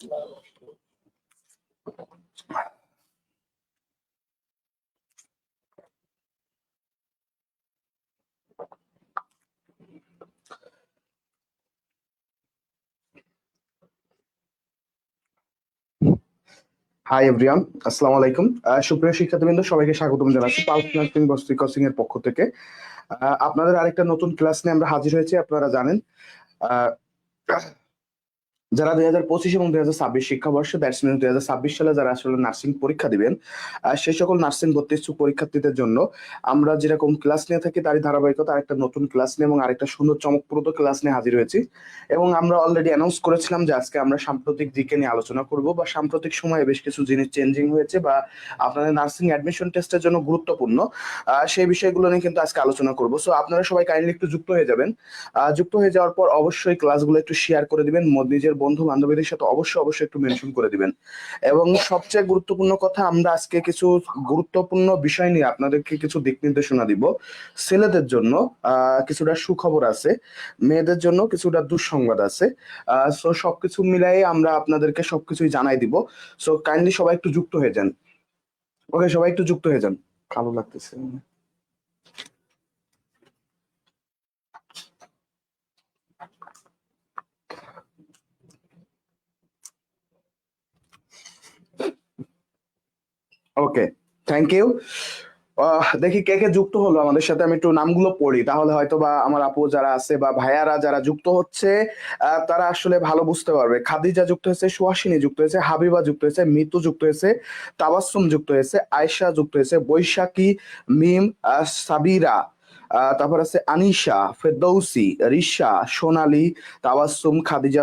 Hi everyone, আসসালামু আলাইকুম। সুপ্রিয় শিক্ষার্থীবৃন্দ, সবাইকে স্বাগতম জানাচ্ছি পালস নার্সিং বস্তি কোচিং এর পক্ষ থেকে। আপনাদের আরেকটা নতুন ক্লাস নিয়ে আমরা হাজির হয়েছি। আপনারা জানেন যারা 2025 এবং 2026 শিক্ষাবর্ষে দ্যাটস মিন 2026 সালে যারা আসলে নার্সিং পরীক্ষা দিবেন, সেই সকল নার্সিং ভর্তি ইচ্ছুক পরীক্ষার্থীদের জন্য আমরা যেরকম ক্লাস নিয়ে থাকি তারই ধারাবাহিকতা আরেকটা নতুন ক্লাস নিয়ে এবং আরেকটা সুন্দর চমকপ্রদ ক্লাস নিয়ে হাজির হয়েছি। এবং আমরা অলরেডি অ্যানাউন্স করেছিলাম যে আজকে আমরা সাম্প্রতিক দিকে নিয়ে আলোচনা করব, বা সাম্প্রতিক সময়ে বেশ কিছু জিনিস চেঞ্জিং হয়েছে বা আপনাদের নার্সিং অ্যাডমিশন টেস্টের জন্য গুরুত্বপূর্ণ, সেই বিষয়গুলো নিয়ে কিন্তু আজকে আলোচনা করব। সো আপনারা সবাই কাইন্ডলি একটু যুক্ত হয়ে যাবেন। যুক্ত হয়ে যাওয়ার পর অবশ্যই ক্লাসগুলো একটু শেয়ার করে দিবেন, নিজের বন্ধু বান্ধবীদের সাথে অবশ্যই একটু মেনশন করে দিবেন। এবং সবচেয়ে গুরুত্বপূর্ণ কথা, আমরা আজকে কিছু গুরুত্বপূর্ণ বিষয় নিয়ে আপনাদেরকে কিছু দিক নির্দেশনা দিব। ছেলেদের জন্য কিছুটা সুখবর আছে, মেয়েদের জন্য কিছুটা দুঃসংবাদ আছে। সো সবকিছু মিলাই আমরা আপনাদেরকে সবকিছুই জানাই দিব। সো কাইন্ডলি সবাই একটু যুক্ত হয়ে যান। ওকে, সবাই একটু যুক্ত হয়ে যান। ভালো লাগতেছে। ওকে, থ্যাংক ইউ। দেখি কে কে যুক্ত হলো আমাদের সাথে। আমি একটু নামগুলো পড়ি, তাহলে হয়তো বা আমার আপু যারা আছে বা ভাইয়ারা যারা যুক্ত হচ্ছে তারা আসলে ভালো বুঝতে পারবে। খাদিজা যুক্ত হয়েছে, সুহাসিনী যুক্ত হয়েছে, হাবিবা যুক্ত হয়েছে, মিতু যুক্ত হয়েছে, তাবাসসুম যুক্ত হয়েছে, আয়েশা যুক্ত হয়েছে, বৈশাখী, মিম, সাবিরা, তারপর আছে আনিশা, ফেরদৌসি, রিশা, সোনালী, তাবাসসুম, খাদিজা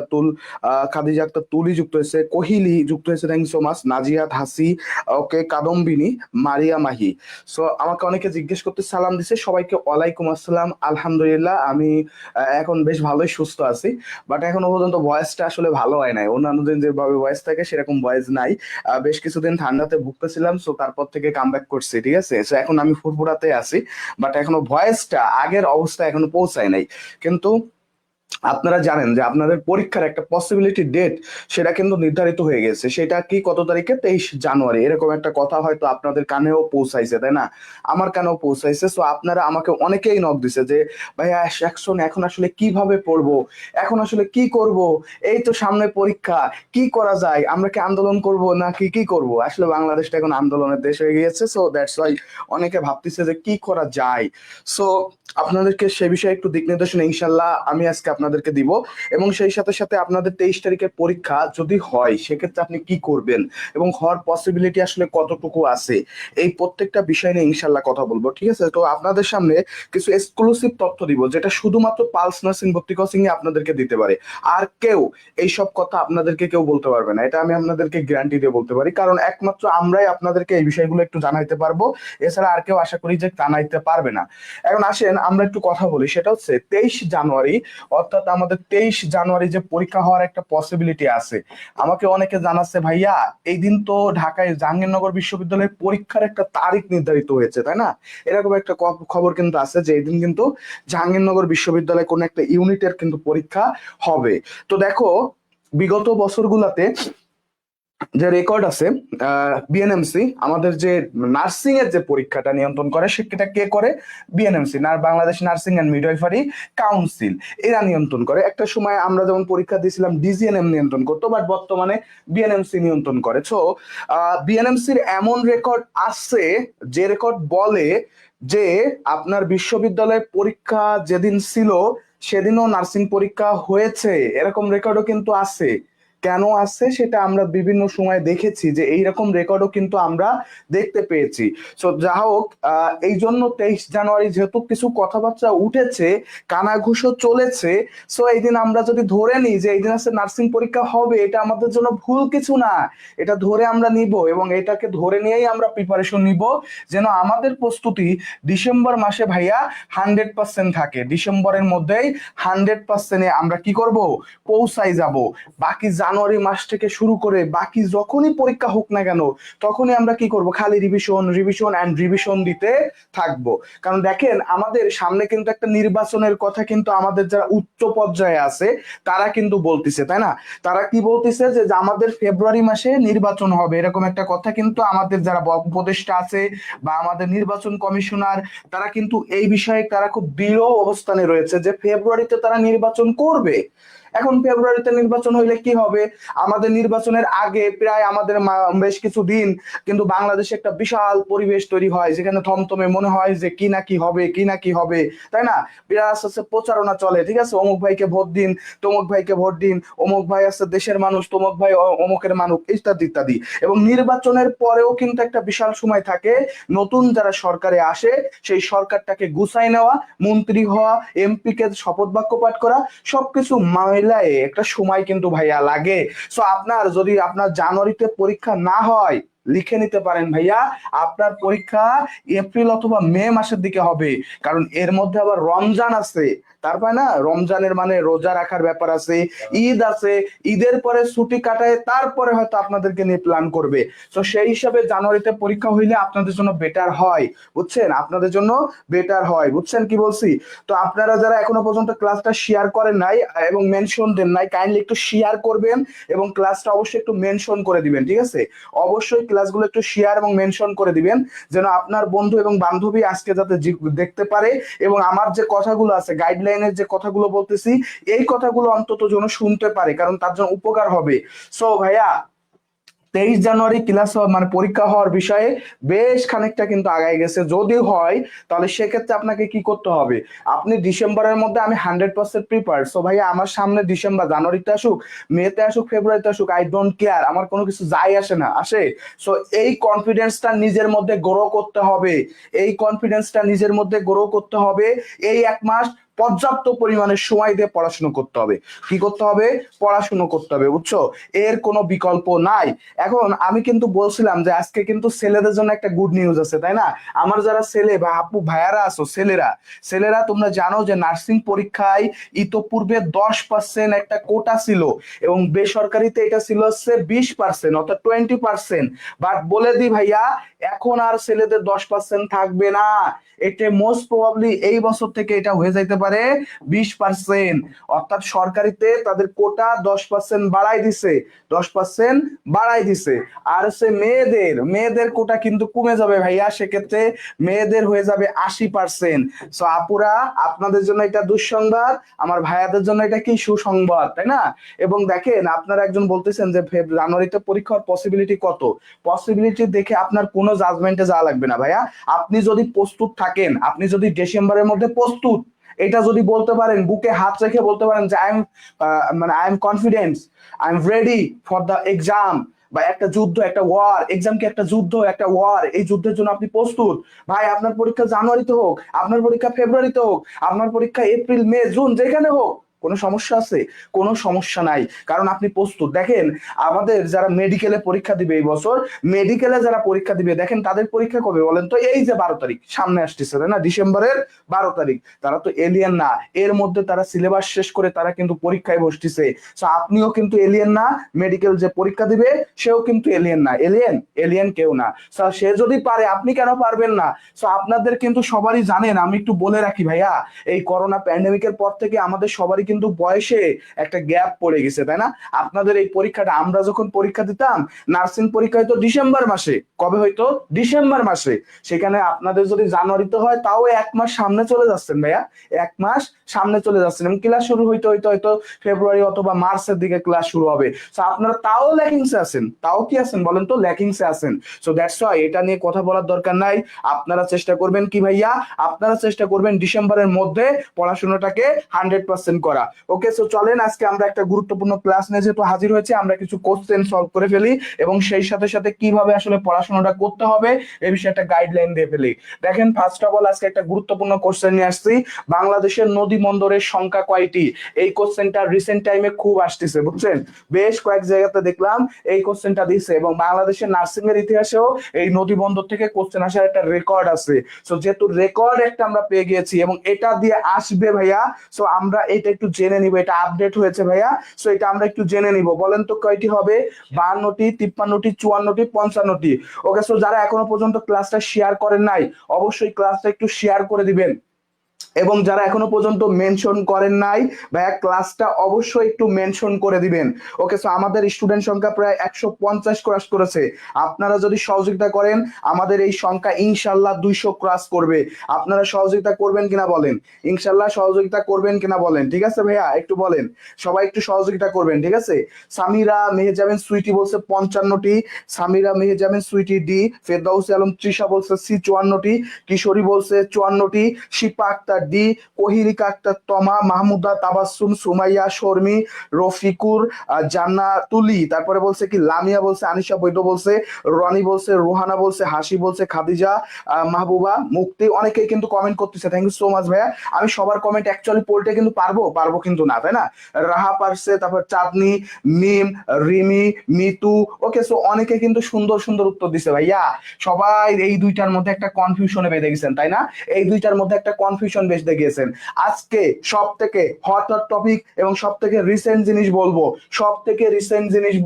আক্তার তুলি যুক্ত হয়েছে, কোহিলি যুক্ত হয়েছে, থ্যাংক সো মাচ, নাজিয়াত হাসি, ওকে, কাদম্বিনী, মারিয়া মাহি। সো আমাকে অনেকে জিজ্ঞেস করতে সালাম দিছে, সবাইকে ওয়ালাইকুম আসসালাম। আলহামদুলিল্লাহ, আমি এখন বেশ ভালোই সুস্থ আছি, বাট এখনো পর্যন্ত ভয়েসটা আসলে ভালো হয় নাই। অন্যান্য দিন যেভাবে ভয়েস থাকে সেরকম ভয়েস নাই। বেশ কিছুদিন ঠান্ডাতে ভুগতেছিলাম, সো তারপর থেকে কামব্যাক করছি, ঠিক আছে। সো এখন আমি ফুরফুরাতে আছি, বাট এখনো ভয়েসটা আগের অবস্থা এখনো পৌঁছায় নাই। কিন্তু আপনারা জানেন যে আপনাদের পরীক্ষার একটা পসিবিলিটি ডেট সেটা কিন্তু নির্ধারিত হয়ে গেছে। সেটা কি কত তারিখে? 23 জানুয়ারি। এরকম একটা কথা হয়তো আপনাদের কানেও পৌঁছাইছে, তাই না? আমার কানেও পৌঁছাইছে। সো আপনারা আমাকে অনেকেই নক দিছে যে ভাইয়া অ্যাকশন এখন আসলে কিভাবে পড়বো, এখন আসলে কি করব, এই তো সামনে পরীক্ষা, কি করা যায়, আমরা কি আন্দোলন করব না কি কি করব? আসলে বাংলাদেশটা এখন আন্দোলনের দেশ হয়ে গিয়েছে। সো দ্যাটস ওয়াই অনেকে ভাবতেছে যে কি করা যায়। সো আপনাদেরকে সে বিষয়ে একটু দিক নির্দেশনা ইনশাল্লাহ আমি আজকে আপনাদেরকে দিব। এবং সেই সাথে সাথে আপনাদের 23 তারিখের পরীক্ষা যদি হয় সেক্ষেত্রে আপনি কি করবেন এবং হওয়ার পসিবিলিটি আসলে কতটুকু আছে, এই প্রত্যেকটা বিষয় নিয়ে ইনশাল্লাহ কথা বলবো, ঠিক আছে। তো আপনাদের সামনে কিছু এক্সক্লুসিভ তথ্য দিব যেটা শুধুমাত্র পালস নার্সিং ভর্তি কোচিং এ আপনাদেরকে দিতে পারে। আর কেউ এইসব কথা আপনাদেরকে কেউ বলতে পারবে না, এটা আমি আপনাদেরকে গ্যারান্টি দিয়ে বলতে পারি, কারণ একমাত্র আমরাই আপনাদেরকে এই বিষয়গুলো একটু জানাইতে পারবো। এছাড়া আর কেউ আশা করি যে জানাইতে পারবে না। এখন আসেন আমরা একটু কথা বলি, সেটা হচ্ছে 23 জানুয়ারি, অর্থাৎ আমাদের 23 জানুয়ারি যে পরীক্ষা হওয়ার একটা পসিবিলিটি আছে। আমাকে অনেকে জানাচ্ছে ভাইয়া এই দিন তো ঢাকায় জাহাঙ্গীরনগর বিশ্ববিদ্যালয়ের পরীক্ষার একটা তারিখ নির্ধারিত হয়েছে, তাই না? এরকম একটা খবর কিন্তু আছে যে এই দিন কিন্তু জাহাঙ্গীরনগর বিশ্ববিদ্যালয়ে কোনো একটা ইউনিটের কিন্তু পরীক্ষা হবে। তো দেখো, বিগত বছরগুলোতে যে রেকর্ড আছে, বিএনএমসি আমাদের যে নার্সিং এর যে পরীক্ষাটা নিয়ন্ত্রণ করে সেটা কে করে? BNMC, Bangladesh nursing and midwifery council, এরা নিয়ন্ত্রণ করে। একটা সময় আমরা যেমন পরীক্ষা দিয়েছিলাম ডিজিএনএম নিয়ন্ত্রণ করতো, বাট বর্তমানে বিএনএমসি নিয়ন্ত্রণ করে। সো বিএনএমসির এমন রেকর্ড আছে যে রেকর্ড বলে যে আপনার বিশ্ববিদ্যালয়ের পরীক্ষা যেদিন ছিল সেদিনও নার্সিং পরীক্ষা হয়েছে, এরকম রেকর্ডও কিন্তু আছে। কেন আছে সেটা আমরা বিভিন্ন সময় দেখেছি যে এইরকম রেকর্ডও কিন্তু আমরা দেখতে পেয়েছি। সো যা হোক, এই জন্য 23 জানুয়ারি যেহেতু কিছু কথাবার্তা উঠেছে, কানাঘুষো চলেছে, সো এই দিন আমরা যদি ধরে নিই যে এই দিন আছে নার্সিং পরীক্ষা হবে, এটা আমাদের জন্য ভুল কিছু না। এটা ধরে আমরা নিব এবং এটাকে ধরে নিয়েই আমরা প্রিপারেশন নিব, যেন আমাদের প্রস্তুতি ডিসেম্বর মাসে ভাইয়া 100% থাকে। ডিসেম্বরের মধ্যেই 100%-এ আমরা কি করব? পৌঁছাই যাব। বাকি যা জানুয়ারি মাস থেকে শুরু করে বাকি যখনই পরীক্ষা হোক না কেন, তখনই আমরা কি করব, খালি রিভিশন রিভিশন অ্যান্ড রিভিশন দিতে থাকবো। কারণ দেখেন আমাদের সামনে কিন্তু একটা নির্বাচনের কথা কিন্তু আমাদের যারা উচ্চ পর্যায়ে আছে তারা কিন্তু বলতেছে, তাই না? তারা কি বলতেছে যে যে আমাদের ফেব্রুয়ারি মাসে নির্বাচন হবে, এরকম একটা কথা কিন্তু আমাদের যারা উপদেষ্টা আছে বা আমাদের নির্বাচন কমিশনার, তারা কিন্তু এই বিষয়ে তারা খুব দৃঢ় অবস্থানে রয়েছে যে ফেব্রুয়ারিতে তারা নির্বাচন করবে। এখন ফেব্রুয়ারিতে নির্বাচন হইলে কি হবে, আমাদের নির্বাচনের আগে প্রায় আমাদের বেশ কিছু দিন কিন্তু বাংলাদেশে একটা বিশাল পরিবেশ তৈরি হয়, যেখানে থমথমে মনে হয় যে কি না কি হবে, কি না কি হবে, তাই না? প্লাস হচ্ছে প্রচারণা চলে, ঠিক আছে, অমুক ভাইকে ভোট দিন, তমুক ভাইকে ভোট দিন, অমুক ভাই আছে দেশের মানুষ, তমুক ভাই অমুকের মানুষ, ইত্যাদি ইত্যাদি। এবং নির্বাচনের পরেও কিন্তু একটা বিশাল সময় থাকে নতুন যারা সরকারে আসে সেই সরকারটাকে গুছাই নেওয়া, মন্ত্রী হওয়া, এমপি কে শপথ বাক্য পাঠ করা, সবকিছু মিলায়ে একটা সময় কিন্তু ভাইয়া লাগে। সো আপনার যদি আপনার জানুয়ারিতে পরীক্ষা না হয়, লিখে নিতে পারেন ভাইয়া, আপনার পরীক্ষা এপ্রিল অথবা মে মাসের দিকে হবে। কারণ এর মধ্যে আবার রমজান আছে, তারপরে না, রমজানের মানে রোজা রাখার ব্যাপার আছে, ঈদ আছে, ঈদের পরে ছুটি কাটায় তারপরে হয়তো আপনাদেরকে নিয়ে প্ল্যান করবে। তো সেই হিসাবে জানুয়ারিতে পরীক্ষা হইলে আপনাদের জন্য বেটার হয়, বুঝছেন, আপনাদের জন্য বেটার হয়, বুঝছেন কি বলছি? তো আপনারা যারা এখনো পর্যন্ত ক্লাসটা শেয়ার করেন নাই এবং মেনশন দেন নাই, কাইন্ডলি একটু শেয়ার করবেন এবং ক্লাসটা অবশ্যই একটু মেনশন করে দিবেন, ঠিক আছে? অবশ্যই ক্লাসগুলো একটু শেয়ার এবং মেনশন করে দিবেন, যেন আপনার বন্ধু এবং বান্ধবী আজকে যাতে দেখতে পারে এবং আমার যে কথাগুলো আছে, গাইডলাইনের যে কথাগুলো বলতেছি, এই কথাগুলো অন্তত যেন শুনতে পারে, কারণ তার জন্য উপকার হবে। সো ভাইয়া, 23 জানুয়ারি ক্লাস মানে পরীক্ষা হওয়ার বিষয়ে বেশ খানিকটা কিন্তু আগায় গেছে। যদি হয় তাহলে সেক্ষেত্রে আপনাকে কি করতে হবে, আপনি ডিসেম্বরের মধ্যে, আমি 100% প্রিপার। সো ভাইয়া, আমার সামনে ডিসেম্বর, জানুয়ারিতে আসুক, মেতে আসুক, ফেব্রুয়ারিতে আসুক, আই ডোন্ট কেয়ার, আমার কোনো কিছু যায় আসে না, আসে। সো এই কনফিডেন্সটা নিজের মধ্যে গ্রো করতে হবে, এই কনফিডেন্সটা নিজের মধ্যে গ্রো করতে হবে। এই 1 মাস পর্যাপ্ত পরিমাণে সময় দিয়ে পড়াশুনো করতে হবে। কি করতে হবে? পড়াশুনো করতে হবে, বুঝছো? এর কোনো বিকল্প নাই। এখন আমি কিন্তু বলছিলাম যে আজকে কিন্তু ছেলেদের জন্য একটা গুড নিউজ আছে, তাই না? আমার যারা ছেলে বা আপু ভাইয়ারা আছো, ছেলেরা, ছেলেরা তোমরা জানো যে নার্সিং পরীক্ষায় ইতোপূর্বে 10% একটা কোটা ছিল এবং বেসরকারিতে এটা ছিল হচ্ছে 20%, অর্থাৎ 20%। বাট বলে দি ভাইয়া, এখন আর ছেলেদের 10% থাকবে না। এটা মোস্ট প্রবাবলি এই বছর থেকে এটা হয়ে যাইতে পারে 20%। অর্থাৎ সরকারিতে তাদের কোটা 10% বাড়াই দিছে, 10% বাড়াই দিছে। আর হচ্ছে মেয়েদের, মেয়েদের কোটা কিন্তু কমে যাবে ভাইয়া, সেক্ষেত্রে মেয়েদের হয়ে যাবে 80%। সো আপুরা, আপনাদের জন্য এটা দুঃসংবাদ, আমার ভাইয়াদের জন্য এটা কি সুসংবাদ, তাই না? এবং দেখেন, আপনারা একজন বলতেছেন যে জানুয়ারিতে পরীক্ষার পসিবিলিটি কত, পসিবিলিটি দেখে আপনার কোনো জাজমেন্টে যাওয়া লাগবে না ভাইয়া। আপনি যদি প্রস্তুত থাকেন, আপনি যদি ডিসেম্বরের মধ্যে প্রস্তুত, এটা যদি বলতে পারেন, বুকে হাত রেখে বলতে পারেন যে I am confidence, I am ready for the exam, বা একটা যুদ্ধ, একটা ওয়ার, এক্সাম কি একটা যুদ্ধ, একটা ওয়ার, এই যুদ্ধের জন্য আপনি প্রস্তুত, ভাই আপনার পরীক্ষা জানুয়ারিতে হোক, আপনার পরীক্ষা ফেব্রুয়ারিতে হোক, আপনার পরীক্ষা এপ্রিল মে জুন, যেখানে হোক, কোনো সমস্যা আছে? কোনো সমস্যা নাই, কারণ আপনি প্রস্তুত। দেখেন, আমাদের যারা মেডিকেলে পরীক্ষা দিবে এই বছর, মেডিকেলে যারা পরীক্ষা দিবে, দেখেন তাদের পরীক্ষা কবে বলেন তো? এই যে 12 তারিখ সামনে আসতেছে, তাই না, ডিসেম্বরের 12 তারিখ। তারা তো এলিয়েন না, এর মধ্যে তারা সিলেবাস শেষ করে তারা কিন্তু পরীক্ষায় বসতেছে। তো আপনিও কিন্তু এলিয়েন না, মেডিকেল যে পরীক্ষা দিবে সেও কিন্তু এলিয়েন না, এলিয়েন এলিয়েন কেউ না। সে যদি পারে, আপনি কেন পারবেন না? তো আপনাদের কিন্তু সবারই জানেন, আমি একটু বলে রাখি ভাইয়া, এই করোনা প্যান্ডেমিকের পর থেকে আমাদের সবারই কিন্তু বয়সে একটা গ্যাপ পড়ে গেছে, তাই না? আপনাদের এই পরীক্ষাটা, আমরা যখন পরীক্ষা দিতাম নার্সিং পরীক্ষা হয়তো ডিসেম্বর মাসে, কবে হয়তো? ডিসেম্বর মাসে। সেখানে আপনাদের যদি জানুয়ারিতে হয়, তাও 1 মাস সামনে চলে যাচ্ছেন ভাইয়া, 1 মাস সামনে চলে যাচ্ছেন। এবং ক্লাস শুরু হইতে হইতে হয়তো ফেব্রুয়ারি অথবা মার্চের দিকে ক্লাস শুরু হবে। তো আপনারা তাও ল্যাকিংসে আছেন, তাও কি আছেন বলেন তো? ল্যাকিংসে আছেন। সো দ্যাটস ওয়াই এটা নিয়ে কথা বলার দরকার নাই। আপনারা চেষ্টা করবেন কি ভাইয়া, আপনারা চেষ্টা করবেন ডিসেম্বরের মধ্যে পড়াশোনাটাকে 100% করা। ওকে, সো চলেন আজকে আমরা একটা গুরুত্বপূর্ণ ক্লাস নিয়ে যেহেতু হাজির হয়েছে, আমরা কিছু কোশ্চেন সলভ করে ফেলি এবং সেই সাথে সাথে কিভাবে আসলে পড়াশোনাটা করতে হবে এই বিষয়ে একটা গাইডলাইন দিয়ে ফেলি। দেখেন, ফার্স্ট অফ অল আজকে একটা গুরুত্বপূর্ণ কোশ্চেন নিয়ে আসছি, বাংলাদেশের নদী বন্দরের সংখ্যা কয়টি? এই কোশ্চেনটা রিসেন্ট টাইমে খুব আসতেছে, বুঝছেন, বেশ কয়েক জায়গাতে দেখলাম এই কোশ্চেনটা দিচ্ছে। এবং বাংলাদেশের নার্সিং এর ইতিহাসেও এই নদী বন্দর থেকে কোশ্চেন আসার একটা রেকর্ড আছে। সো যেহেতু রেকর্ড একটা আমরা পেয়ে গিয়েছি এবং এটা দিয়ে আসবে ভাইয়া, সো আমরা এটা একটু জেনে নিব, এটা আপডেট হয়েছে ভাইয়া। সো এটা আমরা একটু জেনে নিব। বলেন তো কয়টি হবে? 52টি, 53টি, 54টি, 55টি। ওকে, সো যারা এখনো পর্যন্ত ক্লাসটা শেয়ার করেন নাই, অবশ্যই ক্লাসটা একটু শেয়ার করে দিবেন। এবং যারা এখনো পর্যন্ত মেনশন করেন নাই ভাইয়া, ক্লাসটা অবশ্যই একটু মেনশন করে দিবেন। ওকে, সো আমাদের স্টুডেন্ট সংখ্যা প্রায় 150 ক্রস করেছে। আপনারা যদি সহযোগিতা করেন, আমাদের এই সংখ্যা ইনশাল্লাহ 200 ক্রস করবে। আপনারা সহযোগিতা করবেন কিনা বলেন? ইনশাল্লাহ সহযোগিতা করবেন কিনা বলেন? ঠিক আছে ভাইয়া, একটু বলেন, সবাই একটু সহযোগিতা করবেন। ঠিক আছে। সামিরা মেহেজাবিন সুইটি বলছে 55টি, সামিরা মেহেজাবিন সুইটি ডি, ফেরদাউস আলম তৃষা বলছে সি 54টি, কিশোরী বলছে 54টি, শিপা আক্তার ডি, কোহিলিকা আক্তার তমা, মাহমুদা তাবাসসুম, সুমাইয়া, শর্মি, রফিকুর, জান্নাতুলি, তারপরে বলছে কি লামিয়া বলছে, আনিশা বৈদ্য বলছে, রনি বলছে, রোহানা বলছে, হাসি বলছে, খাদিজা, মাহবুবা, মুক্তি, অনেকেই কিন্তু কমেন্ট করতেছে। থ্যাংক ইউ সো মাচ ভাইয়া। আমি সবার কমেন্ট অ্যাকচুয়ালি পড়তে কিন্তু পারবো কিন্তু না, তাই না? রাহা পারছে, তারপর চাঁদনি, মিম, রিমি, মিতু। ওকে, সো অনেকে কিন্তু সুন্দর সুন্দর উত্তর দিছে ভাইয়া। সবাই এই দুইটার মধ্যে একটা কনফিউশনে বেঁধে গেছেন, তাই না? এই দুইটার মধ্যে একটা কনফিউশন বেঁধে গিয়েছেন। আজকে সব থেকে হট হট টপিক এবং সব থেকে রিসেন্ট জিনিস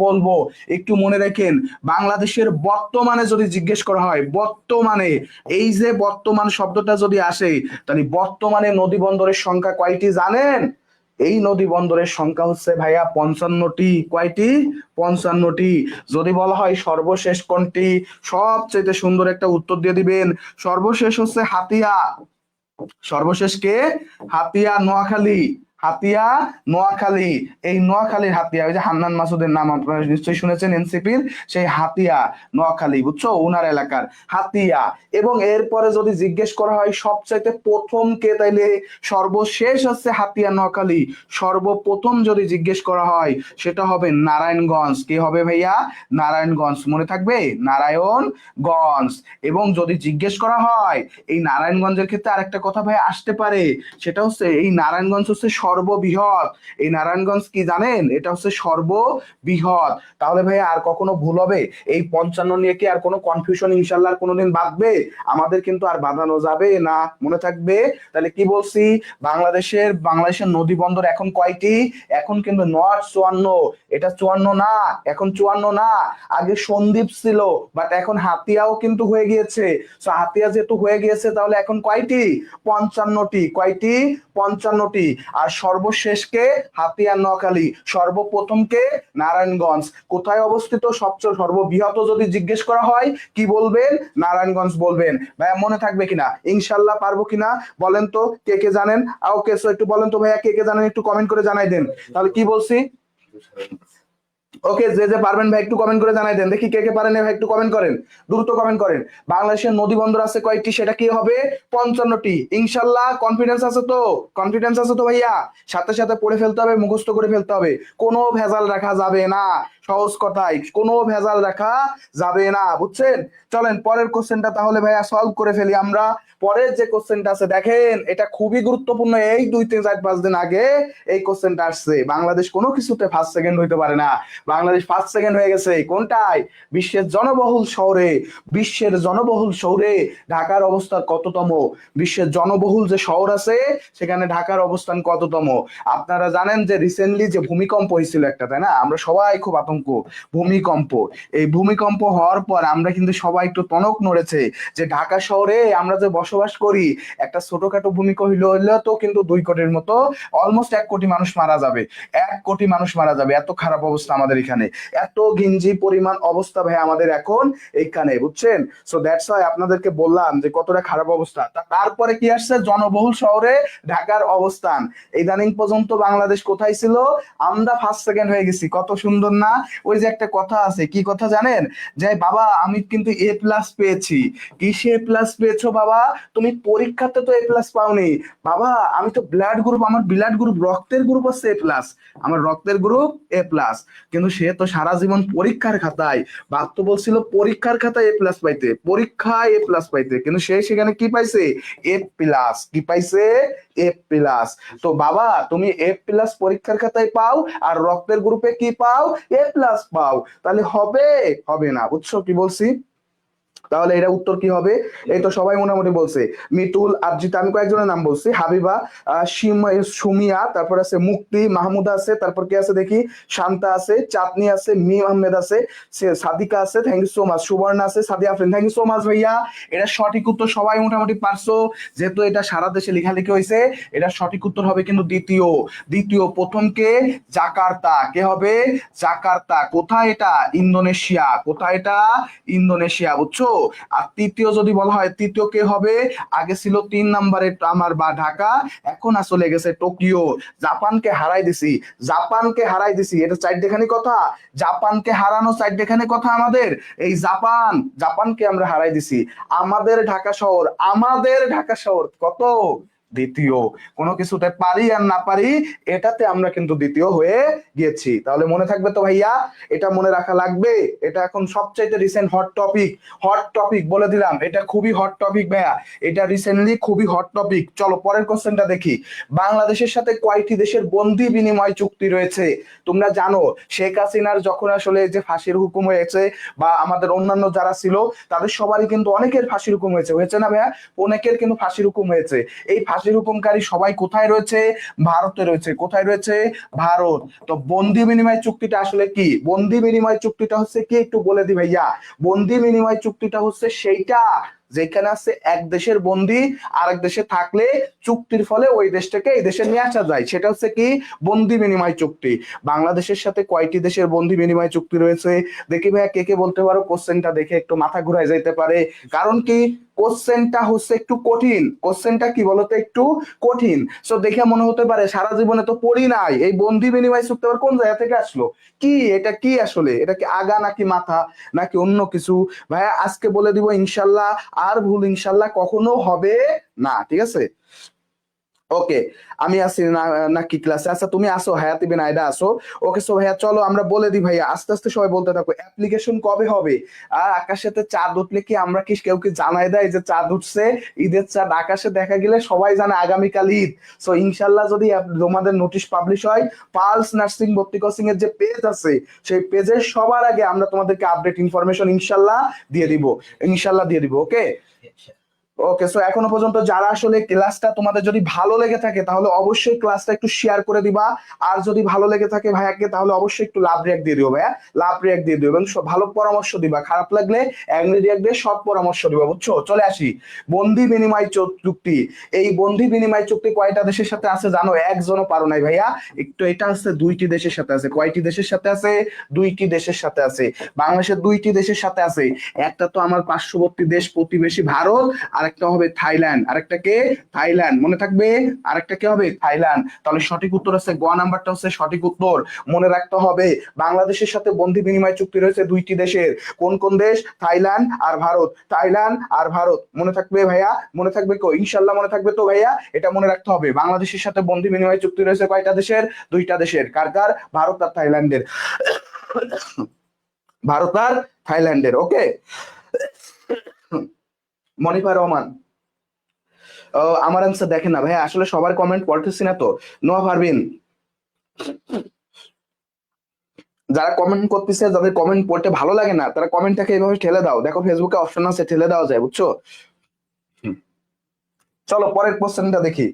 বলবো, একটু মনে রাখেন। বাংলাদেশের বর্তমানে যদি জিজ্ঞেস করা হয়, বর্তমানে, এই যে বর্তমান শব্দটা যদি আসে, তাহলে বর্তমানে নদী বন্দরের সংখ্যা কয়টি জানেন? এই নদী বন্দরের সংখ্যা হচ্ছে ভাইয়া 55টি। কয়টি? 55টি। যদি বলা হয় সর্বশেষ কোনটি, সবচেয়ে সুন্দর একটা উত্তর দিয়ে দিবেন। সর্বশেষ হচ্ছে হাতিয়া। সর্বশেষ কে? হাতিয়া, নোয়াখালী। হাতিয়া, নোয়াখালী। এই নোয়াখালীর হাতিয়া, ওই যে হান্নান মাসুদের নাম আপনারা নিশ্চয়ই শুনেছেন, এনসিপির, সেই হাতিয়া, নোয়াখালী, বুঝছো, উনার এলাকার হাতিয়া। এবং এরপরে যদি জিজ্ঞেস করা হয় সবচাইতে প্রথম কে, তাইলে সর্বশেষ হচ্ছে হাতিয়া, নোয়াখালী। সর্বপ্রথম যদি জিজ্ঞেস করা হয়, সেটা হবে নারায়ণগঞ্জ। কি হবে ভাইয়া? নারায়ণগঞ্জ। মনে থাকবে, নারায়ণগঞ্জ। এবং যদি জিজ্ঞেস করা হয় এই নারায়ণগঞ্জের ক্ষেত্রে আরেকটা কথা ভাই আসতে পারে, সেটা হচ্ছে এই নারায়ণগঞ্জ হচ্ছে সর্ববৃহৎ। এই নারায়ণগঞ্জ কি জানেন? এটা হচ্ছে সর্ববৃহৎ। তাহলে ভাই আর কখনো ভুল হবে? এই 55 নিয়ে কি আর কোনো কনফিউশন ইনশাল্লাহ আর কোনোদিন বাঁধবে? আমাদের কিন্তু আর বাঁধানো যাবে না, মনে থাকবে। তাহলে কি বলছি? বাংলাদেশের নদী বন্দর এখন কয়টি? এখন কিন্তু নট 54, এটা 54 না, এখন 54 না। আগে সন্দ্বীপ ছিল, বাট এখন হাতিয়াও কিন্তু হয়ে গিয়েছে। সো হাতিয়া যেহেতু হয়ে গিয়েছে, তাহলে এখন কয়টি? 55টি। কয়টি? 55টি। আর সর্বশেষকে হাতিয়া, নোয়াখালী। সর্বপ্রথমকে নারায়ণগঞ্জ। কোথায় অবস্থিত? সবচেয়ে সর্ববৃহৎ যদি জিজ্ঞেস করা হয় কি বলবেন? নারায়ণগঞ্জ বলবেন। ভাইয়া মনে থাকবে কিনা? ইনশাল্লাহ পারবো কিনা বলেন তো, কে কে জানেন? ওকে, সো একটু বলেন তো ভাইয়া, কে কে জানেন একটু কমেন্ট করে জানাই দেন। তাহলে কি বলছি? ওকে, যে যে পারবেন ভাই একটু কমেন্ট করে জানাই দেন, দেখি কে কে পারেন ভাই, একটু কমেন্ট করেন, দ্রুত কমেন্ট করেন। বাংলাদেশের নদী বন্দর আছে কয়টি? সেটা কি হবে? 55টি। ইনশাল্লাহ কনফিডেন্স আছে তো? কনফিডেন্স আছে তো ভাইয়া? সাথে সাথে পড়ে ফেলতে হবে, মুখস্থ করে ফেলতে হবে, কোনো ভেজাল রাখা যাবে না। সহজ কথাই, কোনো ভেজাল রাখা যাবে না, বুঝছেন? চলেন পরের কোশ্চেনটা তাহলে ভাইয়া সলভ করে ফেলি আমরা। পরের যে কোশ্চেনটা আছে দেখেন, এটা খুবই গুরুত্বপূর্ণ। এই 2 3 4 5 দিন আগে এই কোশ্চেনটা আসছে। বাংলাদেশ কোনো কিছুতে ফার্স্ট সেকেন্ড হইতে পারে না। বাংলাদেশ ফার্স্ট সেকেন্ড হয়ে গেছে কোনটায়? বিশ্বের জনবহুল শহরে। বিশ্বের জনবহুল শহরে ঢাকার অবস্থান কততম? বিশ্বের জনবহুল যে শহর আছে, সেখানে ঢাকার অবস্থান কততম? আপনারা জানেন যে রিসেন্টলি যে ভূমিকম্প হয়েছিল একটা, তাই না? আমরা সবাই খুব আতঙ্ক। ভূমিকম্প, এই ভূমিকম্প হওয়ার পর আমরা কিন্তু সবাই একটু টনক নড়েছে যে ঢাকা শহরে আমরা যে বসবাস করি, একটা ছোটখাটো ভূমিকম্প হইলে তো কিন্তু 2 কোটির মতো, অলমোস্ট 1 কোটি মানুষ মারা যাবে। 1 কোটি মানুষ মারা যাবে, এত খারাপ অবস্থা আমাদের এখানে। এত ঘিঞ্জি পরিমাণ অবস্থা ভাই আমাদের এখন এইখানে, বুঝছেন? সো দ্যাটস ওয়াই আপনাদেরকে বললাম যে কতটা খারাপ অবস্থা। তারপরে কি আসছে? জনবহুল শহরে ঢাকার অবস্থান। ইদানিং পর্যন্ত বাংলাদেশ কোথায় ছিল? আমরা ফার্স্ট সেকেন্ড হয়ে গেছি। কত সুন্দর না? ওই যে একটা কথা আছে, কি কথা জানেন? যে বাবা আমি কিন্তু A+ পেয়েছি। কিসে A+ পেয়েছো বাবা? তুমি পরীক্ষাতে তো A+ পাওনি বাবা। আমি তো ব্লাড গ্রুপ, আমার ব্লাড গ্রুপ, রক্তের গ্রুপ হচ্ছে A+, আমার রক্তের গ্রুপ A+। কিন্তু সে তো সারা জীবন পরীক্ষার খাতায়, বাপ তো বলছিল পরীক্ষার খাতায় A+ পাইতে, পরীক্ষায় A+ পাইতে, কিন্তু সে সেখানে কি পাইছে? A+। কি পাইছে? A+। তো বাবা তুমি A+ পরীক্ষার খাতায় পাও, আর রক্তের গ্রুপে কি পাও? A+ পাও। তাহলে হবে? হবে না। বুঝছো কি বলছি? তাহলে এটা উত্তর কি হবে? এই তো সবাই মোটামুটি বলছে। মিতুল, আরজিতা, আমি কয়েকজনের নাম বলছি, হাবিবা, সুমিয়া, তারপর আছে মুক্তি, মাহমুদা আছে, তারপর কি আছে দেখি, শান্তা আছে, চাঁদনি আছে, মি আহমেদ আছে, সাদিকা আছে, thank you so much, Subarna আছে, Sadia Afrin, thank you so much ভাইয়া। এটা সঠিক উত্তর, সবাই মোটামুটি পারছো। যেহেতু এটা সারা দেশে লেখালেখি হয়েছে, এটা সঠিক উত্তর হবে কিন্তু দ্বিতীয়। দ্বিতীয়, প্রথম কে? জাকার্তা। কে হবে? জাকার্তা। কোথায় এটা? ইন্দোনেশিয়া। কোথায় এটা? ইন্দোনেশিয়া, বুঝছো? আর তৃতীয় যদি বলা হয়, তৃতীয় কে হবে? আগে ছিল 3 নম্বরে আমার বা ঢাকা, এখন আসলে গেছে টোকিও। জাপানকে হারাই দিছি, জাপানকে হারাই দিছি, এটা চারটেখানি কথা। জাপানকে হারানো চারটেখানি কথা আমাদের। এই জাপানকে আমরা হারাই দিছি। আমাদের ঢাকা শহর, আমাদের ঢাকা শহর কত? দ্বিতীয়। কোনো কিছুতে পারি আর না পারি, এটাতে আমরা কিন্তু দ্বিতীয় হয়ে গিয়েছি। তাহলে মনে থাকবে তো ভাইয়া? এটা মনে রাখা লাগবে। এটা এখন সবচাইতে recent hot topic. Hot topic বলে দিলাম, এটা খুবই হট টপিক ভাইয়া। এটা রিসেন্টলি খুবই হট টপিক। চলো পরের কোশ্চেনটা দেখি। বাংলাদেশের সাথে কয়টি দেশের বন্দি বিনিময় চুক্তি রয়েছে? তোমরা জানো শেখ হাসিনার যখন আসলে যে ফাঁসির হুকুম হয়েছে, বা আমাদের অন্যান্য যারা ছিল তাদের সবারই কিন্তু অনেকের ফাঁসির হুকুম হয়েছে, হয়েছে না ভাইয়া? অনেকের কিন্তু ফাঁসির হুকুম হয়েছে। এই ফাঁসির হুকুমকারী সবাই কোথায় রয়েছে? ভারতে রয়েছে। কোথায় রয়েছে? ভারত। তো বন্দি বিনিময় চুক্তিটা আসলে কি? বন্দি বিনিময় চুক্তিটা হচ্ছে কি, একটু বলে দি ভাইয়া। বন্দি বিনিময় চুক্তিটা হচ্ছে সেইটা যেখানে আছে এক দেশের বন্দি আরেক দেশে থাকলে চুক্তির ফলে ওই দেশটাকে এই দেশে নিয়ে আসা যায়, সেটা হচ্ছে কি? বন্দি বিনিময় চুক্তি। বাংলাদেশের সাথে কয়টি দেশের বন্দি বিনিময় চুক্তি রয়েছে? দেখি ভাইয়া কে কে বলতে পারো। কোশ্চেনটা দেখে একটু মাথা ঘুরাই যাইতে পারে, কারণ কি কোশ্চেনটা হচ্ছে একটু কঠিন। কোশ্চেনটা কি বলতো, একটু কঠিন। সো দেখে মনে হতে পারে সারা জীবনে তো পড়ি নাই, এই বন্দি বিনিময় চুক্তি আবার কোন জায়গা থেকে আসলো? কি এটা? কি আসলে এটা? কি আগা নাকি মাথা নাকি অন্য কিছু? ভাইয়া আজকে বলে দিব ইনশাল্লাহ, আর ভুল ইনশাল্লাহ কখনো হবে না, ঠিক আছে? ওকে, আমি আছি না? নাকি ক্লাসে? আচ্ছা তুমি আসো, হায়াতি বিন আয়দা আসো। ওকে, সো ভাইয়া চলো আমরা বলে দিই ভাইয়া, আস্তে আস্তে সবাই বলতে থাকো। অ্যাপ্লিকেশন কবে হবে? আকাশেতে চাঁদ উঠলে কি আমরা কি কেউ কি জানাই দেয় যে চাঁদ উঠছে? ঈদের চাঁদ আকাশে দেখা গেলে সবাই জানে আগামীকাল ঈদ। সো ইনশাল্লাহ যদি তোমাদের নোটিশ পাবলিশ হয়, পালস নার্সিং ভর্তি কোচিং এর যে পেজ আছে, সেই পেজের সবার আগে আমরা তোমাদেরকে আপডেট ইনফরমেশন ইনশাল্লাহ দিয়ে দিব। ইনশাল্লাহ দিয়ে দিব। ওকে, ওকে, সো এখনো পর্যন্ত যারা আসলে ক্লাসটা তোমাদের যদি ভালো লেগে থাকে তাহলে অবশ্যই ক্লাসটা একটু শেয়ার করে দিবা। আর যদি ভালো লেগে থাকে ভাইয়াকে তাহলে অবশ্যই একটু লাভ রিয়াক্ট দিয়ে দিও ভাইয়া, লাভ রিয়াক্ট দিয়ে দিও, এবং ভালো পরামর্শ দিবা। খারাপ লাগলে অ্যাংরি রিয়াক্ট দিয়ে সব পরামর্শ দিবা, বুঝছো? চলে আসি। বন্দি বিনিময় চুক্তি। এই বন্দি বিনিময় চুক্তি কয়টা দেশের সাথে আছে জানো? একজনও পারো নাই ভাইয়া। একটু এটা হচ্ছে 2টি দেশের সাথে আছে। কয়টি দেশের সাথে আছে? 2টি দেশের সাথে আছে। বাংলাদেশের 2টি দেশের সাথে আছে। একটা তো আমার পার্শ্ববর্তী দেশ প্রতিবেশী ভারত, আরেকটা হবে থাইল্যান্ড। আরেকটা কে? থাইল্যান্ড, মনে থাকবে। আরেকটা কে হবে? থাইল্যান্ড। তাহলে সঠিক উত্তর আছে গ নাম্বারটা হচ্ছে সঠিক উত্তর। মনে রাখতে হবে বাংলাদেশের সাথে বন্দি বিনিময় চুক্তি রয়েছে 2টি দেশের। কোন কোন দেশ? থাইল্যান্ড আর ভারত। থাইল্যান্ড আর ভারত, মনে থাকবে ভাইয়া? মনে থাকবে কো? ইনশাল্লাহ মনে থাকবে তো ভাইয়া? এটা মনে রাখতে হবে, বাংলাদেশের সাথে বন্দি বিনিময় চুক্তি রয়েছে কয়টা দেশের? 2টা দেশের। কার কার? ভারত আর থাইল্যান্ডের। ভারত আর থাইল্যান্ডের। ওকে, মনিফা রহমান। আমার আনসার দেখেন না ভাই, আসলে সবার কমেন্ট পড়তেছি না তো। নোয়া পারবিন, যারা কমেন্ট করতেছে, যাদের কমেন্ট পড়তে ভালো লাগে না, তারা কমেন্টটাকে এইভাবে ঠেলে দাও। দেখো ফেসবুকে অপশন আছে, ঠেলে দেওয়া যায়, বুঝছো? চলো পরের কোশ্চেনটা দেখি।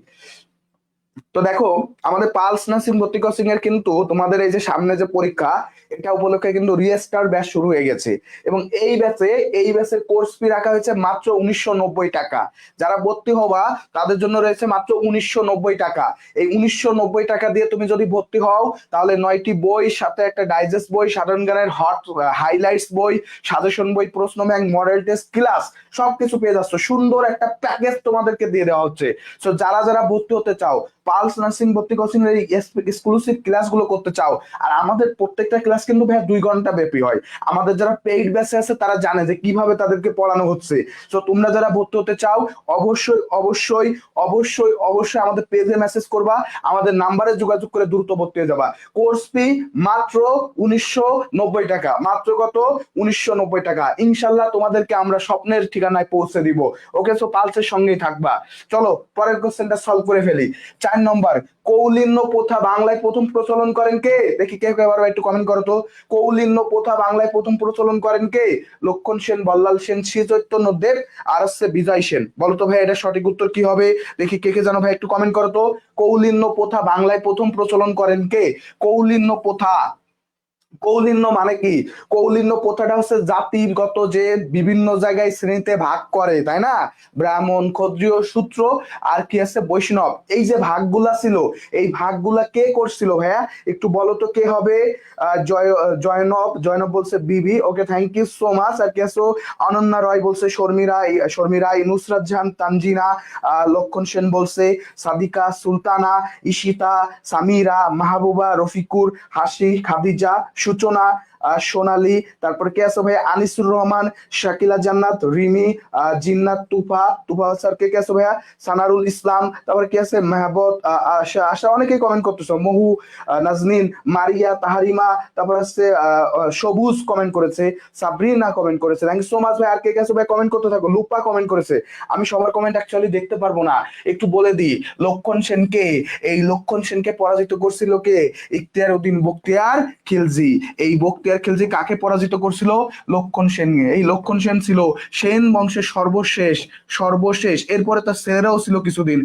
তো দেখো, আমাদের পালস নার্সিং ভর্তি কোচিং এর কিন্তু তোমাদের এই যে সামনে যে পরীক্ষা, এটা উপলক্ষে কিন্তু রিস্টার ব্যাচ শুরু হয়ে গেছে। এবং এই ব্যাচের কোর্স ফি রাখা হয়েছে মাত্র 1990 টাকা। যারা ভর্তি হবা তাদের জন্য রয়েছে মাত্র 1990 টাকা। এই 1990 টাকা দিয়ে তুমি যদি ভর্তি হও, তাহলে 9টি বই, সাথে একটা ডাইজেস্ট বই, সাধারণ জ্ঞানের হট হাইলাইটস বই, সাজেশন বই, প্রশ্ন ব্যাংক, মডেল টেস্ট, ক্লাস, সবকিছু পেয়ে যাচ্ছ। সুন্দর একটা প্যাকেজ তোমাদেরকে দিয়ে দেওয়া হচ্ছে। তো যারা যারা ভর্তি হতে চাও, পালস নার্সিং ভর্তি কোচিং এর এক্সক্লুসিভ ক্লাসগুলো করতে চাও, আর আমাদের প্রত্যেকটা ক্লাস কিন্তু ভাই 2 ঘন্টা ব্যাপী হয়। আমাদের যারা পেইড ব্যাচে আছে তারা জানে যে কিভাবে তাদেরকে পড়ানো হচ্ছে। তো তোমরা যারা ভর্তি হতে চাও, অবশ্যই অবশ্যই অবশ্যই অবশ্যই আমাদের পেজে মেসেজ করবা, আমাদের নাম্বারে যোগাযোগ করে দ্রুত ভর্তি হয়ে যাবা। কোর্স ফি মাত্র 1990 টাকা। মাত্র কত? 1990 টাকা। ইনশাল্লাহ তোমাদেরকে আমরা স্বপ্নের ঠিকানায় পৌঁছে দিব। ওকে, সো পালসের সঙ্গেই থাকবা। চলো পরের কোশ্চেনটা সলভ করে ফেলি। 4 নম্বর, কৌলিন্য প্রথা বাংলায় প্রথম প্রচলন করেন কে? দেখি কে কে পারো একটু কমেন্ট করো তো। কৌলিন্য প্রথা বাংলায় প্রথম প্রচলন করেন কে? লক্ষণ সেন, বল্লাল সেন, শ্রী চৈতন্য দেব, আর হচ্ছে বিজয় সেন। বলো তো ভাই এটা সঠিক উত্তর কি হবে? দেখি কে কে জানো ভাই একটু কমেন্ট করো তো। কৌলিন্য প্রথা বাংলায় প্রথম প্রচলন করেন কে? কৌলিন্য প্রথা। কৌলিন্য মানে কি? কৌলিন্য প্রথাটা হচ্ছে জাতিগত যে বিভিন্ন জায়গায় শ্রেণীতে ভাগ করে, তাই না? ব্রাহ্মণ, ক্ষত্রিয়, শূদ্র আর কি আছে বৈষ্ণব, এই যে ভাগগুলা ছিল, এই ভাগগুলা কে করছিল ভাইয়া? একটু বলো তো কে হবে? জয়নব বলছে Bibi, okay thank you so much. আর কি আছে? অনন্যা রয় বলছে শর্মিরা, নুসরাত জাহান তানজিনা, লক্ষণ সেন বলছে সাদিকা সুলতানা, ঈশিতা, সামিরা, মাহবুবা, রফিকুর, হাসি, খাদিজা, সূচনা, সোনালী, তারপর কে আছে ভাই? আনিসুর রহমান, শাকিলা জান্নাত, রিমি, জিন্নাত, তুফা স্যার, কে কে আছে ভাইয়া? সানারুল ইসলাম, তারপর কি আছে? মেহবত, আশা, অনেকেই কমেন্ট করতেছো। মহু, নাজনীন, মারিয়া, তাহারিমা, তারপর হচ্ছে সবুজ কমেন্ট করেছে, সাবরিনা কমেন্ট করেছে, থ্যাংক ইউ সো মাচ ভাই। আর কে কে আছে ভাই কমেন্ট করতে থাকো। লুপা কমেন্ট করেছে। আমি সবার কমেন্ট অ্যাকচুয়ালি দেখতে পারবো না, একটু বলে দিই। লক্ষণ সেনকে, এই লক্ষণ সেনকে পরাজিত করছিল কে? ইখতিয়ার উদ্দিন বখতিয়ার খিলজি। এই বখতিয়ার খিলজি কাকে পরাজিত করছিল? লক্ষণ সেনকে। এই লক্ষণ সেন ছিল সেন বংশের সর্বশেষ, এরপরে তার ছেলেরাও ছিল কিছুদিন।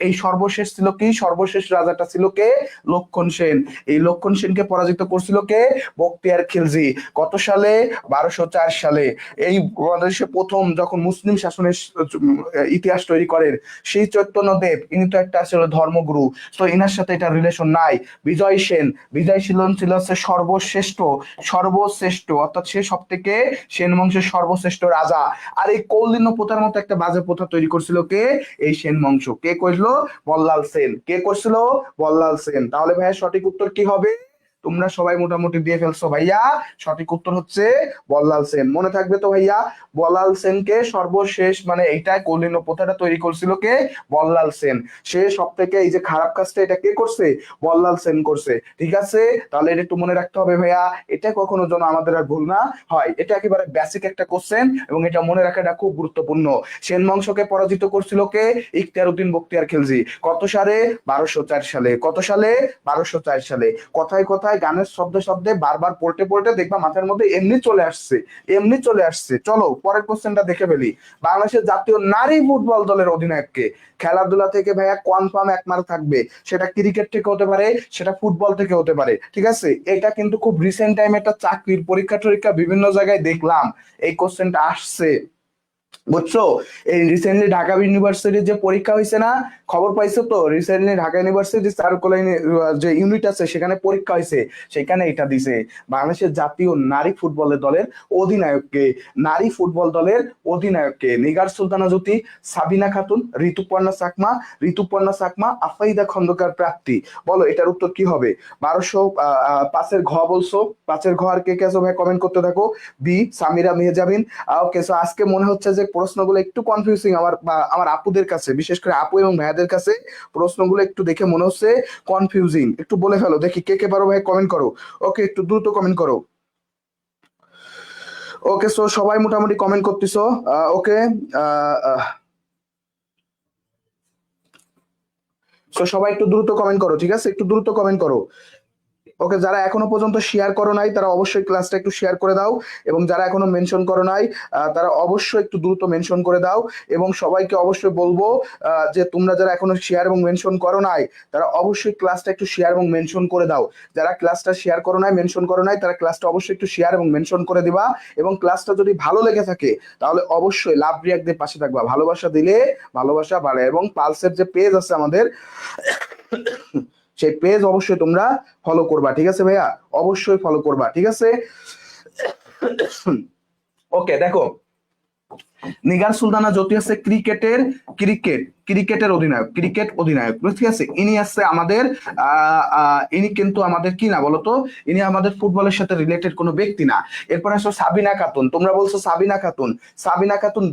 এই সর্বশেষ ছিল কি? সর্বশেষ রাজাটা ছিল কে? লক্ষণ সেন। এই লক্ষণ সেনকে পরাজিত করছিল কে? বখতিয়ার খিলজি। কত সালে? 1204 সালে। এই বাংলাদেশে প্রথম যখন মুসলিম শাসনের ইতিহাস তৈরি করেন সেই চৈতন্যদেব, ইনি তো একটা ছিল ধর্মগুরু, তো ইনার সাথে এটা রিলেশন নাই। বিজয় সেন ছিল হচ্ছে সর্বশ্রেষ্ঠ, অর্থাৎ সে সব থেকে সেন বংশের সর্বশ্রেষ্ঠ রাজা। আর এই কৌলিন্য প্রথার মতো একটা বাজে প্রথা তৈরি করছিল কে? এই সেন বংশ। কে করলো? বল্লাল সেন। কে করছিল? বল্লাল সেন। তাহলে ভাইয়া সঠিক উত্তর কি হবে? তোমরা সবাই মোটামুটি দিয়ে ফেলছো ভাইয়া। সঠিক উত্তর হচ্ছে বল্লাল সেন। মনে থাকবে তো ভাইয়া? বল্লাল সেনকে সর্বশেষ, মানে এইটা কৌলিন্য প্রথাটা তৈরি করছিল কে? বল্লাল সেন। সে সব থেকে এই যে খারাপ কাজটা এটা কে করছে? বল্লাল সেন করছে। ঠিক আছে, তাহলে এটা একটু মনে রাখতে হবে ভাইয়া। এটা কখনো যেন আমাদের আর ভুল না হয়। এটা একেবারে বেসিক একটা কোশ্চেন এবং এটা মনে রাখাটা খুব গুরুত্বপূর্ণ। সেন বংশকে পরাজিত করছিল কে? ইখতিয়ার উদ্দিন বখতিয়ার খিলজি। কত সালে? 1204 সালে। কত সালে? 1204 সালে। কথায় কথায় গানের শব্দে শব্দে বারবার পড়তে দেখবা মাথার মধ্যে এমনি চলে আসছে। চলো পরের কোশ্চেনটা দেখে ফেলি। বাংলাদেশের জাতীয় নারী ফুটবল দলের অধিনায়ককে? খেলাধুলা থেকে ভাইয়া কনফার্ম এক মার্ক থাকবে। সেটা ক্রিকেট থেকে হতে পারে, সেটা ফুটবল থেকে হতে পারে। ঠিক আছে, এটা কিন্তু খুব রিসেন্ট টাইমে একটা চাকরির পরীক্ষা বিভিন্ন জায়গায় দেখলাম এই কোশ্চেনটা আসছে, বুঝছো? এই রিসেন্টলি ঢাকা ইউনিভার্সিটির যে পরীক্ষা হয়েছে না, খবর পাইছো তো? রিসেন্টলি ঢাকা ইউনিভার্সিটি সার্কুলার যে ইউনিট আছে সেখানে পরীক্ষা হয়েছে, সেখানে এটা দিছে বাংলাদেশের জাতীয় নারী ফুটবল দলের অধিনায়ককে। নারী ফুটবল দলের অধিনায়ককে নিগার সুলতানা জ্যোতি, সাবিনা খাতুন, ঋতুপর্ণা চাকমা, আফাইদা খন্দকার প্রাপ্তি। বলো এটার উত্তর কি হবে? 1205 ঘ বলছো। 5 ঘ আর কে কে আছো ভাই কমেন্ট করতে থাকো। বি, সামিরা মেহজাবিন। ওকে, সো আজকে মনে হচ্ছে যে প্রশ্নগুলো একটু কনফিউজিং আমার আপুদের কাছে, বিশেষ করে আপু এবং ভাইয়াদের কাছে প্রশ্নগুলো একটু দেখে মনে হচ্ছে কনফিউজিং। একটু বলে ফেলো দেখি কে কে পারো ভাই কমেন্ট করো। ওকে, একটু দ্রুত কমেন্ট করো। ওকে, সো সবাই মোটামুটি কমেন্ট করতেছো। ওকে, সো সবাই একটু দ্রুত কমেন্ট করো, ঠিক আছে? একটু দ্রুত কমেন্ট করো। ওকে, যারা এখনো পর্যন্ত শেয়ার করো নাই তারা অবশ্যই ক্লাসটা একটু শেয়ার করে দাও, এবং যারা এখনো মেনশন করো নাই তারা অবশ্যই একটু দ্রুত মেনশন করে দাও। এবং সবাইকে অবশ্যই বলবো যে তোমরা যারা এখনো শেয়ার এবং মেনশন করো নাই তারা অবশ্যই ক্লাসটা একটু শেয়ার এবং মেনশন করে দাও। যারা ক্লাসটা শেয়ার করো নাই, মেনশন করো নাই, তারা ক্লাসটা অবশ্যই একটু শেয়ার এবং মেনশন করে দিবা। এবং ক্লাসটা যদি ভালো লেগে থাকে তাহলে অবশ্যই লাভ রিয়াক্টদের পাশে থাকবা। ভালোবাসা দিলে ভালোবাসা বাড়ে। এবং পালসের যে পেজ আছে আমাদের, সেই পেজ অবশ্যই তোমরা ফলো করবা, ঠিক আছে ভাইয়া? অবশ্যই ফলো করবা, ঠিক আছে? ওকে, দেখো নিগার সুলতানা জ্যোতি আছে ক্রিকেটের অধিনায়ক, ঠিক আছে? ইনি আছে আমাদের ইনি কিন্তু আমাদের কি না বলতো? ইনি আমাদের ফুটবলের সাথে রিলেটেড কোনো ব্যক্তি না। এরপর আসো সাবিনা খাতুন। তোমরা বলছো সাবিনা খাতুন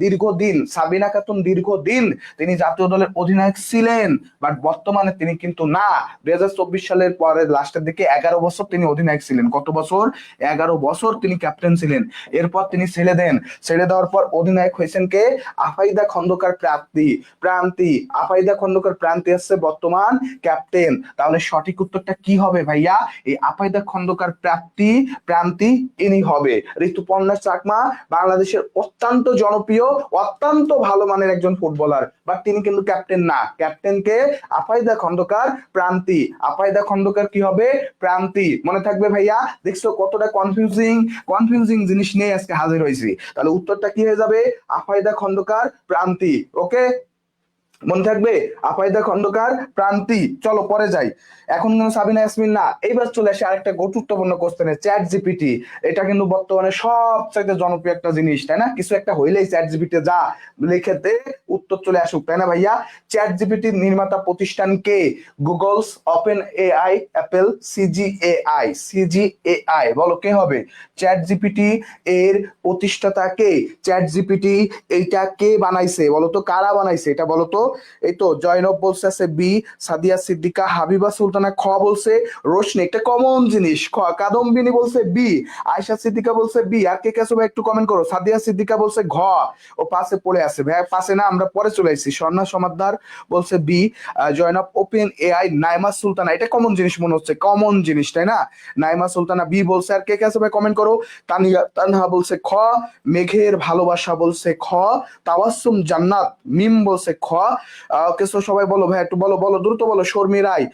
দীর্ঘদিন তিনি জাতীয় দলের অধিনায়ক ছিলেন, বাট বর্তমানে তিনি কিন্তু না। 2024 সালের পরে লাস্টের দিকে 11 বছর তিনি অধিনায়ক ছিলেন। কত বছর? 11 বছর তিনি ক্যাপ্টেন ছিলেন। এরপর তিনি ছেড়ে দেওয়ার পর অধিনায়ক হয়েছেন কে? আফাইদা খন্দকার প্রান্তি। প্রান্তি আফাইদা খন্দকার প্রান্তি হচ্ছে বর্তমান ক্যাপ্টেন। তাহলে সঠিক উত্তরটা কি হবে ভাইয়া? এই আফাইদা খন্দকার প্রান্তি ইনি হবে। ঋতুপর্ণা চাকমা বাংলাদেশের অত্যন্ত জনপ্রিয়, অত্যন্ত ভালো মানের একজন ফুটবলার, বাট তিনি কিন্তু ক্যাপ্টেন না। ক্যাপ্টেনকে আফাইদা খন্দকার প্রান্তি। আফাইদা খন্দকার কি হবে? প্রান্তি। মনে থাকবে ভাইয়া? দেখছো কতটা কনফিউজিং জিনিস নিয়ে আজকে হাজির হয়েছি। তাহলে উত্তরটা কি হয়ে যাবে? আফাইদা খন্দকার প্রান্তি। ওকে, মনে থাকবে? আফাইদা খন্দকার প্রান্তি। চলো পরে যাই। এখন কিন্তু সাবিনা ইয়াসমিন না, এইবার চলে আসে আরেকটা গুরুত্বপূর্ণ কোশ্চেনে, চ্যাট জিপিটি। এটা কিন্তু বর্তমানে সবচাইতে জনপ্রিয় একটা জিনিস, তাই না? কিছু একটা হইলেই চ্যাট জিপিটি যা লিখে দে, উত্তর চলে আসুক, তাই না ভাইয়া? চ্যাট জিপিটির নির্মাতা প্রতিষ্ঠান কে? Googles, OpenAI, Apple, CGAI. বলো কে হবে? চ্যাট জিপিটি এর প্রতিষ্ঠাতা কে? চ্যাট জিপিটি এইটা কে বানাইছে বলো তো? কারা বানাইছে এটা বলো তো? এই তো জয়নব বলছে আছে বি, সাদিয়া সিদ্দিকা, হাবিবা সুলতানা খ বলছে, রোশনি একটা কমন জিনিস খ, কাদম্বিনী বলছে বি, আয়শা সিদ্দিকা বলছে বি। আর কে কে আছে ভাই একটু কমেন্ট করো। সাদিয়া সিদ্দিকা বলছে ঘ, ও পাশে পড়ে আছে ভাই, পাশে না, আমরা পরে চলে আসছি। স্বর্ণা সমাদ্দার বলছে B, Zainab open AI, Naima Sultana, এটা কমন জিনিস মনে হচ্ছে, কমন জিনিস তাই না? নাইমা সুলতানা বি বলছে। আর কে কে আছে ভাই কমেন্ট করো। তানিয়া তানহা বলছে খ, মেঘের ভালোবাসা বলছে খ, তাওয়াসুম জান্নাত মিম বলছে খ। ওকে, সো সবাই বলো ভাই, একটু বলো বলো দ্রুত বলো। শর্মি রায়,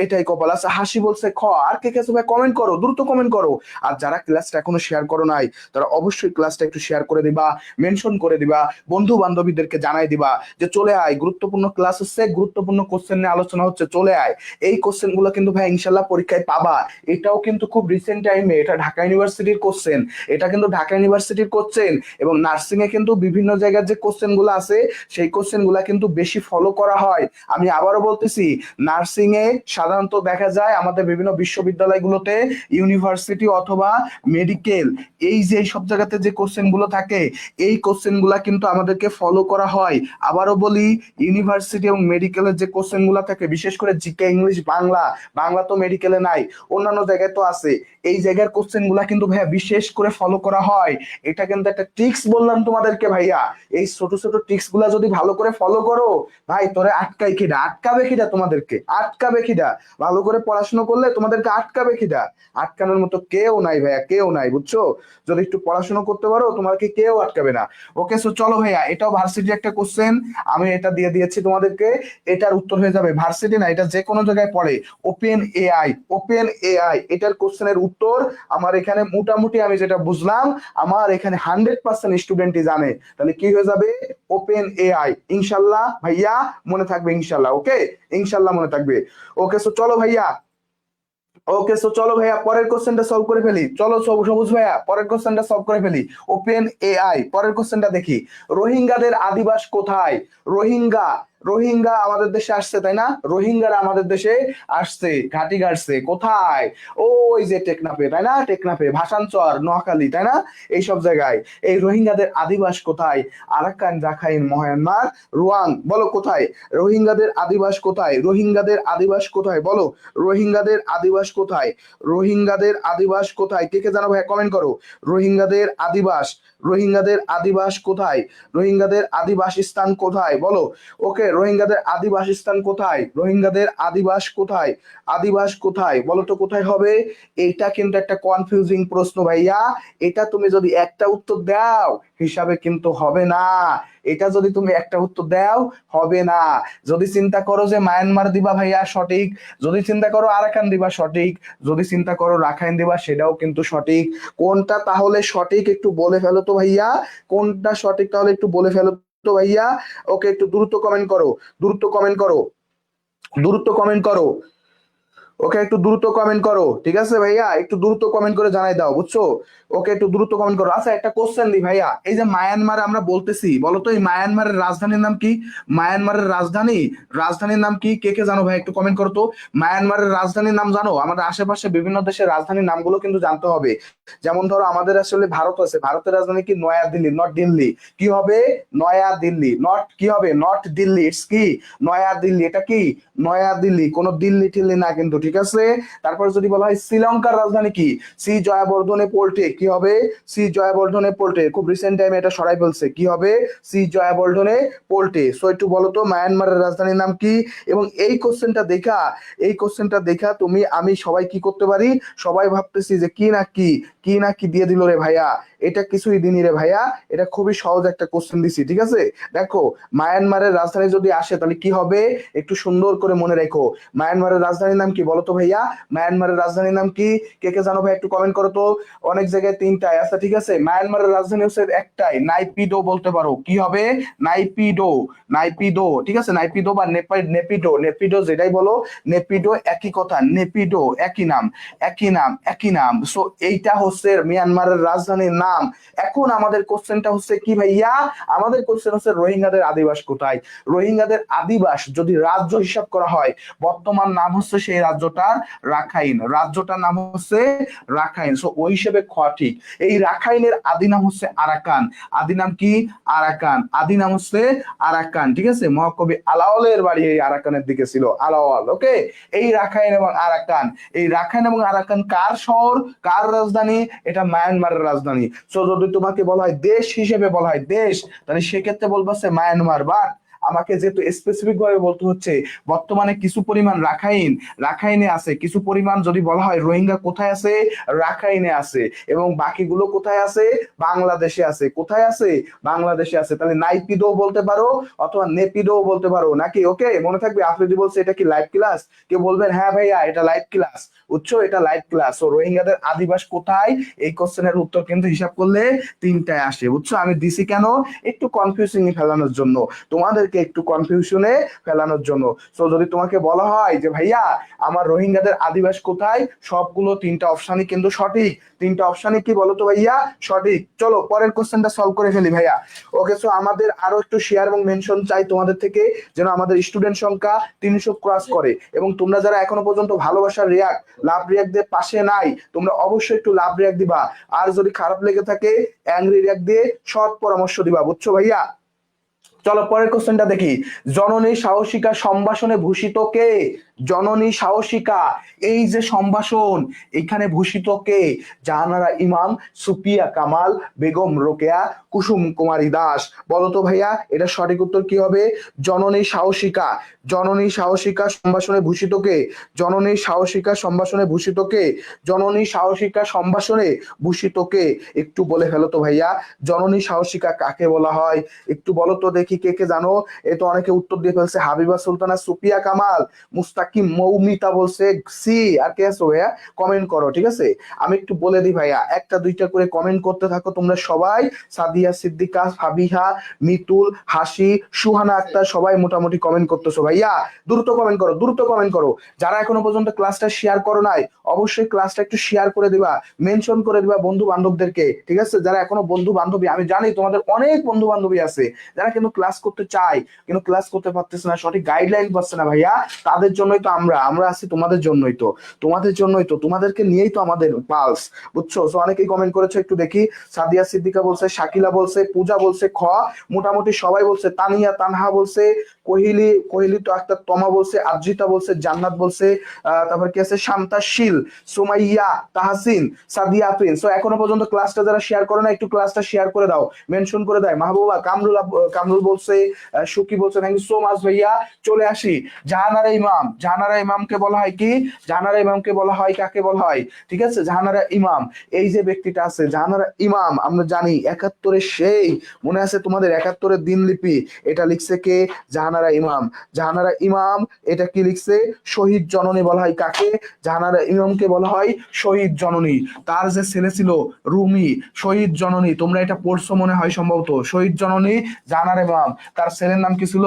এটাই কপাল। আচ্ছা, হাসি বলছে খ। আর কে কে আছে ভাই কমেন্ট করো, দ্রুত কমেন্ট করো। আর যারা ক্লাসটা এখনো শেয়ার করো নাই, তারা অবশ্যই ক্লাসটা একটু শেয়ার করে দিবা, মেনশন করে দিবা, বন্ধু বান্ধবীদেরকে জানাই দিবা যে চলে আয়, গুরুত্বপূর্ণ ক্লাস হচ্ছে, গুরুত্বপূর্ণ কোশ্চেন নিয়ে আলোচনা হচ্ছে, চলে আয়। এই কোশ্চেন গুলো কিন্তু ভাই ইনশাল্লাহ পরীক্ষায় পাবা। এটাও কিন্তু খুব রিসেন্ট টাইমে, এটা ঢাকা ইউনিভার্সিটির কোশ্চেন, এটা কিন্তু ঢাকা ইউনিভার্সিটির কোশ্চেন। এবং নার্সিং এ কিন্তু বিভিন্ন জায়গার যে কোশ্চেন গুলো আছে, সেই কোশ্চেন গুলা কিন্তু বেশি ফলো করা হয়। আমি আবারও বলতেছি, নার্সিং এ সাধারণত দেখা যায় আমাদের বিভিন্ন বিশ্ববিদ্যালয়গুলোতে, ইউনিভার্সিটি অথবা মেডিকেল, এই যে সব জায়গাতে যে কোশ্চেন গুলো থাকে, এই কোশ্চেন গুলা কিন্তু আমাদেরকে ফলো করা হয়। আবারও বলি, ইউনিভার্সিটি এবং মেডিকেলের যে কোশ্চেন গুলা থাকে, বিশেষ করে জিকে, ইংলিশ, বাংলা, বাংলা তো মেডিকেলে নাই, অন্যান্য জায়গায় তো আছে, এই জায়গার কোশ্চেন গুলা কিন্তু ভাইয়া বিশেষ করে ফলো করা হয়। এটা কিন্তু একটা ট্রিক্স বললাম তোমাদেরকে ভাইয়া। এই ছোট ছোট ট্রিক্স গুলা যদি ভালো করে ফলো করো, ভাই তোরে আটকাই খিদা, আটকাবে খিদা, তোমাদেরকে আটকাবে খিদা। ভালো করে পড়াশোনা করলে তোমাদেরকে আটকাবে খিদা। আটকানোর মতো কেউ নাই ভাইয়া, কেউ নাই, বুঝছো? যদি একটু পড়াশোনা করতে পারো, তোমাকে কেউ আটকাবে না। ওকে, সো চলো ভাইয়া, এটাও ভার্সিটি একটা কোশ্চেন, আমি এটা দিয়ে দিয়েছি তোমাদেরকে। এটার উত্তর হয়ে যাবে, ভার্সিটি না, এটা যে কোনো জায়গায় পড়ে, ওপেন এআই। ওপেন এআই এটার কোশ্চেনের উত্তর আমার এখানে মোটামুটি আমি যেটা বুঝলাম, আমার এখানে 100% স্টুডেন্টই জানে। তাহলে কি হয়ে যাবে? Open AI. ইনশাল্লাহ ভাইয়া, মনে থাকবে ইনশাল্লাহ। ওকে, ইনশাল্লাহ মনে থাকবে। ওকে, সো চলো ভাইয়া, ওকে, সো চলো ভাইয়া পরের কোশ্চেনটা সলভ করে ফেলি। চলো সবুজ ভাইয়া, পরের কোশ্চেনটা সলভ করে ফেলি। ওপেন এআই, পরের কোশ্চেনটা দেখি। রোহিঙ্গাদের আদিবাস কোথায়? রোহিঙ্গা, রোহিঙ্গা আমাদের দেশে আসছে তাই না? রোহিঙ্গারা আমাদের দেশে আসছে, ঘাটি গাড়ছে কোথায়? ওই যে টেকনাফে, তাই না? টেকনাফে, ভাসানচর, নোয়াখালী, তাই না? এইসব জায়গায়। এই রোহিঙ্গাদের আদিবাস কোথায়? আরাকান, রাখাইন, মায়ানমার, রোয়াং। বলো কোথায়? রোহিঙ্গাদের আদিবাস কোথায়? রোহিঙ্গাদের আদিবাস কোথায় বলো? রোহিঙ্গাদের আদিবাস কোথায়? রোহিঙ্গাদের আদিবাস কোথায়? কে কে জানো ভাই কমেন্ট করো। রোহিঙ্গাদের আদিবাস, রোহিঙ্গাদের আদিবাস কোথায়? রোহিঙ্গাদের আদিবাস স্থান কোথায় বলো? ওকে, রোহিঙ্গাদের আদিবাস স্থান কোথায়? রোহিঙ্গাদের আদিবাস কোথায়? আদিবাস কোথায় বলো তো, কোথায় হবে? এটা কিন্তু একটা কনফিউজিং প্রশ্ন ভাইয়া। এটা তুমি যদি একটা উত্তর দাও হিসাবে কিন্তু হবে না। এটা যদি তুমি একটা উত্তর দাও হবে না। যদি চিন্তা করো যে মায়ানমার দিবা ভাইয়া সঠিক, যদি চিন্তা করো আরাকান দিবা সঠিক, যদি চিন্তা করো রাখাইন দিবা সেটাও কিন্তু সঠিক। কোনটা তাহলে সঠিক একটু বলে ফেলো তো ভাইয়া, কোনটা সঠিক তাহলে একটু বলে ফেলো তো ভাইয়া। ওকে, একটু দ্রুত কমেন্ট করো, দ্রুত কমেন্ট করো, দ্রুত কমেন্ট করো। ওকে, একটু দ্রুত কমেন্ট করো, ঠিক আছে ভাইয়া? একটু দ্রুত কমেন্ট করে জানাই দাও, বুঝছো? ওকে, একটু দ্রুত কমেন্ট করো। আচ্ছা, একটা কোশ্চেন দিই ভাইয়া, এই যে মায়ানমার আমরা বলতেছি, বলো তো এই মায়ানমারের রাজধানীর নাম কি? মায়ানমারের রাজধানীর নাম কি? কে কে জানো ভাই একটু কমেন্ট করো তো। মায়ানমারের রাজধানীর নাম জানো? আমাদের আশেপাশে বিভিন্ন দেশের রাজধানীর নামগুলো কিন্তু জানতে হবে। যেমন ধরো আমাদের আসলে ভারত আছে, ভারতের রাজধানী কি নয়া দিল্লি, নট দিল্লি। কি হবে? নয়া দিল্লি, নট কি হবে, নট দিল্লি, ইটস কি নয়া দিল্লি। এটা কি নয়া দিল্লি, কোনো দিল্লি টিল্লি না কিন্তু, ঠিক আছে। তারপর যদি বলা হয় শ্রীলঙ্কার রাজধানী কি, শ্রী জয়াবর্ধনে পোর্টে, কি হবে শ্রী জয়াবর্ধনে পোর্টে। খুব রিসেন্ট টাইমে এটা সরাই ফেলছে, কি হবে শ্রী জয়াবর্ধনে পোর্টে। সো একটু বলো তো মায়ানমারের রাজধানীর নাম কি। এবং এই কোশ্চেনটা দেখা, এই কোশ্চেনটা দেখা তুমি আমি সবাই কি করতে পারি, সবাই ভাবতেছি যে কি না কি, কি না কি দিয়ে দিল রে ভাইয়া। এটা কিছুই দিনই রে ভাইয়া, এটা খুবই সহজ একটা কোশ্চেন দিছি, ঠিক আছে। দেখো মায়ানমারের রাজধানী যদি আসে তাহলে কি হবে, একটু সুন্দর করে মনে রেখো। মায়ানমারের রাজধানীর নাম কি বলো তো ভাইয়া, মায়ানমারের রাজধানীর নাম কি, কে কে জানো ভাই একটু কমেন্ট করো তো। অনেক জায়গায় তিনটায়, আচ্ছা ঠিক আছে, মায়ানমারের রাজধানী হচ্ছে একটাই, নাইপিডো বলতে পারো। কি হবে নাইপিডো, নাইপিডো, ঠিক আছে, নাইপিডো বা নেপিডো, নেপিডো যেটাই বলো, নেপিডো একই কথা, নেপিডো একই নাম, একই নাম, একই নাম। সো এইটা হচ্ছে মিয়ানমারের রাজধানীর নাম। এখন আমাদের কোশ্চেনটা হচ্ছে কি ভাইয়া, আমাদের কোশ্চেন হচ্ছে রোহিঙ্গাদের আদিবাস কোথায়। রোহিঙ্গাদের আদিবাস যদি রাজ্য হিসাব করা হয়, বর্তমান নাম হচ্ছে সেই রাজ্যটার রাখাইন, রাজ্যটার নাম হচ্ছে রাখাইন। সো ওই হিসেবে খ ঠিক। এই রাখাইনের আদি নাম হচ্ছে আরাকান, আদি নাম কি আরাকান, আদি নাম হচ্ছে আরাকান, ঠিক আছে। মহাকবি আলাওলের বাড়ি এই আরাকানের দিকে ছিল, আলাওয়াল, ওকে। এই রাখাইন এবং আরাকান, এই রাখাইন এবং আরাকান কার শহর, কার রাজধানী, এটা মায়ানমারের রাজধানী। সো যদি তোমাকে বলা হয় দেশ হিসেবে বলা হয় দেশ, তাহলে সেক্ষেত্রে বলবো সে মায়ানমার। বাট আমাকে যেহেতু স্পেসিফিক ভাবে বলতে হচ্ছে, বর্তমানে কিছু পরিমাণ রাখাইন, রাখাইনে আছে, কিছু পরিমাণ যদি বলা হয় রোহিঙ্গা কোথায় আছে, রাখাইনে আছে, এবং বাকিগুলো কোথায় আছে, বাংলাদেশে আছে। কোথায় আছে, বাংলাদেশে আছে। তাহলে নাইপিডো বলতে পারো অথবা নেপিডো বলতে পারো নাকি, ওকে। মনে থাকবে। আফ্রিদি বলছে এটা কি লাইভ ক্লাস, কেউ বলবেন হ্যাঁ ভাইয়া এটা লাইভ ক্লাস, বুঝছো, এটা লাইভ ক্লাস। ও রোহিঙ্গাদের আদিবাস কোথায়, এই কোশ্চেনের উত্তর কিন্তু হিসাব করলে তিনটায় আসে, বুঝছো। আমি দিছি কেন, একটু কনফিউজিং ফেলানোর জন্য, তোমাদেরকে একটু কনফিউশনে ফেলানোর জন্য। সো যদি তোমাকে বলা হয় যে ভাইয়া আমার রোহিঙ্গাদের আদিবাস কোথায়, সবগুলো তিনটা অপশনই কিন্তু সঠিক। তিনটা অপশনই কি বলো তো ভাইয়া, সঠিক। চলো পরের কোশ্চেনটা সলভ করে ফেলি ভাইয়া। ওকে, সো আমাদের আরো একটু শেয়ার এবং মেনশন চাই তোমাদের থেকে, যেন আমাদের স্টুডেন্ট সংখ্যা 300 ক্রস করে। এবং তোমরা যারা এখনো পর্যন্ত ভালোবাসার রিয়াক্ট, লাভ রিয়াক্ট দিয়ে পাশে নাই, তোমরা অবশ্যই একটু লাভ রিয়াক্ট দিবা। আর যদি খারাপ লেগে থাকে অ্যাংরি রিয়াক্ট দিয়ে সৎ পরামর্শ দিবা, বুঝছো ভাইয়া। চলো পরের কোশ্চেনটা দেখি। জননী সাহসিকা সম্ভাষণে ভূষিত কে, জননী সাহসিকা, এই যে সম্ভাষণ, এখানে ভূষিত কে, জাহানারা ইমাম, সুপিয়া কামাল, বেগম রোকেয়া, কুসুম কুমারী দাস। বলো তো ভাইয়া এটা সঠিক উত্তর কি হবে, জননী সাহসিকা। জননী সাহসিকা সম্ভাষণে ভূষিত কে, জননী সাহসিকা সম্ভাষণে ভূষিত কে, জননী সাহসিকা সম্ভাষণে ভূষিত কে, একটু বলে ফেলো তো ভাইয়া, জননী সাহসিকা কাকে বলা হয়, একটু বলো তো দেখি কে কে জানো। এ তো অনেকে উত্তর দিয়ে ফেলছে, হাবিবা সুলতানা, সুপিয়া কামাল, মুস্তাকিম মৌমিতা বলছে সি। আর কে আছো ভাইয়া, কমেন্ট করো, ঠিক আছে। আমি একটু বলে দিই ভাইয়া, একটা দুইটা করে কমেন্ট করতে থাকো তোমরা সবাই। সাদিয়া সিদ্দিকা, ফাবিহা, মিতুল, হাসি, সুহানা আক্তার, সবাই মোটামুটি কমেন্ট করতেছো ভাইয়া। দ্রুত কমেন্ট করো, দ্রুত কমেন্ট করো। যারা এখনো পর্যন্ত ক্লাসটা শেয়ার করো নাই, অবশ্যই ক্লাসটা একটু শেয়ার করে দিবা, মেনশন করে দিবা বন্ধু বান্ধবদেরকে, ঠিক আছে। যারা এখনো বন্ধু বান্ধবী, আমি জানি তোমাদের অনেক বন্ধু বান্ধবী আছে যারা কিন্তু ক্লাস করতে চায় কিন্তু ক্লাস করতে পারতেছে না, সঠিক গাইডলাইন পাচ্ছে না ভাইয়া। তাদের জন্যই তো আমরা আমরা আছি, তোমাদের জন্যই তো, তোমাদের জন্যই তো, তোমাদেরকে নিয়েই তো আমাদের পালস, বুঝছো। তো অনেকেই কমেন্ট করেছে, একটু দেখি। সাদিয়া সিদ্দিকা বলছে, শাকিলা বলছে, পূজা বলছে খ, মোটামুটি সবাই বলছে, তানিয়া তানহা বলছে, কোহিলি, কোহিলি তো একটা, তমা বলছে, আদ্রিতা বলছে, জান্নাত বলছে, তারপর কি আছে, শান্তা শীল, সুমাইয়া, তাহসিন, সাদিয়া আফরিন। সো এখনো পর্যন্ত ক্লাসটা যারা শেয়ার করে না, একটু ক্লাসটা শেয়ার করে দাও, মেনশন করে দেয়। মাহবুবা, কামরুল, কামরুল বলছে, সুকি বলছে, থ্যাংক ইউ সো মাচ ভাইয়া। চলে আসি, জাহানারা ইমাম, জাহানারা ইমামকে বলা হয় কি, জাহানারা ইমামকে বলা হয় কাকে বলা হয়, ঠিক আছে। জাহানারা ইমাম, এই যে ব্যক্তিটা আছে জাহানারা ইমাম, আমরা জানি 71-এর সেই, মনে আছে তোমাদের 71-এর দিনলিপি, এটা লিখছে কে, জাহানারা ইমাম। জাহানারা ইমাম এটা কি লিখছে, শহীদ জননী বলা হয় কাকে, জাহানারা ইমামকে বলা হয় শহীদ জননী। তার যে ছেলে ছিল রুমি, শহীদ জননী, তোমরা এটা পড়ছো মনে হয় সম্ভবত, শহীদ জননী জাহানারা ইমাম, তার ছেলের নাম কি ছিল,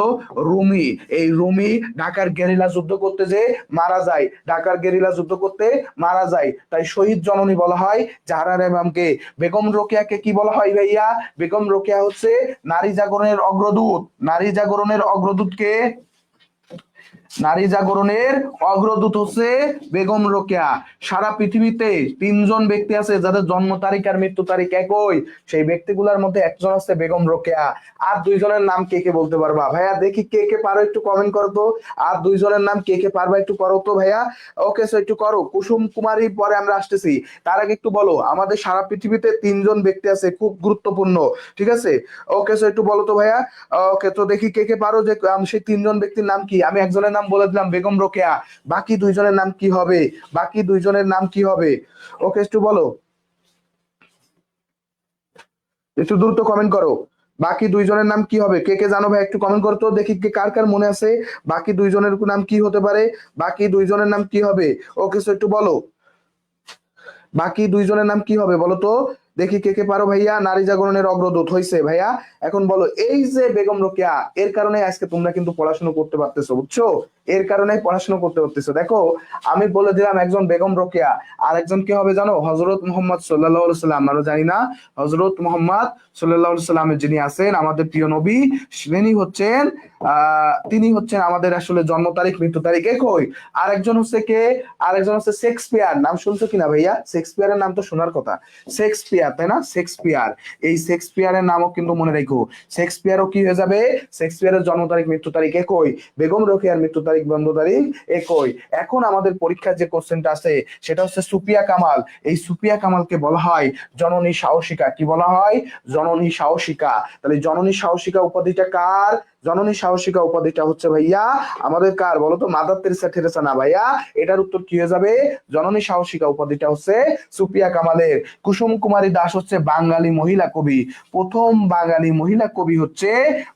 রুমি। এই রুমি ঢাকার গেরিলা যুদ্ধ করতে যে মারা যায়, ঢাকার গেরিলা যুদ্ধ করতে মারা যায়, তাই শহীদ জননী বলা হয় জাহানারা ইমামকে। বেগম রোকেয়াকে কি বলা হয় ভাইয়া, বেগম রোকেয়া হচ্ছে নারী জাগরণের অগ্রদূত, নারী জাগরণের অগ্রদূতকে, নারী জাগরণের অগ্রদূত হচ্ছে বেগম রোকেয়া। সারা পৃথিবীতে তিনজন ব্যক্তি আছে যাদের জন্ম তারিখ আর মৃত্যু তারিখ একই, সেই ব্যক্তিগুলোর মধ্যে একজন হচ্ছে বেগম রোকেয়া। আর দুইজনের নাম কে কে বলতে পারবা ভাইয়া? দেখি কে কে পারো একটু কমেন্ট করো তো। আর দুইজনের নাম কে কে পারবা একটু করো তো ভাইয়া। ওকে, সো একটু করো। কুসুম কুমারী পরে আমরা আসতেছি, তার আগে একটু বলো আমাদের সারা পৃথিবীতে তিনজন ব্যক্তি আছে খুব গুরুত্বপূর্ণ, ঠিক আছে? ওকে, সো একটু বলো তো ভাইয়া। ওকে, তো দেখি কে কে পারো যে সেই তিনজন ব্যক্তির নাম কি। আমি একজনের নাম বলে দিলাম বেগম রোকেয়া, বাকি দুইজনের নাম কি হবে? বাকি দুইজনের নাম কি হবে? ওকে, একটু বলো, একটু দ্রুত কমেন্ট করো। বাকি দুইজনের নাম কি হবে? কে কে জানো ভাই একটু কমেন্ট করো তো দেখি কে কার কার মনে আছে বাকি দুইজনের নাম কি হতে পারে। বাকি দুইজনের নাম কি হবে? ওকে, সো একটু বলো বাকি দুইজনের নাম কি হবে বলো তো দেখি কে কে পারো ভাইয়া। নারী জাগরণের অগ্রদূত হয়েছে ভাইয়া। এখন বলো, এই যে বেগম রোকেয়া, এর কারণে আজকে তোমরা কিন্তু পড়াশোনা করতে পারতেছো, বুঝছো? এর কারণে পড়াশোনা করতে পারতেছো। দেখো, আমি বলে দিলাম একজন বেগম রোকেয়া, আর একজন কি হবে জানো? হজরত মোহাম্মদ সাল্লাল্লাহু আলাইহি সাল্লাম। আমরা জানি না হজরত মোহাম্মদ সাল্লাল্লাহু আলাইহি সাল্লামের যিনি আছেন আমাদের প্রিয় নবী, তিনি হচ্ছেন আমাদের আসলে জন্ম তারিখ মৃত্যু তারিখ একই। আরেকজন হচ্ছে কে? আরেকজন হচ্ছে শেক্সপিয়ার। নাম শুনছো কিনা ভাইয়া? শেক্সপিয়ারের নাম তো শোনার কথা। শেক্সপিয়ার, তাই না? শেক্সপিয়ার। এই শেক্সপিয়ারের নামও কিন্তু মনে রেখো। শেক্সপিয়ারও কি হয়ে যাবে? শেক্সপিয়ারের জন্ম তারিখ মৃত্যু তারিখ একই। বেগম রোকেয়ার মৃত্যু তারিখ জন্ম তারিখ একই। এখন আমাদের পরীক্ষার যে কোশ্চেনটা আছে সেটা হচ্ছে সুফিয়া কামাল। এই সুফিয়া কামালকে বলা হয় জননী সাহসিকা। কি বলা হয়? জননী সাহসিকা। তাহলে জননী সাহসিকা উপাধিটা কার? জননী সাহসিকা উপাধিটা হচ্ছে ভাইয়া আমাদের কার বলতো? Mother Teresa. টেরেসা না ভাইয়া, এটার উত্তর কি হয়ে যাবে? জননী সাহসিকা উপাধিটা হচ্ছে সুফিয়া কামালের। কুসুম কুমারী দাস হচ্ছে বাঙালি মহিলা কবি। প্রথম বাঙালি মহিলা কবি হচ্ছে,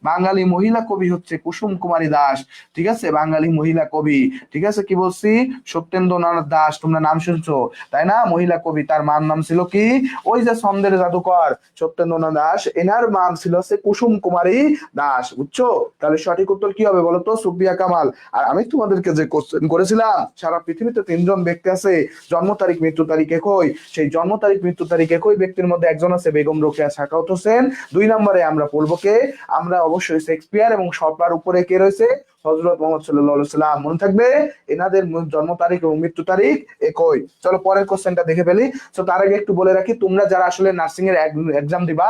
বাঙালি মহিলা কবি হচ্ছে কুসুম কুমারী দাস, ঠিক আছে? বাঙালি মহিলা কবি, ঠিক আছে? কি বলছি? সত্যেন্দ্রনাথ দাস, তোমরা নাম শুনছো তাই না? মহিলা কবি, তার মার নাম ছিল কি? ওই যে ছন্দের জাদুকর সত্যেন্দ্রনাথ দাস, এনার নাম ছিল হচ্ছে কুসুম কুমারী দাস, বুঝছো? তাহলে সঠিক উত্তর কি হবে বলতো? সুফিয়া কামাল। আর আমি তোমাদেরকে যে কোশ্চেন করেছিলাম সারা পৃথিবীতে তিনজন ব্যক্তি আছে জন্ম তারিখ মৃত্যু তারিখ একই, সেই জন্ম তারিখ মৃত্যু তারিখ একই ব্যক্তির মধ্যে একজন আছে বেগম রোকেয়া সাখাওয়াত হোসেন। 2 নম্বরে আমরা পড়বো কে? আমরা অবশ্যই শেক্সপিয়ার, এবং সবার উপরে কে রয়েছে? হযরত মুহাম্মদ সাল্লাল্লাহু আলাইহি সাল্লাম। মনে থাকবে এনাদের জন্ম তারিখ এবং মৃত্যু তারিখ একই। চলো পরের কোশ্চেনটা দেখে ফেলি। তো তার আগে একটু বলে রাখি, তোমরা যারা আসলে নার্সিং এর এক্সাম দিবা,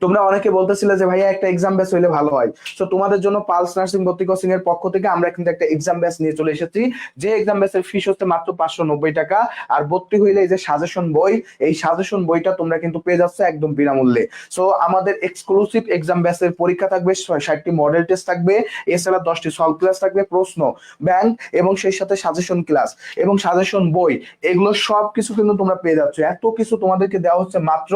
তোমরা অনেকে বলতেছিলে যে ভাইয়া একটা এক্সাম ব্যাচ হইলে ভালো হয়। তো তোমাদের জন্য পালস নার্সিং ভর্তি কোচিং এর পক্ষ থেকে আমরা কিন্তু একটা এক্সাম ব্যাচ নিয়ে চলে এসেছি। যে এক্সাম ব্যাচের ফিস হচ্ছে মাত্র 590 টাকা। আর ভর্তি হইলে এই যে সাজেশন বই, এই সাজেশন বইটা তোমরা কিন্তু পেয়ে যাচ্ছে একদম বিনামূল্যে। সো আমাদের এক্সক্লুসিভ এক্সাম ব্যাচের পরীক্ষা থাকবে, 60টি মডেল টেস্ট থাকবে, এছাড়া 10টি সলভ ক্লাস থাকবে, প্রশ্ন ব্যাংক, এবং সেই সাথে সাজেশন ক্লাস এবং সাজেশন বই, এগুলো সব কিছু কিন্তু তোমরা পেয়ে যাচ্ছ। এত কিছু তোমাদেরকে দেওয়া হচ্ছে মাত্র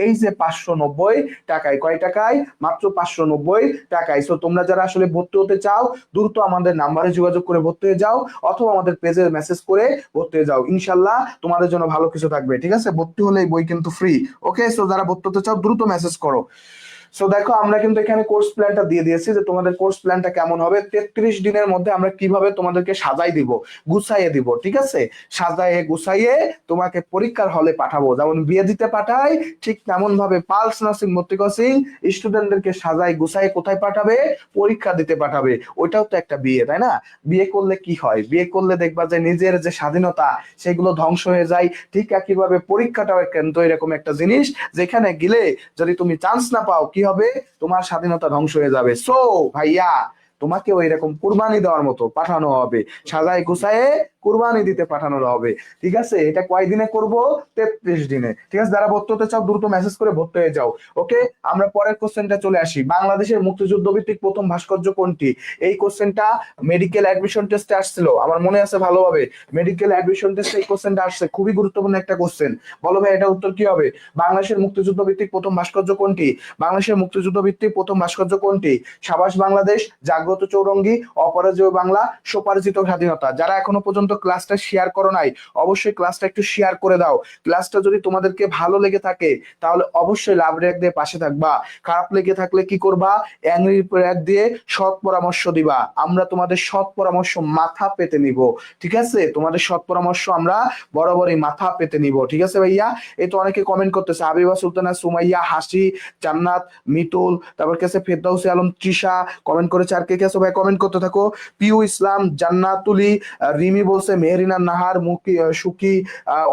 এই যে 590 টাকায়। কয় টাকায়? মাত্র 590 টাকায়। সো তোমরা যারা আসলে ভর্তি হতে চাও, দ্রুত আমাদের নাম্বারে যোগাযোগ করে ভর্তি হয়ে যাও, অথবা আমাদের পেজে মেসেজ করে ভর্তি হয়ে যাও। ইনশাল্লাহ তোমাদের জন্য ভালো কিছু থাকবে, ঠিক আছে? ভর্তি হলে এই বই কিন্তু ফ্রি। ওকে, সো যারা ভর্তি হতে চাও দ্রুত মেসেজ করো। সো দেখো, আমরা কিন্তু এখানে কোর্স প্ল্যানটা দিয়ে দিয়েছি যে তোমাদের কোর্স প্ল্যানটা কেমন হবে। 33 দিনের মধ্যে আমরা কিভাবে তোমাদেরকে সাজাই দিব, গুছাইয়ে দিব, ঠিক আছে? সাজাইয়ে গুছাইয়ে তোমাকে পরীক্ষার হলে পাঠাবো। যেমন বিয়ে দিতে পাঠাই, ঠিক তেমন ভাবে পালস নার্সিং ভর্তি কোচিং স্টুডেন্টদেরকে সাজাই গুছাই কোথায় পাঠাবে? পরীক্ষা দিতে পাঠাবে। ওইটাও তো একটা বিয়ে, তাই না? বিয়ে করলে কি হয়? বিয়ে করলে দেখবা যে নিজের যে স্বাধীনতা সেগুলো ধ্বংস হয়ে যায়। ঠিক একইভাবে পরীক্ষাটাও কিন্তু এরকম একটা জিনিস, যেখানে গেলে যদি তুমি চান্স না পাও, কি হবে? তোমার স্বাধীনতা ধ্বংস হয়ে যাবে। সো ভাইয়া, তোমাকে ওই রকম কুরবানি দেওয়ার মতো পাঠানো হবে, সাজায় গুছায়ে কুরবানি দিতে পাঠানো হবে, ঠিক আছে? এটা কয় দিনে করব? 33 দিনে, ঠিক আছে? যারা ভর্তি হতে চাও দ্রুত মেসেজ করে ভর্তি হয়ে যাও। ওকে, আমরা পরের কোশ্চেনটা চলে আসি। বাংলাদেশের মুক্তিযুদ্ধ ভিত্তিক প্রথম ভাস্কর্য কোনটি? এই কোশ্চেনটা মেডিকেল অ্যাডমিশন টেস্টে আসছিল, আমার মনে আছে ভালোভাবে। মেডিকেল অ্যাডমিশন টেস্টে এই কোশ্চেনটা আসছে, খুবই গুরুত্বপূর্ণ একটা কোশ্চেন। বলো ভাই, এটা উত্তর কি হবে? বাংলাদেশের মুক্তিযুদ্ধ ভিত্তিক প্রথম ভাস্কর্য কোনটি? বাংলাদেশের মুক্তিযুদ্ধ ভিত্তিক প্রথম ভাস্কর্য কোনটি? সাবাস বাংলাদেশ, জাগ্রত চৌরঙ্গি, অপরাজেয় বাংলা, স্বোপার্জিত স্বাধীনতা। যারা এখনো পর্যন্ত ক্লাসটা শেয়ার করো নাই, অবশ্যই ক্লাসটা একটু শেয়ার করে দাও। ক্লাসটা যদি তোমাদেরকে ভালো লেগে থাকে তাহলে অবশ্যই লাভ রেক দিয়ে পাশে থাকবা। খারাপ লেগে থাকলে কি করবা, অ্যাংরি রেক দিয়ে সৎ পরামর্শ দিবা। আমরা তোমাদের সৎ পরামর্শ মাথা পেতে নিব, ঠিক আছে? তোমাদের সৎ পরামর্শ আমরা বরাবরই মাথা পেতে নিব, ঠিক আছে ভাইয়া? এই তো অনেকে কমেন্ট করতেছে, হাবিবা সুলতানা, সুমাইয়া, হাসি, জান্নাত, মিতুল, তারপর কাছে ফেরদাউসি আলম, তৃষা কমেন্ট করেছে। আর কে কে আছে ভাই কমেন্ট করতে থাকো। পিউ ইসলাম, জান্নাতুলি, রিমি বলছে, মেহরিনা নাহার, মুকি, সুকি,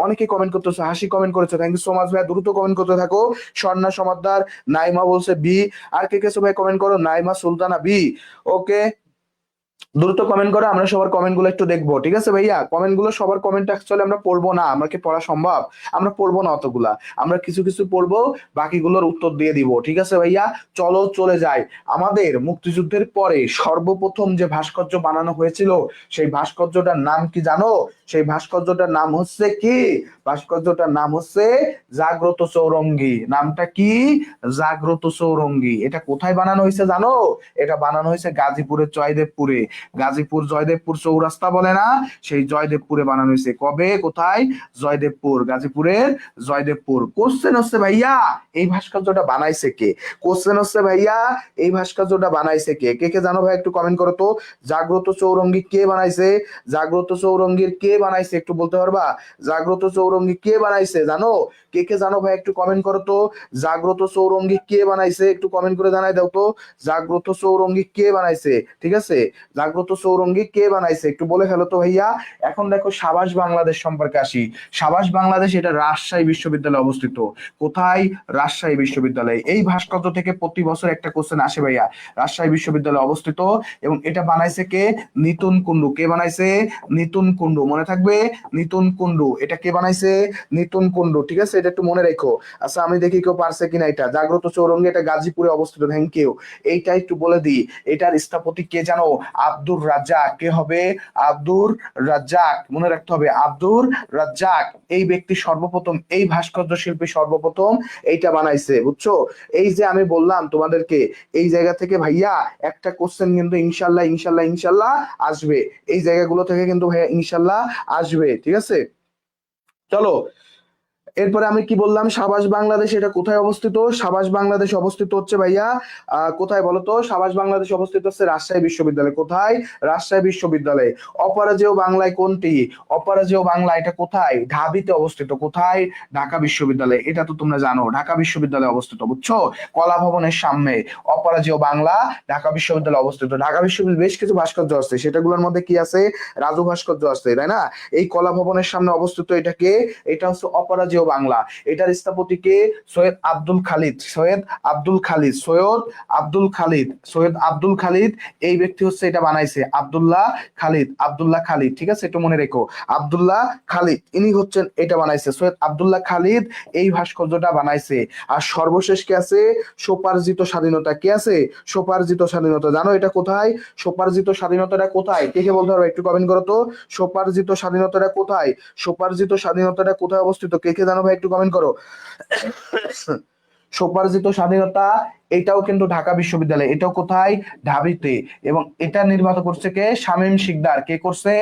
অনেকে কমেন্ট করতেছে। হাসি কমেন্ট করেছে, থ্যাংক ইউ সো মাচ ভাই, দ্রুত কমেন্ট করতে থাকো। স্বর্ণা সমাদ্দার, নাইমা বলছে বি। আর কে কে আছে ভাই কমেন্ট করো। নাইমা সুলতানা বি, ওকে, দ্রুত কমেন্ট করো, আমরা সবার কমেন্ট গুলো একটু দেখবো, ঠিক আছে ভাইয়া? কমেন্ট গুলো সবার কমেন্ট অ্যাকচুয়ালি আমরা পড়বো না, আমরা কি পড়া সম্ভব? আমরা পড়বো না অতগুলা, আমরা কিছু কিছু পড়বো, বাকিগুলোর উত্তর দিয়ে দিব, ঠিক আছে ভাইয়া? চলো চলে যাই। আমাদের মুক্তিযুদ্ধের পরে সর্বপ্রথম যে ভাস্কর্য বানানো হয়েছিল, সেই ভাস্কর্যটার নাম কি জানো? সেই ভাস্কর্যটার নাম হচ্ছে কি? ভাস্কর্যটার নাম হচ্ছে জাগ্রত চৌরঙ্গী। নামটা কি? জাগ্রত চৌরঙ্গী। এটা কোথায় বানানো হয়েছে জানো? এটা বানানো হয়েছে গাজীপুরের জয়দেবপুরে। গাজীপুর জয়দেবপুর চৌরাস্তা বলে না, সেই জয়দেবপুরে বানানো হয়েছে। কবে, কোথায়? জয়দেবপুর, গাজীপুরের জয়দেবপুর। কোশ্চেন হচ্ছে ভাইয়া, এই ভাস্কর্যটা বানাইছে কে? কোশ্চেন হচ্ছে ভাইয়া, এই ভাস্কর্যটা বানাইছে কে? কে কে জানো ভাই একটু কমেন্ট করো তো। জাগ্রত চৌরঙ্গী কে বানাইছে? জাগ্রত চৌরঙ্গীর কে বানাইছে একটু বলতে পারবা? জাগ্রত চৌরঙ্গী কে বানাইছে জানো? কে কে জানো ভাই একটু কমেন্ট করো তো। জাগ্রত চৌরঙ্গী কে বানাইছে একটু কমেন্ট করে জানাই দাও তো। জাগ্রত চৌরঙ্গী কে বানাইছে, ঠিক আছে? জাগ্রত চৌরঙ্গী কে বানাইছে একটু বলে ফেলো তো ভাইয়া। এখন দেখো সাবাস বাংলাদেশ সম্পর্কে আসি। সাবাস বাংলাদেশ এটা রাজশাহী বিশ্ববিদ্যালয়ে অবস্থিত। কোথায়? রাজশাহী বিশ্ববিদ্যালয়ে। এই ভাস্কর্য থেকে প্রতি বছর একটা কোশ্চেন আসে ভাইয়া। রাজশাহী বিশ্ববিদ্যালয়ে অবস্থিত, এবং এটা বানাইছে কে? নিতুন কুন্ডু। কে বানাইছে? নিতুন কুন্ডু, মনে থাকবে, নিতুন কুন্ডু। এটা কে বানাইছে? নিতুন কুন্ডু, ঠিক আছে? এটা একটু মনে রেখো। আচ্ছা আমি দেখি কেউ পারছে কিনা। এটা জাগ্রত চৌরঙ্গী, এটা গাজীপুরে অবস্থিত, থ্যাংক ইউ। এইটা একটু বলে দিই, এটার স্থপতি কে জানো? আব্দুর রাজ্জাক। কে হবে? আব্দুর রাজ্জাক, মনে রাখতে হবে, আব্দুর রাজ্জাক। এই ব্যক্তি সর্বপ্রথম, এই ভাস্কর্য শিল্পী সর্বপ্রথম এইটা বানাইছে, বুঝছো? এই যে আমি বললাম তোমাদেরকে, এই জায়গা থেকে ভাইয়া একটা কোশ্চেন কিন্তু ইনশাল্লাহ ইনশাল্লাহ ইনশাল্লাহ আসবে। এই জায়গাগুলো থেকে কিন্তু ভাইয়া ইনশাল্লাহ আসবে, ঠিক আছে? চলো, এরপরে আমি কি বললাম, সাবাস বাংলাদেশ এটা কোথায় অবস্থিত? সাবাস বাংলাদেশ অবস্থিত হচ্ছে ভাইয়া কোথায় বলতো? সাবাস বাংলাদেশ অবস্থিত হচ্ছে রাজশাহী বিশ্ববিদ্যালয়। কোথায়? রাজশাহী বিশ্ববিদ্যালয়ে। অপরাজেয় বাংলায় কোনটি? অপরাজেয় বাংলা এটা কোথায়? ঢাবিতে অবস্থিত। কোথায়? ঢাকা বিশ্ববিদ্যালয়ে। এটা তো তোমরা জানো, ঢাকা বিশ্ববিদ্যালয়ে অবস্থিত, বুঝছো? কলা ভবনের সামনে অপরাজেয় বাংলা, ঢাকা বিশ্ববিদ্যালয়ে অবস্থিত। ঢাকা বিশ্ববিদ্যালয়ে বেশ কিছু ভাস্কর্য আছে, সেটাগুলোর মধ্যে কি আছে? রাজু ভাস্কর্য আছে, তাই না? এই কলা ভবনের সামনে অবস্থিত। এটাকে, এটা হচ্ছে অপরাজেয় বাংলা। এটার স্থপতি কে? সৈয়দ আব্দুল খালিদ। সৈয়দ আব্দুল খালিদ, সৈয়দ আব্দুল খালিদ, সৈয়দ আব্দুল খালিদ। এই ব্যক্তি হচ্ছে এটা বানাইছে, আব্দুল্লাহ খালিদ, আব্দুল্লাহ খালিদ, ঠিক আছে? একটু মনে রেখো, আব্দুল্লাহ খালিদ, ইনি হচ্ছেন এটা বানাইছে, সৈয়দ আব্দুল্লাহ খালিদ এই ভাস্কর্যটা বানাইছে। আর সর্বশেষ কে আছে? স্বোপার্জিত স্বাধীনতা। কে আছে? স্বোপার্জিত স্বাধীনতা। জানো এটা কোথায়? স্বোপার্জিত স্বাধীনতাটা কোথায়? কে কে বলতে পারবে একটু কমেন্ট করো তো। স্বোপার্জিত স্বাধীনতাটা কোথায়? স্বোপার্জিত স্বাধীনতাটা কোথায় অবস্থিত? কে কে জানো ভাই একটু কমেন্ট করো। স্বোপার্জিত স্বাধীনতা এটাও কিন্তু ঢাকা বিশ্ববিদ্যালয়। এটাও কোথায়? ঢাবিতে। এবং এটা নির্মাণ করছে কে? শামীম শিকদার। কে করছে?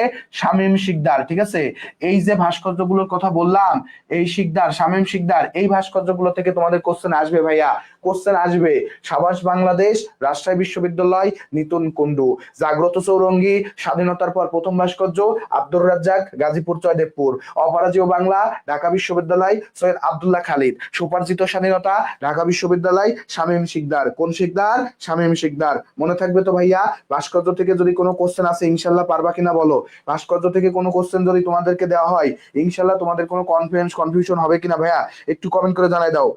শামীম শিকদার, ঠিক আছে? এই যে ভাস্কর্যগুলোর কথা বললাম, এই শিকদার, শামীম শিকদার, এই ভাস্কর্যগুলো থেকে তোমাদের কোশ্চেন আসবে ভাইয়া, কোশ্চেন আসবে। সাবাস বাংলাদেশ, রাজশাহী বিশ্ববিদ্যালয়, নিতুন কুন্ডু। জাগ্রত চৌরঙ্গী স্বাধীনতার পর প্রথম ভাস্কর্য, আব্দুর রাজ্জাক, গাজীপুর জয়দেবপুর। অপরাজেয় বাংলা, ঢাকা বিশ্ববিদ্যালয়, সৈয়দ আব্দুল্লাহ খালিদ। স্বোপার্জিত স্বাধীনতা, ঢাকা বিশ্ববিদ্যালয়, শামীম শিকদার। কোন শিকদার? শামীম শিকদার। মনে থাকবে তো ভাইয়া? ভাস্কর্য থেকে যদি কোনো কোশ্চেন আসে ইনশাল্লাহ পারবা কিনা বলো? ভাস্কর্য থেকে কোনো কোশ্চেন যদি তোমাদেরকে দেওয়া হয় ইনশাল্লাহ তোমাদের কোনো কনফিউশন হবে কিনা ভাইয়া একটু কমেন্ট করে জানাই দাও।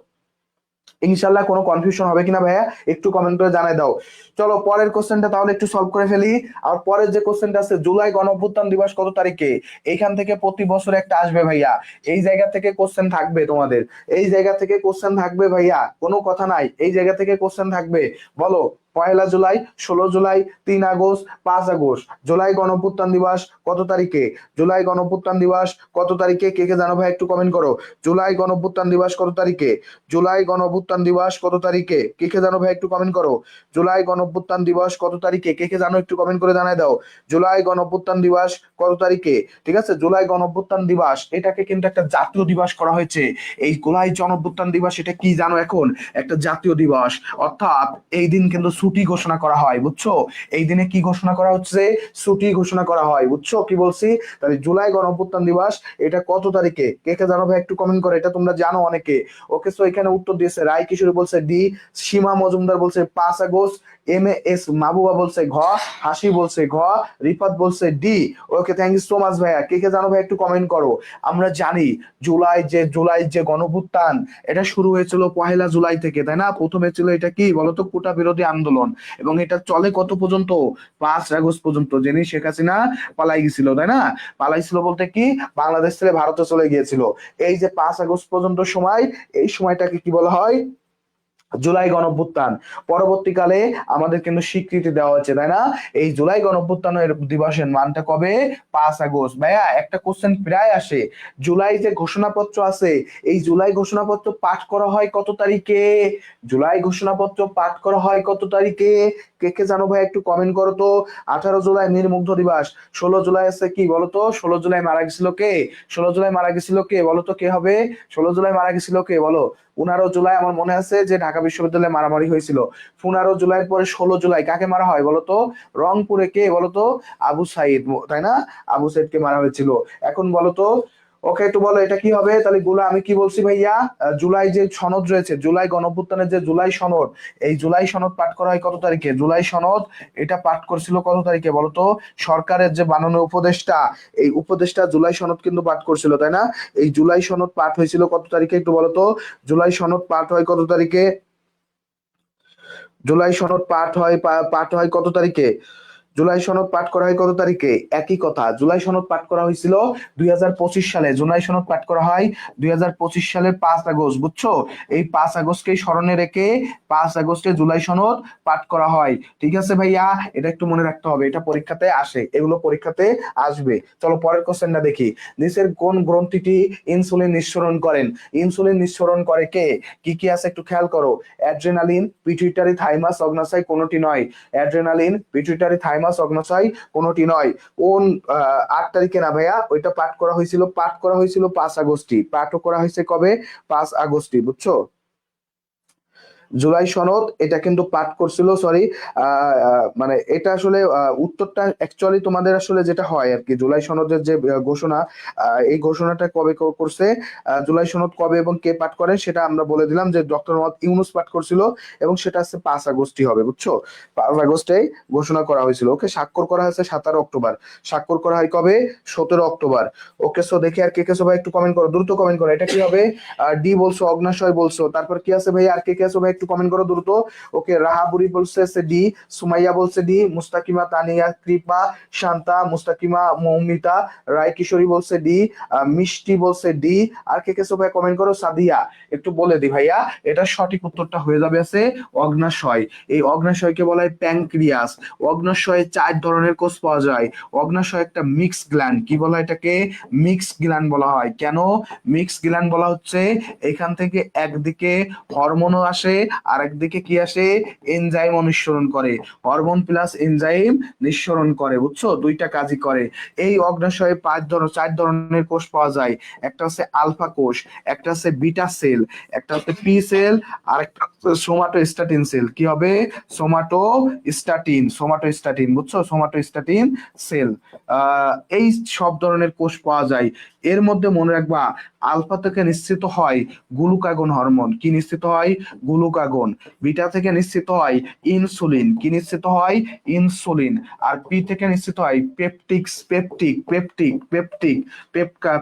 ইনশাল্লাহ কোনো কনফিউশন হবে কিনা ভাইয়া একটু কমেন্ট করে জানাই দাও। চলো পরের কোশ্চেনটা তাহলে একটু সলভ করে ফেলি। আর পরের যে কোশ্চেনটা আছে, জুলাই গণঅভ্যুত্থান দিবস কত তারিখে? এইখান থেকে প্রতি বছর একটা আসবে ভাইয়া। এই জায়গা থেকে কোশ্চেন থাকবে তোমাদের, এই জায়গা থেকে কোশ্চেন থাকবে ভাইয়া, কোনো কথা নাই, এই জায়গা থেকে কোশ্চেন থাকবে। বলো পয়লা জুলাই, 16 জুলাই, 3 আগস্ট, 5 আগস্ট। জুলাই গণঅভ্যুত্থান দিবস কত তারিখে? জুলাই গণঅভ্যুত্থান দিবস কত তারিখে? কে কে জানো ভাই একটু কমেন্ট করো। জুলাই গণঅভ্যুত্থান দিবস কত তারিখে? জুলাই গণঅভ্যুত্থান দিবস কত তারিখে? কে কে জানো ভাই একটু কমেন্ট করো। জুলাই গণঅভ্যুত্থান দিবস কত তারিখে? কে কে জানো একটু কমেন্ট করে জানাই দাও। জুলাই গণঅভ্যুত্থান দিবস কত তারিখে? ঠিক আছে, জুলাই গণঅভ্যুত্থান দিবস এটাকে কিন্তু একটা জাতীয় দিবস করা হয়েছে। এই জুলাই গণঅভ্যুত্থান দিবস এটা কি জানো এখন? একটা জাতীয় দিবস, অর্থাৎ এই দিন কিন্তু ছুটি ঘোষণা করা হয়, বুঝছো? এই দিনে কি ঘোষণা করা হচ্ছে? ছুটি ঘোষণা করা হয়, বুঝছো কি বলছি? তাহলে জুলাই গণঅভ্যুত্থান দিবস এটা কত তারিখে? কে কে জানো ভাই একটু কমেন্ট করো, এটা তোমরা জানো অনেকে। ওকে, সো এখানে উত্তর দিয়েছে রায় কিশোরী বলছে ডি, সীমা মজুমদার বলছে 5 আগস্ট, এস মাহবুবা বলছে ঘ, হাসি বলছে ঘ, রিফাত বলছে D. Okay, thank you so much ভাইয়া। কে কে জানো ভাই একটু কমেন্ট করো। আমরা জানি জুলাই যে গণঅভ্যুত্থান এটা শুরু হয়েছিল 1 জুলাই থেকে, তাই না? প্রথমে ছিল এটা কি বলতো, কোটা বিরোধী আন্দোলন, এবং এটা চলে কত পর্যন্ত? 5 আগস্ট পর্যন্ত, যিনি শেখ হাসিনা পালাই গেছিল, তাই না? পালাইছিল বলতে কি, বাংলাদেশ ছেড়ে ভারতে চলে গিয়েছিল। এই যে 5 আগস্ট পর্যন্ত সময়, এই সময়টাকে কি বলা হয়? জুলাই গণঅভ্যুত্থান। পরবর্তীকালে আমাদের কিন্তু স্বীকৃতি দেওয়া হচ্ছে, তাই না? এই জুলাই গণঅভ্যুত্থানের দিবসের মানটা কবে? 5 আগস্ট। ভাইয়া একটা কোশ্চেন প্রায় আসে, জুলাই যে ঘোষণাপত্র আছে, এই জুলাই ঘোষণাপত্র পাঠ করা হয় কত তারিখে? জুলাই ঘোষণাপত্র পাঠ করা হয় কত তারিখে? কে কে জানো ভাই একটু কমেন্ট করো তো। 18 জুলাই নির্মুগ্ধ দিবস। 16 জুলাই আছে কি বলতো? 16 জুলাই মারা গেছিল কে? 16 জুলাই মারা গেছিল কে বলতো? কে হবে? 16 জুলাই মারা গেছিল কে বলো? 15 জুলাই আমার মনে আছে যে ঢাকা বিশ্ববিদ্যালয়ে মারামারি হয়েছিল। 15 জুলাইয়ের পরে 16 জুলাই কাকে মারা হয় বলতো? রংপুরে কে বলতো? আবু সাইদ, তাই না? আবু সাইদকে মারা হয়েছিল। এখন বলতো, ওকে একটু বলো এটা কি হবে? তাহলে আমি কি বলছি ভাইয়া? জুলাই যে সনদ রয়েছে, জুলাই গণঅভ্যুত্থানের যে জুলাই সনদ, এই জুলাই সনদ পাঠ করা হয় কত তারিখে? জুলাই সনদ এটা পাঠ করছিল কত তারিখে বলতো? সরকারের যে মাননীয় উপদেষ্টা, এই উপদেষ্টা জুলাই সনদ কিন্তু পাঠ করছিল, তাই না? এই জুলাই সনদ পাঠ হয়েছিল কত তারিখে একটু বলতো? জুলাই সনদ পাঠ হয় কত তারিখে? জুলাই সনদ পাঠ হয় কত তারিখে? জুলাই সনদ পাঠ করা হয় কত তারিখে? একই কথা, জুলাই সনদ পাঠ করা হয়েছিল 2025 সালে। জুলাই সনদ পাঠ করা হয় 2025 সালের 5 আগস্ট, বুঝছো? এই 5 আগস্টকেই স্মরণে রেখে 5 আগস্টে জুলাই সনদ পাঠ করা হয়। ঠিক আছে ভাইয়া, এটা একটু মনে রাখতে হবে, এটা পরীক্ষাতে আসে, এগুলো পরীক্ষাতে আসবে। চলো পরের কোশ্চেনটা দেখি। নিচের কোন গ্রন্থিটি ইনসুলিন নিঃসরণ করেন? ইনসুলিন নিঃসরণ করে কে? কি কি আছে একটু খেয়াল করো। অ্যাড্রেনালিন, পিটুইটারি, থাইমাস, অগ্নাশয় কোনটি নয়। অ্যাড্রেনালিন, পিটুইটারি, থাইমাস, অগ্নাশয় কোনটি নয়। কোন 8 তারিখে না ভাইয়া, ওইটা পাঠ করা হয়েছিল 5 আগস্টই। পাঠও করা হয়েছে কবে? 5 আগস্টই, বুঝছো? জুলাই সনদ এটা কিন্তু পাঠ করছিল, সরি, মানে এটা আসলে উত্তরটা অ্যাকচুয়ালি তোমাদের আসলে যেটা হয় আর কি, জুলাই সনদের যে ঘোষণা, এই ঘোষণাটা কবে করছে, জুলাই সনদ কবে এবং কে পাঠ করেন সেটা আমরা বলে দিলাম যে ডক্টর মোহাম্মদ ইউনূস পাঠ করছিল, এবং সেটা হচ্ছে 5 আগস্টই হবে, বুঝছো? 5 আগস্টে ঘোষণা করা হয়েছিল। ওকে, স্বাক্ষর করা হয়েছে 17 অক্টোবর। স্বাক্ষর করা হয় কবে? 17 অক্টোবর। ওকে, সো দেখি আর কে কে সবাই একটু কমেন্ট করো, দ্রুত কমেন্ট করো। এটা কি হবে? ডি বলছো, অগ্নাশয় বলছো, তারপর কি আছে ভাই? আর কে কে আছে ভাই একটু কমেন্ট করো দ্রুত। ওকে, রাহাবুরি বলছে ডি, সুমাইয়া বলছে ডি, মুস্তাকিমা, তানিয়া, কৃপা, শান্তা, মুস্তাকিমা, মৌমিতা, রায় কিশোরী বলছে ডি, মিষ্টি বলছে ডি। আর কে কে সবাই কমেন্ট করো। সাদিয়া একটু বলে দি ভাইয়া, এটা সঠিক উত্তরটা হয়ে যাবে আছে অগ্নাশয়। এই অগ্নাশয়কে বলা হয় প্যানক্রিয়াস। অগ্নাশয়ে 4 ধরনের কোষ পাওয়া যায়। অগ্নাশয় একটা মিক্স গ্ল্যান্ড, কি বলা হয় এটাকে? মিক্স গ্ল্যান্ড বলা হয়। কেন মিক্স গ্ল্যান্ড বলা হচ্ছে? এখান থেকে একদিকে হরমোনও আসে, আর একদিকে কি আসে? এনজাইম নিঃসরণ করে। হরমোন প্লাস এনজাইম নিঃসরণ করে, বুঝছো? দুইটা কাজই করে। এই অগ্নাশয়ে 4 ধরনের কোষ পাওয়া যায়। একটা হচ্ছে আলফা কোষ, একটা হচ্ছে বিটা সেল, একটা হচ্ছে পি সেল, আর একটা সোমাটোস্ট্যাটিন সেল। কি হবে? সোমাটোস্ট্যাটিন, বুঝছো? Somatostatin cell. এই সব ধরনের কোষ পাওয়া যায়। এর মধ্যে মনে রাখবা, আলফা থেকে নিঃসৃত হয় গ্লুকাগন হরমোন। কি নিঃসৃত হয়? গ্লুকাগন। বিটা থেকে নিঃসৃত হয় ইনসুলিন। কি নিঃসৃত হয়? ইনসুলিন। আর পি থেকে নিঃসৃত হয়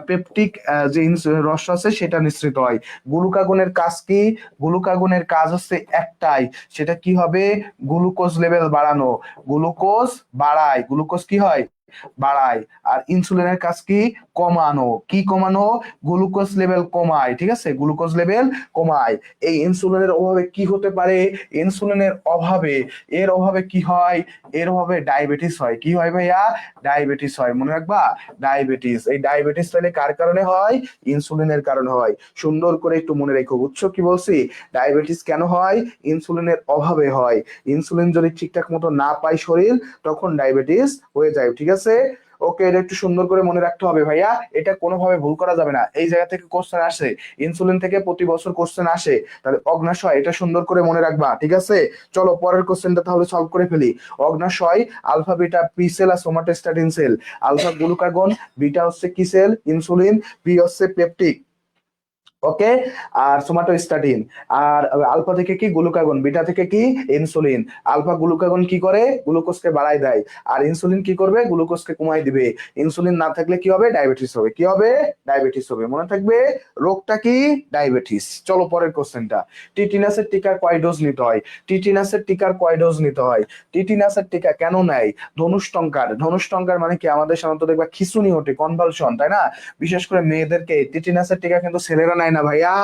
পেপটিক যে রস আছে সেটা নিঃসৃত হয়। গ্লুকাগনের কাজ কি? গ্লুকাগনের কাজ হচ্ছে একটাই, সেটা কি হবে? গ্লুকোজ লেভেল বাড়ানো। গ্লুকোজ বাড়ায়। গ্লুকোজ কি হয়? বাড়ায়। আর ইনসুলিনের কাজ কি? কমানো। কি কমানো? গ্লুকোজ লেভেল কমায়, ঠিক আছে, গ্লুকোজ লেভেল কমায়। এই ইনসুলিনের অভাবে কি হতে পারে? ইনসুলিনের অভাবে, এর অভাবে কি হয়? এর অভাবে ডায়াবেটিস হয়। কি হয় ভাইয়া? ডায়াবেটিস হয়, মনে রাখবা, ডায়াবেটিস। এই ডায়াবেটিস তাহলে কার কারণে হয়? ইনসুলিনের কারণে হয়। সুন্দর করে একটু মনে রেখো, বুঝছো কি বলছি? ডায়াবেটিস কেন হয়? ইনসুলিনের অভাবে হয়। ইনসুলিন যদি ঠিকঠাক মতো না পায় শরীর, তখন ডায়াবেটিস হয়ে যায়, ঠিক আছে? ওকে, এটা একটু সুন্দর করে মনে রাখতে হবে ভাইয়া, এটা কোনোভাবে ভুল করা যাবে না। এই জায়গা থেকে কোশ্চেন আসে, ইনসুলিন থেকে প্রতি বছর কোশ্চেন আসে, তাহলে অগ্নাশয় এটা সুন্দর করে মনে রাখবা, ঠিক আছে? চলো পরের কোশ্চেনটা তাহলে সলভ করে ফেলি। অগ্নাশয় আলফা বিটা পি সেল আর somatostatin cell. Alpha glucagon, beta হচ্ছে কি সেল? ইনসুলিন, পি হচ্ছে পেপটিক, ওকে, আর সোমাটোস্ট্যাটিন। আর আলফা থেকে কি? গ্লুকাগন। বিটা থেকে কি? ইনসুলিন। আলফা গ্লুকাগন কি করে? গ্লুকোজকে বাড়ায় দেয়। আর ইনসুলিন কি করবে? গ্লুকোজকে কমাই দিবে। ইনসুলিন না থাকলে কি হবে? ডায়াবেটিস হবে। কি হবে? ডায়াবেটিস হবে, মনে থাকবে। রোগটা কি? ডায়াবেটিস। চলো পরের কোশ্চেনটা। টিটিনাসের টিকার কয় ডোজ নিতে হয়? টিটিনাসের টিকার কয় ডোজ নিতে হয়? টিটিনাসের টিকা কেন নেয়? ধনুষ্টঙ্কার। ধনুষ্টঙ্কার মানে কি? আমাদের সাধারণত দেখবা খিঁচুনি ওঠে, কনভালশন, তাই না? বিশেষ করে মেয়েদেরকে টিটিনাসের টিকা কিন্তু ছেলেরা নেয় না ভাইয়া।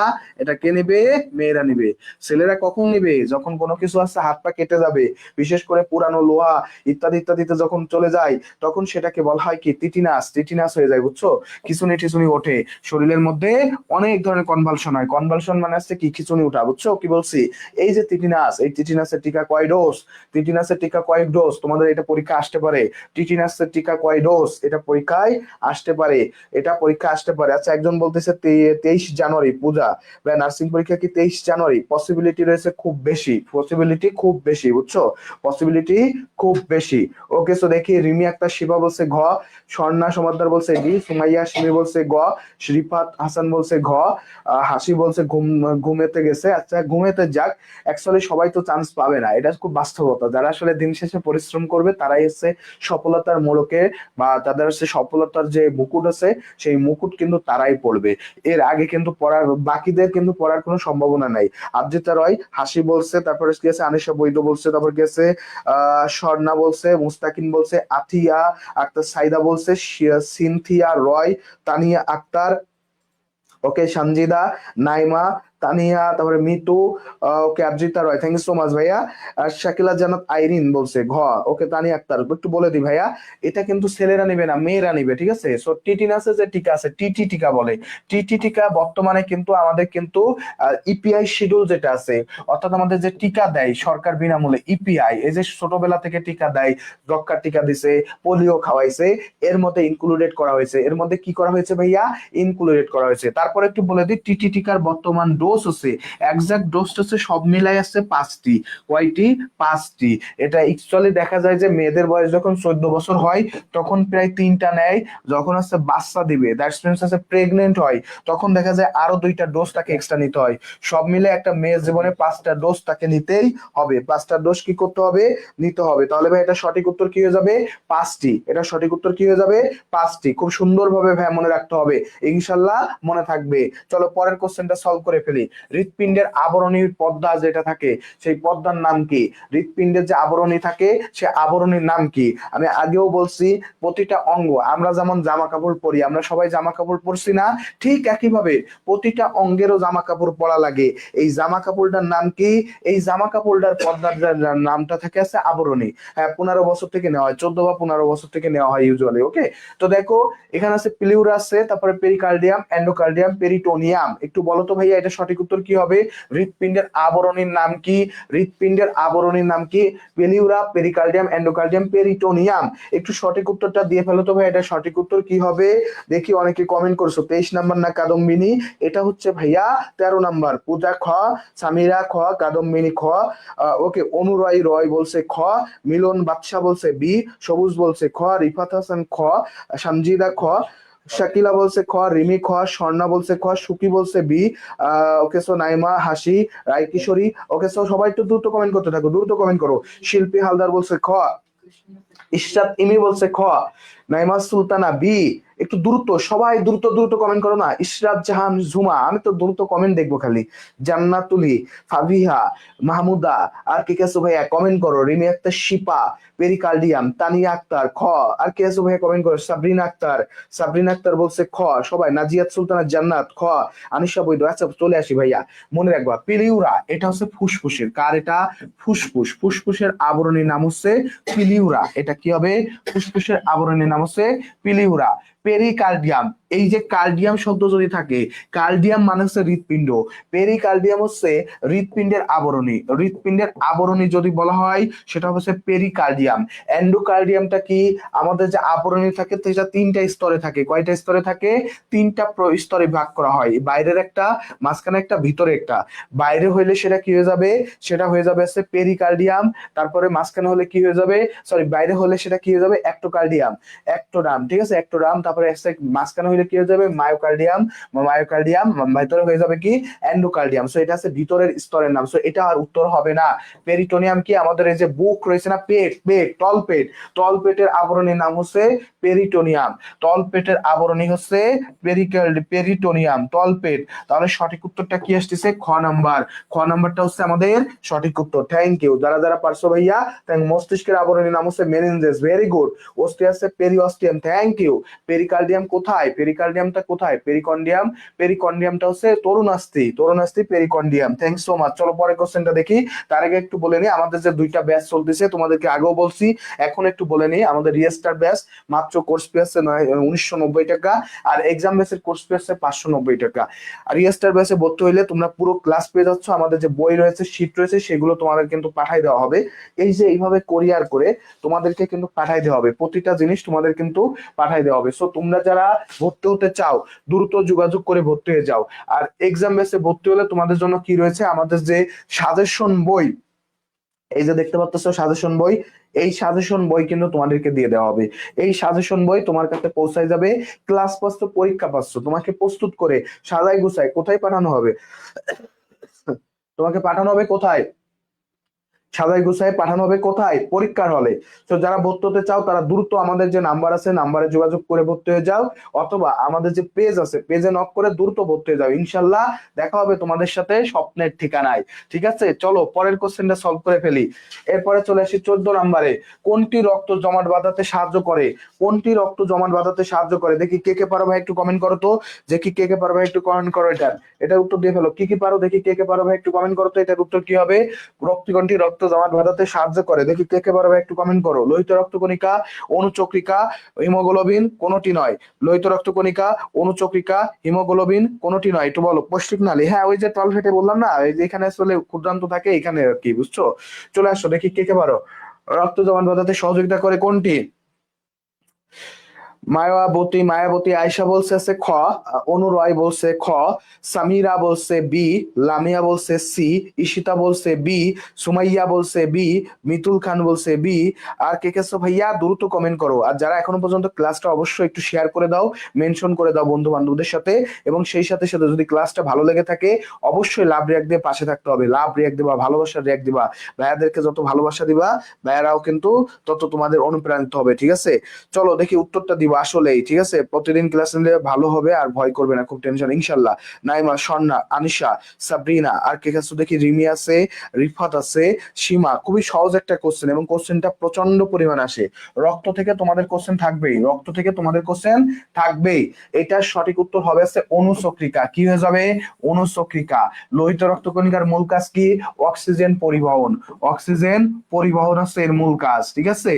এটা কে নিবে? মেয়েরা নিবে। ছেলেরা কখন নিবে? যখন কোনো কিছু আছে, হাত পা কেটে যাবে, বিশেষ করে পুরানো লোহা ইত্যাদি ইত্যাদিতে যখন চলে যায়, তখন সেটাকে বলা হয় কি? টিটিনাস। টিটিনাস হয়ে যায়, বুঝছো? খিচুনি টিচুনি ওঠে শরীরের মধ্যে, অনেক ধরনের কনভালশন হয়। কনভালশন মানে হচ্ছে কি? খিচুনি ওঠা, বুঝছো কি বলছি? এই যে টিটিনাস, এই টিটিনাসের টিকা কয় ডোজ? টিটিনাসের টিকা কয় ডোজ? তোমাদের এটা পরীক্ষা আসতে পারে। টিটিনাসের টিকা কয় ডোজ? এটা পরীক্ষায় আসতে পারে। এটা পরীক্ষা আসতে পারে। আচ্ছা, একজন বলতেছে 23 জানুয়ারি পূজা, বা নার্সিং পরীক্ষা কি 23 জানুয়ারি? পসিবিলিটি রয়েছে খুব বেশি, পসিবিলিটি খুব বেশি, বুঝছো? পসিবিলিটি খুব বেশি। ওকে, সো দেখি, রিমি আক্তার শিবা বলছে ঘ, স্বর্ণা সমাদ্দার বলছে ডি, সুমাইয়া সিমি বলছে গ, শ্রীফাত হাসান বলছে ঘ, হাসি বলছে ঘুমেতে গেছে। আচ্ছা, ঘুমেতে যাক। অ্যাকচুয়ালি সবাই তো চান্স পাবে না, এটা খুব বাস্তবতা। যারা আসলে দিন শেষে পরিশ্রম করবে, তারাই হচ্ছে সফলতার মোড়কে, বা তাদের হচ্ছে সফলতার যে মুকুট আছে, সেই মুকুট কিন্তু তারাই পড়বে। এর আগে কিন্তু পড়ার, বাকিদের কিন্তু পড়ার কোনো সম্ভাবনা নাই। আবজিতা রয়, হাসি বলছে, তারপরে কি আছে, আনিশা বৈদ্য বলছে, তারপর কি আছে, স্বর্ণা বলছে, মুস্তাকিন বলছে, আথিয়া আক্তার, সাইদা বলছে, সিনথিয়া রয়, তানিয়া আক্তার, ওকে, সঞ্জিদা, নাইমা, তানিয়া, তারপরে মিতু, ওকে, আবজিতা রয়, থ্যাংক ইউ সো মাচ ভাইয়া। আর শাকিলা জান্নাত আইরিন বলছে ঘ, ওকে, তানিয়া আক্তার। একটু বলে দিই ভাইয়া, এটা কিন্তু ছেলেরা নিবে না, মেয়েরা নিবে, ঠিক আছে? সো টিটিনাসের যে টিকা আছে, টিটি টিকা বলে। টিটি টিকা বর্তমানে কিন্তু আমাদের কিন্তু ইপিআই শিডিউল যেটা আছে, অর্থাৎ আমাদের যে টিকা দেয় সরকার বিনামূল্যে, ইপিআই, এই যে ছোটবেলা থেকে টিকা দেয়, যক্ষ্মার টিকা দিছে, পোলিও খাওয়াইছে, এর মধ্যে ইনক্লুডেড করা হয়েছে। এর মধ্যে কি করা হয়েছে ভাইয়া? ইনক্লুডেড করা হয়েছে। তারপরে একটু বলে দিই, টিটি টিকার বর্তমান ডোজ হচ্ছে, এক্সাক্ট ডোজ হচ্ছে সব মিলাই আছে 5টি। কয়টি? 5টি। এটা অ্যাকচুয়ালি দেখা যায় যে মেয়েদের বয়স যখন 14 বছর হয়, তখন প্রায় 3টা নেয়। যখন হচ্ছে বাচ্চা দিবে, দ্যাটস মিনস হচ্ছে প্রেগনেন্ট হয়, তখন দেখা যায় আরো 2টা ডোজ তাকে এক্সট্রা নিতে হয়। সব মিলে একটা মেয়ের জীবনে 5টা ডোজ তাকে নিতেই হবে। 5টা ডোজ কি করতে হবে? নিতে হবে। তাহলে ভাই এটা সঠিক উত্তর কি হয়ে যাবে? 5টি। এটা সঠিক উত্তর কি হয়ে যাবে? 5টি। খুব সুন্দরভাবে ভাই মনে রাখতে হবে, ইনশাল্লাহ মনে থাকবে। চলো পরের কোশ্চেনটা সলভ করে ফেলি। হৃৎপিণ্ডের আবরণীর পর্দা যেটা থাকে, সেই পর্দার নাম কি? হৃৎপিণ্ডের যে আবরণী থাকে, সে আবরণীর নাম কি? আমি আগেও বলছি, প্রতিটা অঙ্গ, আমরা যেমন জামা কাপড় পরি, আমরা সবাই জামা কাপড় পরছি না? ঠিক একইভাবে প্রতিটা অঙ্গেরও জামা কাপড় পরা লাগে। এই জামা কাপড়টার নাম কি? এই জামা কাপড়টার পর্দার নামটা থাকে আছে আবরণী। হ্যাঁ, 15 বছর থেকে নেওয়া হয়, 14 বা 15 বছর থেকে নেওয়া হয় ইউজুয়ালি। ওকে, তো দেখো, এখানে আছে প্লিউরা আছে, তারপরে পেরিকার্ডিয়াম, এন্ডোকার্ডিয়াম, পেরিটোনিয়াম। একটু বলো তো ভাইয়া, এটা সঠিক উত্তর কি হবে? হৃৎপিণ্ডের আবরণীর নাম কি? হৃৎপিণ্ডের আবরণীর নাম কি? পেলিউরা, পেরিকার্ডিয়াম, এন্ডোকার্ডিয়াম, পেরিটোনিয়াম। একটু সঠিক উত্তরটা দিয়ে ফেলো তো ভাই, এটা সঠিক উত্তর কি হবে? দেখি, অনেকে কমেন্ট করছো। 23 নাম্বার না কাদম্বিনী? এটা হচ্ছে ভাইয়া 13 নাম্বার। পূজা খ, সামিরা খ, কাদম্বিনী খ, ওকে, অনুরয় রয় বলছে খ, মিলন বাদশা বলছে বি, সবুজ বলছে খ, রিফাত হাসান খ, সঞ্জিদা খ, শাকিলা বলছে খ, রিমি খ, স্বর্ণা বলছে খ, সুকি বলছে বি, ওকে, সো নাইমা, হাসি, রায় কিশোরী। ওকে, সো সবাই একটু দ্রুত কমেন্ট করতে থাকো, দ্রুত কমেন্ট করো। শিল্পী হালদার বলছে খ, ইশরাত ইমি বলছে খ, নাইমা সুলতানা বি। একটু দ্রুত সবাই দ্রুত দ্রুত কমেন্ট করো না। ইশরাত জাহান ঝুমা, আমি তো দ্রুত কমেন্ট দেখবো খালি। জান্নাতুলি, ফাবিহা, মাহমুদা, আর কে কে আছো ভাইয়া কমেন্ট করো। রিমি আক্তার, শিপা, পেরিকালডিয়াম, তানিয়া আক্তার খ। আর কে আছো ভাইয়া কমেন্ট করো। সাবরিনা আক্তার, সাবরিনা আক্তার বলছে খ সবাই। নাজিয়াত সুলতানা জান্নাত খ। আনিশা বৈদ, আচ্ছা চলে আসি ভাইয়া। মনে রাখবা পিলিউরা এটা হচ্ছে ফুসফুসের, কার এটা? ফুসফুস। ফুসফুসের আবরণীর নাম হচ্ছে পিলিউরা। এটা কি হবে? ফুসফুসের আবরণীর নাম হচ্ছে পিলিউরা। পেরিকার্ডিয়াম, এই যে কার্ডিয়াম শব্দ যদি থাকে, কার্ডিয়াম মানে হচ্ছে হৃৎপিণ্ড, পেরিকার্ডিয়াম হচ্ছে হৃৎপিণ্ডের আবরণী। হৃৎপিণ্ডের আবরণী যদি বলা হয় সেটা হচ্ছে পেরিকার্ডিয়াম। এন্ডোকার্ডিয়ামটা কি? আমাদের যে আবরণী থাকে সেটা তিনটা স্তরে থাকে। কয়টা স্তরে থাকে? তিনটা স্তরে ভাগ করা হয়, বাইরের একটা, মাঝখানে একটা, ভিতরে একটা। বাইরে হইলে সেটা কি হয়ে যাবে? সেটা হয়ে যাবে হচ্ছে পেরিকার্ডিয়াম। তারপরে মাঝখানে হলে কি হয়ে যাবে? সরি, বাইরে হলে সেটা কি হয়ে যাবে? অ্যাক্টোকার্ডিয়াম। অ্যাক্টোরাম, ঠিক আছে, অ্যাক্টোরাম। তারপরে মাঝখানে হইলে কি হয়ে যাবে? মায়োকার্ডিয়াম। মায়োকার্ডিয়াম ভিতরে হয়ে যাবে কি? এন্ডোকার্ডিয়াম। সো এটা আছে ভিতরের স্তরের নাম। সো এটা আর উত্তর হবে না। পেরিটোনিয়াম কি? আমাদের এই যে বুক রয়েছে না, পেট, পেট, তলপেট, তলপেটের আবরণীর নাম হচ্ছে পেরিটোনিয়াম। তলপেটের আবরণী হচ্ছে পেরিটোনিয়াম, তলপেট। তাহলে সঠিক উত্তরটা কি আসতেছে? খ নাম্বার। খ নাম্বারটা হচ্ছে আমাদের সঠিক উত্তর। থ্যাংক ইউ যারা যারা পারছো ভাইয়া। মস্তিষ্কের আবরণীর নাম হচ্ছে মেনিনজেস, ভেরি গুড। অস্টিয়াসে পেরিঅস্টিয়াম, থ্যাংক ইউ। পেরিকার্ডিয়াম কোথায়? পেরিকার্ডিয়ামটা কোথায়? পেরিকন্ডিয়াম। পেরিকন্ডিয়ামটা হচ্ছে তরুণাস্থি, তরুণাস্থি পেরিকন্ডিয়াম। Thanks so much. চলো পরের কোশ্চেনটা দেখি। তার আগে একটু বলে নিই আমাদের যে দুইটা ব্যাচ চলতেছে, তোমাদেরকে আগেও বলছি, এখন একটু বলে নিই। আমাদের রিয়েস্টার ব্যাচ মাত্র কোর্স ফি আছে 1990 টাকা, আর এক্সাম ব্যাচের কোর্স ফি আছে 590 টাকা। আর রিয়েস্টার ব্যাচে ভর্তি হইলে তোমরা পুরো ক্লাস পেয়ে যাচ্ছ। আমাদের যে বই রয়েছে, শীট রয়েছে, সেগুলো তোমাদের কিন্তু পাঠাই দেওয়া হবে। এই যে এইভাবে কোরিয়ার করে তোমাদেরকে কিন্তু পাঠাই দেওয়া হবে, প্রতিটা জিনিস তোমাদের কিন্তু পাঠাই দেওয়া হবে। সো তোমরা যারা ভর্তি হতে চাও দ্রুত যোগাযোগ করে ভর্তি হয়ে যাও। আর এক্সাম বেসে ভর্তি হলে তোমাদের জন্য কি রয়েছে? আমাদের যে সাজেশন বই, এই যে দেখতে পাচ্ছ সাজেশন বই, এই সাজেশন বই কিন্তু তোমাদেরকে দিয়ে দেওয়া হবে। এই সাজেশন বই তোমার কাছে পৌঁছায় যাবে। ক্লাস পাচ্ছ, পরীক্ষা পাচ্ছ, তোমাকে প্রস্তুত করে সাজাই গুছাই কোথায় পাঠানো হবে? তোমাকে পাঠানো হবে কোথায়? সাজাই গুছাই পাঠানো হবে কোথায়? পরীক্ষার হলে। তো যারা ভর্তি হতে চাও তারা দ্রুত আমাদের যে নাম্বার আছে, নাম্বারে যোগাযোগ করে ভর্তি হয়ে যাও, অথবা আমাদের যে পেজ আছে পেজে নক করে দ্রুত ভর্তি হয়ে যাও। ইনশাল্লাহ দেখা হবে তোমাদের সাথে স্বপ্নের ঠিকানায়। ঠিক আছে, চলো পরের কোশ্চেনটা সলভ করে ফেলি। এরপরে চলে আসি 14 নম্বরে। কোনটি রক্ত জমাট বাঁধাতে সাহায্য করে? কোনটি রক্ত জমাট বাঁধাতে সাহায্য করে? দেখি কে কে পারো ভাই একটু কমেন্ট করো তো। যে কি কে কে পারো ভাই একটু কমেন্ট করো। এটার উত্তর দিয়ে ফেলো। কি কি পারো দেখি, কে কে পারো ভাই একটু কমেন্ট করো তো। এটার উত্তর কি হবে? রক্তকণটি রক্ত জমাট বাঁধাতে সাহায্য করে। দেখি কে কে পারবে একটু কমেন্ট করো। লোহিত রক্তকণিকা, অনুচক্রিকা, হিমোগ্লোবিন, কোনটি নয়। লোহিত রক্তকণিকা, অনুচক্রিকা, হিমোগ্লোবিন, কোনটি নয়। একটু বলো। পৌষ্টিক নালী, হ্যাঁ ওই যে তল ফেটে বললাম না, এই যে এখানে আসলে ক্ষুদ্রান্ত থাকে এখানে আর কি, বুঝছো? চলে আসো দেখি কে কে পারো। রক্ত জমাট বাঁধাতে সহযোগিতা করে কোনটি? মায়াবতী, মায়াবতী আয়শা বলছে আছে খ, অনু রয় বলছে খ, সামিরা বলছে বি, লামিয়া বলছে সি, ঈশিতা বলছে বি, সুমাইয়া বলছে বি, মিতুল খান বলছে বি। আর কে কে ভাইয়া দ্রুত কমেন্ট করো। আর যারা এখনো পর্যন্ত ক্লাসটা অবশ্যই একটু শেয়ার করে দাও, মেনশন করে দাও বন্ধু বান্ধবদের সাথে। এবং সেই সাথে সাথে যদি ক্লাসটা ভালো লেগে থাকে অবশ্যই লাভ রিয়াক্ট দিয়ে পাশে থাকতে হবে। লাভ রিয়াক্ট দিবা, ভালোবাসার রিয়াক্ট দিবা। ভাইয়াদেরকে যত ভালোবাসা দিবা ভাইয়ারাও কিন্তু তত তোমাদের অনুপ্রাণিত হবে। ঠিক আছে, চলো দেখি উত্তরটা দিব। আসলেই ঠিক আছে, প্রতিদিন ক্লাস নিলে ভালো হবে, আর ভয় করবে না, খুব টেনশন ইনশাল্লাহ। নাইমা, স্বর্ণা, আনিশা, সাবরিনা, আর কে কাছে দেখি রিমি আছে, রিফাত আছে, সীমা। খুবই সহজ একটা কোশ্চেন, এবং কোশ্চেনটা প্রচন্ড পরিমাণ আসে। রক্ত থেকে তোমাদের কোশ্চেন থাকবেই, রক্ত থেকে তোমাদের কোশ্চেন থাকবেই। এটার সঠিক উত্তর হবে আছে অনুচক্রিকা। কি হয়ে যাবে? অনুচক্রিকা। লোহিত রক্তকণিকার মূল কাজ কি? অক্সিজেন পরিবহন। অক্সিজেন পরিবহন হচ্ছে এর মূল কাজ। ঠিক আছে,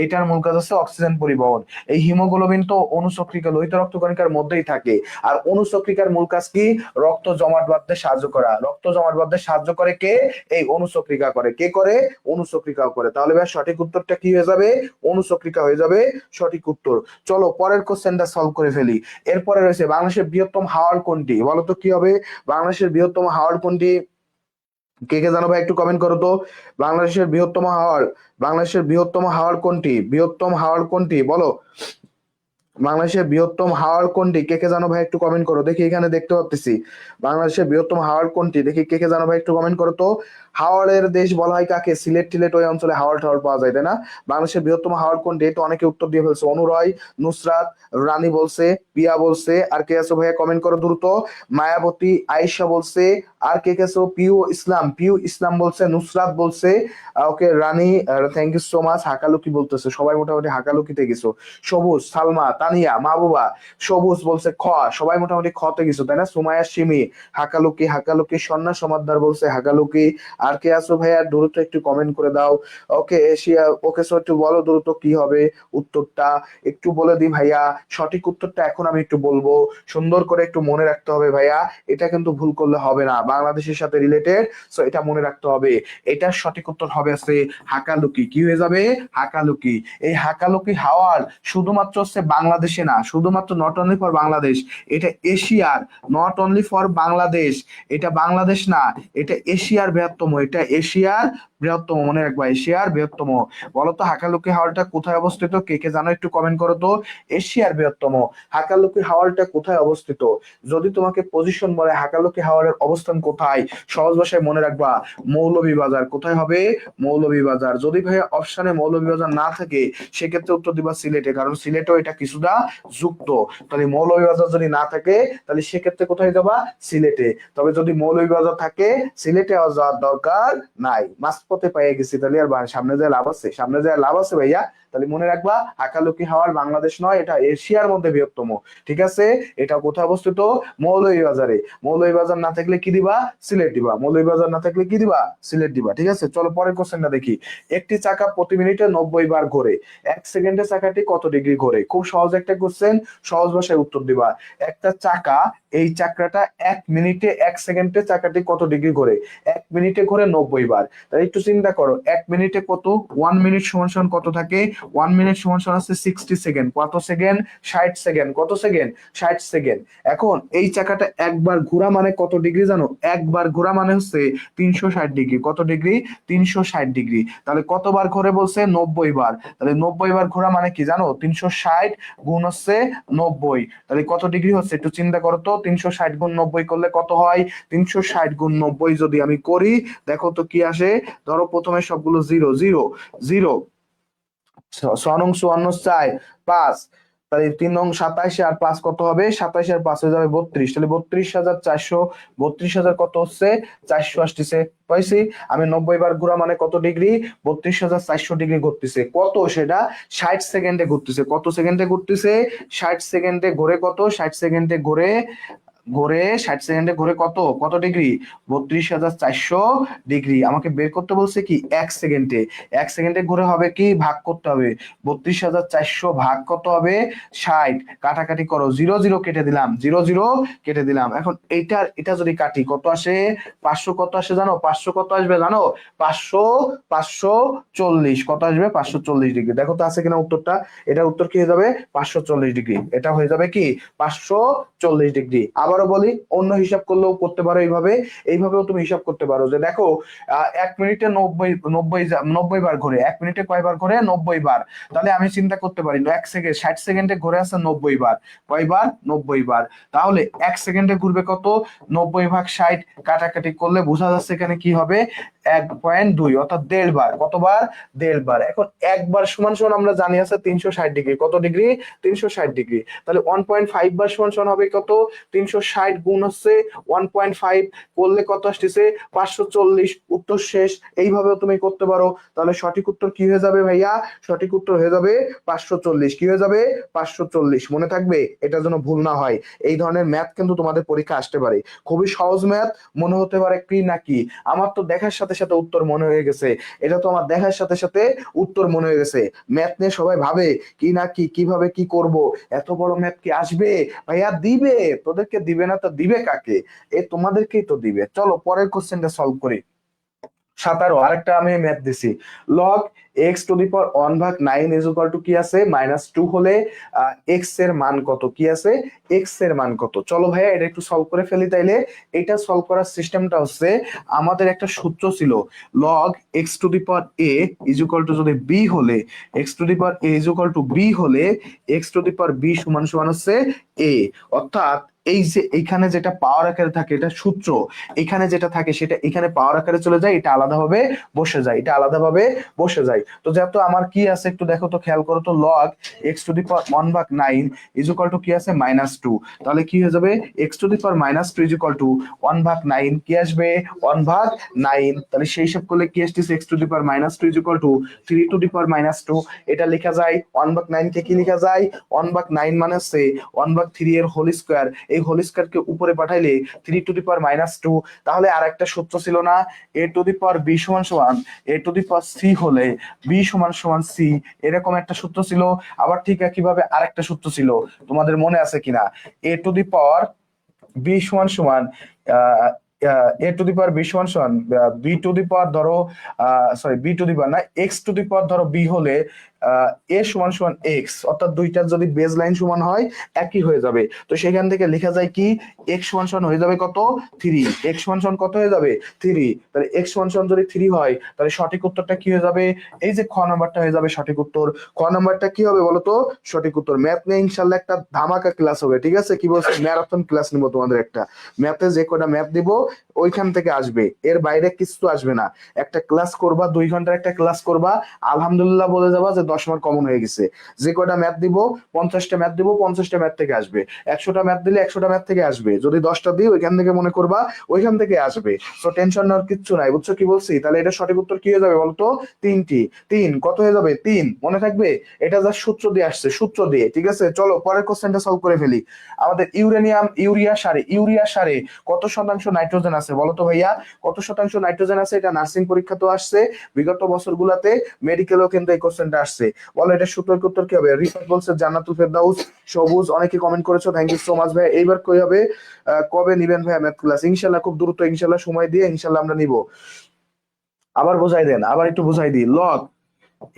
এটার মূল কাজ হচ্ছে অক্সিজেন পরিবহন। এই হিমোগ্লোবিন তো অনুচক্রিকা, লোহিত রক্তকণিকার মধ্যেই থাকে। আর অনুচক্রিকার মূল কাজ কি? রক্ত জমাট বাঁধতে সাহায্য করা। রক্ত জমাট বাঁধতে সাহায্য করে কে? এই অনুচক্রিকা করে। কে করে? অনুচক্রিকাও করে। তাহলে ভাই সঠিক উত্তরটা কি হয়ে যাবে? অনুচক্রিকা হয়ে যাবে সঠিক উত্তর। চলো পরের কোশ্চেনটা সলভ করে ফেলি। এরপরে রয়েছে বাংলাদেশের বৃহত্তম হাওর কোনটি? বলো তো কি হবে? বাংলাদেশের বৃহত্তম হাওর কোনটি? কে কে জানো ভাই একটু কমেন্ট করো তো। বাংলাদেশের বৃহত্তম হাওর, বাংলাদেশের বৃহত্তম হাওর কোনটি? বৃহত্তম হাওর কোনটি বলো। বাংলাদেশের বৃহত্তম হাওর কোনটি, কে কে জানো ভাই একটু কমেন্ট করো দেখি, এখানে দেখতে পাচ্ছি বাংলাদেশের বৃহত্তম হাওর কোনটি, দেখি কে কে জানো ভাই একটু কমেন্ট করো তো। হাওরের দেশ বলা হয় কাকে? সিলেট টিলেট ওই অঞ্চলে হাওর টাওয়ার পাওয়া যায় তাই না? বাংলাদেশের বৃহত্তম হাওর কোনটি, তো অনেকে উত্তর দিয়ে ফেলছে, অনুরয়, নুসরাত, রানী বলছে, পিয়া বলছে, আর কে আছো ভাইয়া কমেন্ট করো দ্রুত। মায়াবতী, আয়েশা বলছে, আর কে কে আছো? পিউ ইসলাম, পিউ ইসলাম বলছে, নুসরাত বলছে, okay Rani, thank you so much. Hakaluki বলতেছে, সবাই মোটামুটি হাকালুকিতে গেছো। সবুজ, সালমা, তানিয়া, মাহবুবা, সবুজ বলছে খ, সবাই মোটামুটি খতে গেছো তাই না? সুমাইয়া, সিমি, হাকালুকি, হাকালুকি, সন্না সমাদ্দার বলছে হাকালুকি। আর কে আছো ভাইয়া দ্রুত একটু কমেন্ট করে দাও। ওকে এশিয়া, ওকে সো একটু বলো দ্রুত কি হবে উত্তরটা, একটু বলে দি ভাইয়া। সঠিক উত্তরটা এখন আমি একটু বলবো, সুন্দর করে একটু মনে রাখতে হবে ভাইয়া, এটা কিন্তু ভুল করলে হবে না, বাংলাদেশের সাথে রিলেটেড, সো এটা মনে রাখতে হবে। এটার সঠিক উত্তর হবে আছে হাকালুকি। কি হয়ে যাবে? হাকালুকি। এই হাকালুকি হাওয়ার শুধুমাত্র হচ্ছে বাংলাদেশে না, শুধুমাত্র নট অনলি ফর বাংলাদেশ, এটা এশিয়ার, নট অনলি ফর বাংলাদেশ, এটা বাংলাদেশ না, এটা এশিয়ার বৃহত্তম, এটা এশিয়ার বৃহত্তম, মনে রাখবা এশিয়ার বৃহত্তম। বলতো হাকালুকি হাওরটা কোথায় অবস্থিত, কে কে জানো একটু কমেন্ট করো তো। এশিয়ার বৃহত্তম হাকালুকি হাওরটা কোথায় অবস্থিত? যদি তোমাকে পজিশন বলে হাকালুকি হাওরের অবস্থান কোথায়, সহজ ভাষায় মনে রাখবা মৌলভীবাজার। কোথায় হবে? মৌলভীবাজার। যদি ভাইয়া অপশনে মৌলভীবাজার না থাকে সেক্ষেত্রে উত্তর দিবা সিলেটে, কারণ সিলেটেও এটা কিছুটা যুক্ত। তাহলে মৌলভীবাজার যদি না থাকে তাহলে সেক্ষেত্রে কোথায় যাবা? সিলেটে। তবে যদি মৌলভীবাজার থাকে সিলেটে যাওয়ার দরকার নাই, মাঝপথে পেয়ে গেছি, তাহলে আর সামনে যায় লাভ আছে? সামনে যায় লাভ আছে ভাইয়া? তাহলে মনে রাখবা হাকালুকি হাওর বাংলাদেশ নয়, এটা এশিয়ার মধ্যে বৃহত্তম। ঠিক আছে? এটা কোথায় অবস্থিত? মৌলভীবাজারে। মৌলভীবাজার না থাকলে কি দিবা? সিলেট দিবা। মৌলভীবাজার না থাকলে কি দিবা? সিলেট দিবা। ঠিক আছে, চলো পরের কোশ্চেনটা দেখি। একটি চাকা প্রতি মিনিটে 90 বার ঘোরে, 1 সেকেন্ডে চাকাটি কত ডিগ্রি ঘোরে? খুব সহজ একটা কোশ্চেন, সহজ ভাষায় উত্তর দিবা। একটা চাকা, এই চাকাটা 1 মিনিটে 1 সেকেন্ডে চাকাটি কত ডিগ্রি ঘোরে? 1 মিনিটে ঘোরে 90 বার। তাহলে একটু চিন্তা করো, 1 মিনিটে কত, 1 মিনিট সমান সমান কত থাকে? 1 মিনিট সমান সমান আছে 60 সেকেন্ড। কত সেকেন্ড? 60 সেকেন্ড। কত সেকেন্ড? 60 সেকেন্ড। এখন এই চাকাটা একবার ঘোরা মানে কত ডিগ্রি জানো? একবার ঘোরা মানে হচ্ছে 360 ডিগ্রি। কত ডিগ্রি? 360 ডিগ্রি। তাহলে কতবার ঘোরে বলছে? 90 বার। তাহলে 90 বার ঘোরা মানে কি জানো? 360 গুণ হচ্ছে 90। তাহলে কত ডিগ্রি হচ্ছে একটু চিন্তা করো তো, 360 গুণ 90 করলে কত হয়? 360 গুণ 90 যদি আমি করি, দেখো তো কি আসে। ধরো প্রথমে সবগুলো জিরো জিরো জিরো, 6 নং 54 4 5, তাহলে 3 নং 27, আর 5 কত হবে? 27 আর 5 হয়ে যাবে 32। তাহলে 32,400, 32,000 কত হচ্ছে? 400 আসতেছে। পাইছি? আমি 90 বার ঘোরা মানে কত ডিগ্রি? 32,400 ডিগ্রি ঘুরতেছে। কত সেটা? 60 সেকেন্ডে ঘুরতেছে। কত সেকেন্ডে ঘুরতেছে? 60 সেকেন্ডে ঘুরে কত? 60 সেকেন্ডে ঘুরে, ঘুরে 60 সেকেন্ডে ঘুরে কত, কত ডিগ্রি? 32,400 ডিগ্রি। আমাকে বের করতে বলছে কি 1 সেকেন্ডে। 1 সেকেন্ডে ঘুরে হবে কি, ভাগ করতে হবে। 32,400 ভাগ কত হবে? 60। কাটাকাটি করো, জিরো জিরো কেটে দিলাম, জিরো জিরো কেটে দিলাম। এখন এইটার এটা যদি কাটি কত আসে? 500 কত আসে জানো? 500 কত আসবে জানো? 500, 540 কত আসবে? 540 ডিগ্রি। দেখো তো আছে কিনা উত্তরটা। এটা উত্তর কি হয়ে যাবে? 540 ডিগ্রি। এটা হয়ে যাবে কি 540 ডিগ্রি। আবারও বলি, অন্য হিসাব করলেও করতে পারো এইভাবে, এইভাবেও তুমি হিসাব করতে পারো যে দেখো 1 মিনিটে 90 বার ঘোরে, 1 মিনিটে কয়বার ঘোরে? 90 বার। তাহলে আমি চিন্তা করতে পারি 1 সেকেন্ড, 60 সেকেন্ডে ঘুরে আছে 90 বার, কয়বার? 90 বার। তাহলে 1 সেকেন্ডে ঘুরবে কত? 90 ভাগ 60, কাটাকাটি করলে বোঝা যাচ্ছে এখানে কি হবে? 1.2, অর্থাৎ 1.5 বার। কতবার? 1.5 বার। এখন একবার সমান সমান আমরা জানি আছে 360 ডিগ্রি। কত ডিগ্রি? 360 ডিগ্রি। তাহলে 1.5 বার সমান সমান হবে কত? 360 গুণ হচ্ছে 1.5 করলে কত আসতেছে? 540। উত্তর শেষ। এইভাবেও তুমি করতে পারো। তাহলে সঠিক উত্তর কি হয়ে যাবে ভাইয়া? সঠিক উত্তর হয়ে যাবে 540। কি হয়ে যাবে? 540। মনে থাকবে, এটা যেন ভুল না হয়। এই ধরনের ম্যাথ কিন্তু তোমাদের পরীক্ষা আসতে পারে। খুবই সহজ ম্যাথ, মনে হতে পারে কি নাকি, আমার তো দেখার সাথে সাথে উত্তর মনে হয়ে গেছে। এটা তো আমার দেখার সাথে সাথে উত্তর মনে হয়ে গেছে। ম্যাথ নিয়ে সবাই ভাবে কি না কি, কিভাবে কি করব, এত বড় ম্যাথ কি আসবে? ভাইয়া দিবে, তোদেরকে দিবে না তো দিবে কাকে? এ তোমাদেরকেই তো দিবে। চলো পরের কোশ্চেনটা সলভ করি। 17। আরেকটা আমি ম্যাথ দিছি, log x to the power 1/9 is equal two কি আছে -2 হলে এক্স এর মান কত, কি আছে এক্স এর মান কত। চলো ভাইয়া এটা একটু সলভ করে ফেলি তাইলে। এটা সলভ করার সিস্টেমটা হচ্ছে, আমাদের একটা সূত্র ছিল log x to the power a is equal to যদি বি হলে, x to the power a is equal to b হলে x to the power b সমান সমান হচ্ছে এ। অর্থাৎ এই যে এখানে যেটা পাওয়ার আকারে থাকে এটা সূত্র, এখানে যেটা থাকে সেটা এখানে পাওয়ার আকারে চলে যায়, এটা আলাদাভাবে বসে যায়, এটা আলাদাভাবে বসে যায়। তো যেহেতু আমার কি আছে একটু দেখো তো, খেয়াল করো তো, log x to the power 1/9 is equal two কি আছে -2, তাহলে কি হয়ে যাবে x to the power -2 is equal two 1/9, কি আসবে 1/9। তাহলে সেই হিসাব করলে কি আসতেছে x to the power -2 is equal to 3 to the power -2। এটা লেখা যায় 1/9 কে কি লেখা যায় 1/9 মানে হচ্ছে 1/3 এর হোল স্কয়ার, এই হোল স্কয়ারকে উপরে পাঠাইলে 3 টু দি পাওয়ার -2। তাহলে আর একটা সূত্র ছিল না, এ টু দি পাওয়ার বি সমান সমান এ টু দি পাওয়ার সি হলে বি সমান সমান সি, এরকম একটা সূত্র ছিল। আবার ঠিক একইভাবে আরেকটা সূত্র ছিল, তোমাদের মনে আছে কিনা, এ টু দি পাওয়ার বি সমান সমান এ টু দি পাওয়ার বি সমান সমান বি টু দি পাওয়ার ধরো সরি বি টু দি পাওয়ার না এক্স টু দি পাওয়ার ধরো বি হলে এ সমান সমান এক্স, অর্থাৎ দুইটার যদি বেজ লাইন সমান হয় একই হয়ে যাবে। তো সেখান থেকে লেখা যায় কি এক্স সমান সমান হয়ে যাবে কত 3, এক্স সমান সমান কত হয়ে যাবে 3। তাহলে এক্স সমান সমান যদি 3 হয় তাহলে সঠিক উত্তরটা কি হয়ে যাবে, এই যে খ নাম্বারটা হয়ে যাবে সঠিক উত্তর। খ নাম্বারটা কি হবে বলতো সঠিক উত্তর। ম্যাথ নিয়ে ইনশাল্লাহ একটা ধামাকা ক্লাস হবে, ঠিক আছে, কি বলছে ম্যারাথন ক্লাস নিবো তোমাদের একটা। ম্যাথে যে কটা ম্যাথ দিব ওইখান থেকে আসবে, এর বাইরে কিছু আসবে না। একটা ক্লাস করবা 2 ঘন্টার একটা ক্লাস করবা, আলহামদুলিল্লাহ বলে যাবা যে 10 মার্ক কমন হয়ে গেছে। যে কটা ম্যাথ দিব 50টা ম্যাথ দিব 50টা ম্যাথ থেকে আসবে, 100টা ম্যাথ দিলে 100টা ম্যাথ থেকে আসবে, যদি 10টা দিই ওইখান থেকে মনে করবা ওইখান থেকে আসবে। তো টেনশন নেওয়ার কিচ্ছু নাই, বুঝছো কি বলছি। তাহলে এটা সঠিক উত্তর কি হয়ে যাবে বলতো 3টি। 3 কত হয়ে যাবে 3, মনে থাকবে। এটা যা সূত্র দিয়ে আসছে, সূত্র দিয়ে, ঠিক আছে। চলো পরের কোশ্চেনটা সলভ করে ফেলি। আমাদের ইউরিয়া সারে কত শতাংশ নাইট্রোজেন আছে বলতো ভাইয়া, কত শতাংশ নাইট্রোজেন আছে। এটা নার্সিং পরীক্ষাতেও আসছে, বিগত বছরগুলোতে মেডিকেলও কিন্তু এই কোশ্চেনটা আসছে। বলো এটা সূত্রের উত্তর কি হবে। রিফাত বলছে জান্নাতুল ফেরদাউস, সবুজ অনেকে কমেন্ট করেছো, থ্যাংক ইউ সো মাচ ভাই। এইবার কই হবে কবে নিবেন ভাইয়া ম্যাথ ক্লাস? ইনশাল্লাহ খুব দ্রুত, ইনশাল্লাহ সময় দিয়ে ইনশাল্লাহ আমরা নিব। আবার বোঝাই দেন, আবার একটু বোঝাই দিই। লগ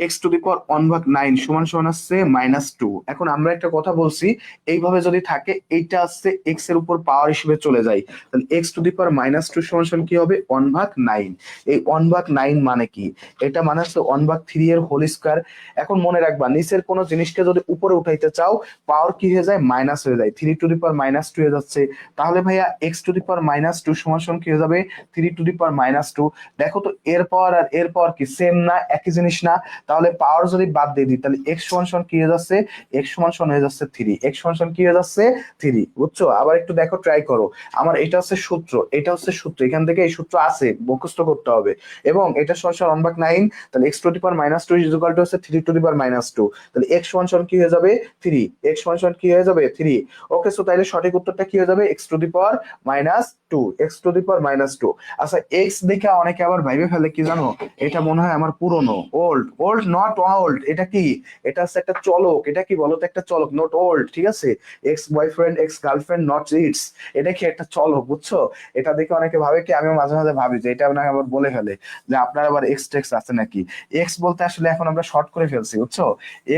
এক্স টু দি পাওয়ার 1/9 সমান সমান আসছে -2। এখন আমরা একটা কথা বলছি, এইভাবে যদি থাকে এইটা আসছে এক্স এর উপর পাওয়ার হিসেবে চলে যায়, তাহলে এক্স টু দি পাওয়ার -2 সমান সমান কি হবে 1/9। এই 1/9 মানে কি, এটা মানে হচ্ছে 1/3 এর হোল স্কয়ার। এখন মনে রাখবা নিচের কোনো জিনিসকে যদি উপরে উঠাইতে চাও পাওয়ার কি হয়ে যায় মাইনাস হয়ে যায়, 3 টু দি পাওয়ার -2 হয়ে যাচ্ছে। তাহলে ভাইয়া এক্স টু দি পাওয়ার -2 সমান সমান কি হয়ে যাবে 3 টু দি পাওয়ার -2। দেখো তো এর পাওয়ার আর এর পাওয়ার কি সেম না, একই জিনিস না। তাহলে পাওয়ার যদি বাদ দিয়ে দিই তাহলে এক্স সমান সমান কি হয়ে যাচ্ছে, এক্স সমান সমান হয়ে যাচ্ছে 3, এক্স সমান সমান কি হয়ে যাচ্ছে 3, বুঝছো। আবার একটু দেখো ট্রাই করো। আমার এটা হচ্ছে সূত্র, এটা হচ্ছে সূত্র, এখান থেকে এই সূত্র আছে মুখস্থ করতে হবে। এবং এটা সমান সমান 1/9, তাহলে x to the power -2 is equal two হচ্ছে 3 টু দি পাওয়ার -2। তাহলে এক্স সমান সমান কি হয়ে যাবে 3, এক্স সমান সমান কি হয়ে যাবে 3। ওকে, সো তাহলে সঠিক উত্তরটা কি হয়ে যাবে x to the power -2, x to the power -2। আচ্ছা এক্স দেখে অনেকে আবার ভাইবে ফেলে কি জানো, এটা মনে হয় আমার পুরনো, ওল্ড। ওল্ড নট ওল্ড, এটা কি, এটা হচ্ছে একটা চলক। এটা কি বলতো একটা চলক, নট ওল্ড, ঠিক আছে। Ex boyfriend ex girlfriend not it's, এটা কি একটা চলক, বুঝছো। এটা দেখে অনেকে ভাবে কি, আমি মাঝে মাঝে ভাবি যে এটা আপনাকে আবার বলে ফেলে যে আপনার আবার এক্স টেক্স আছে নাকি। এক্স বলতে আসলে এখন আমরা শর্ট করে ফেলছি, বুঝছো।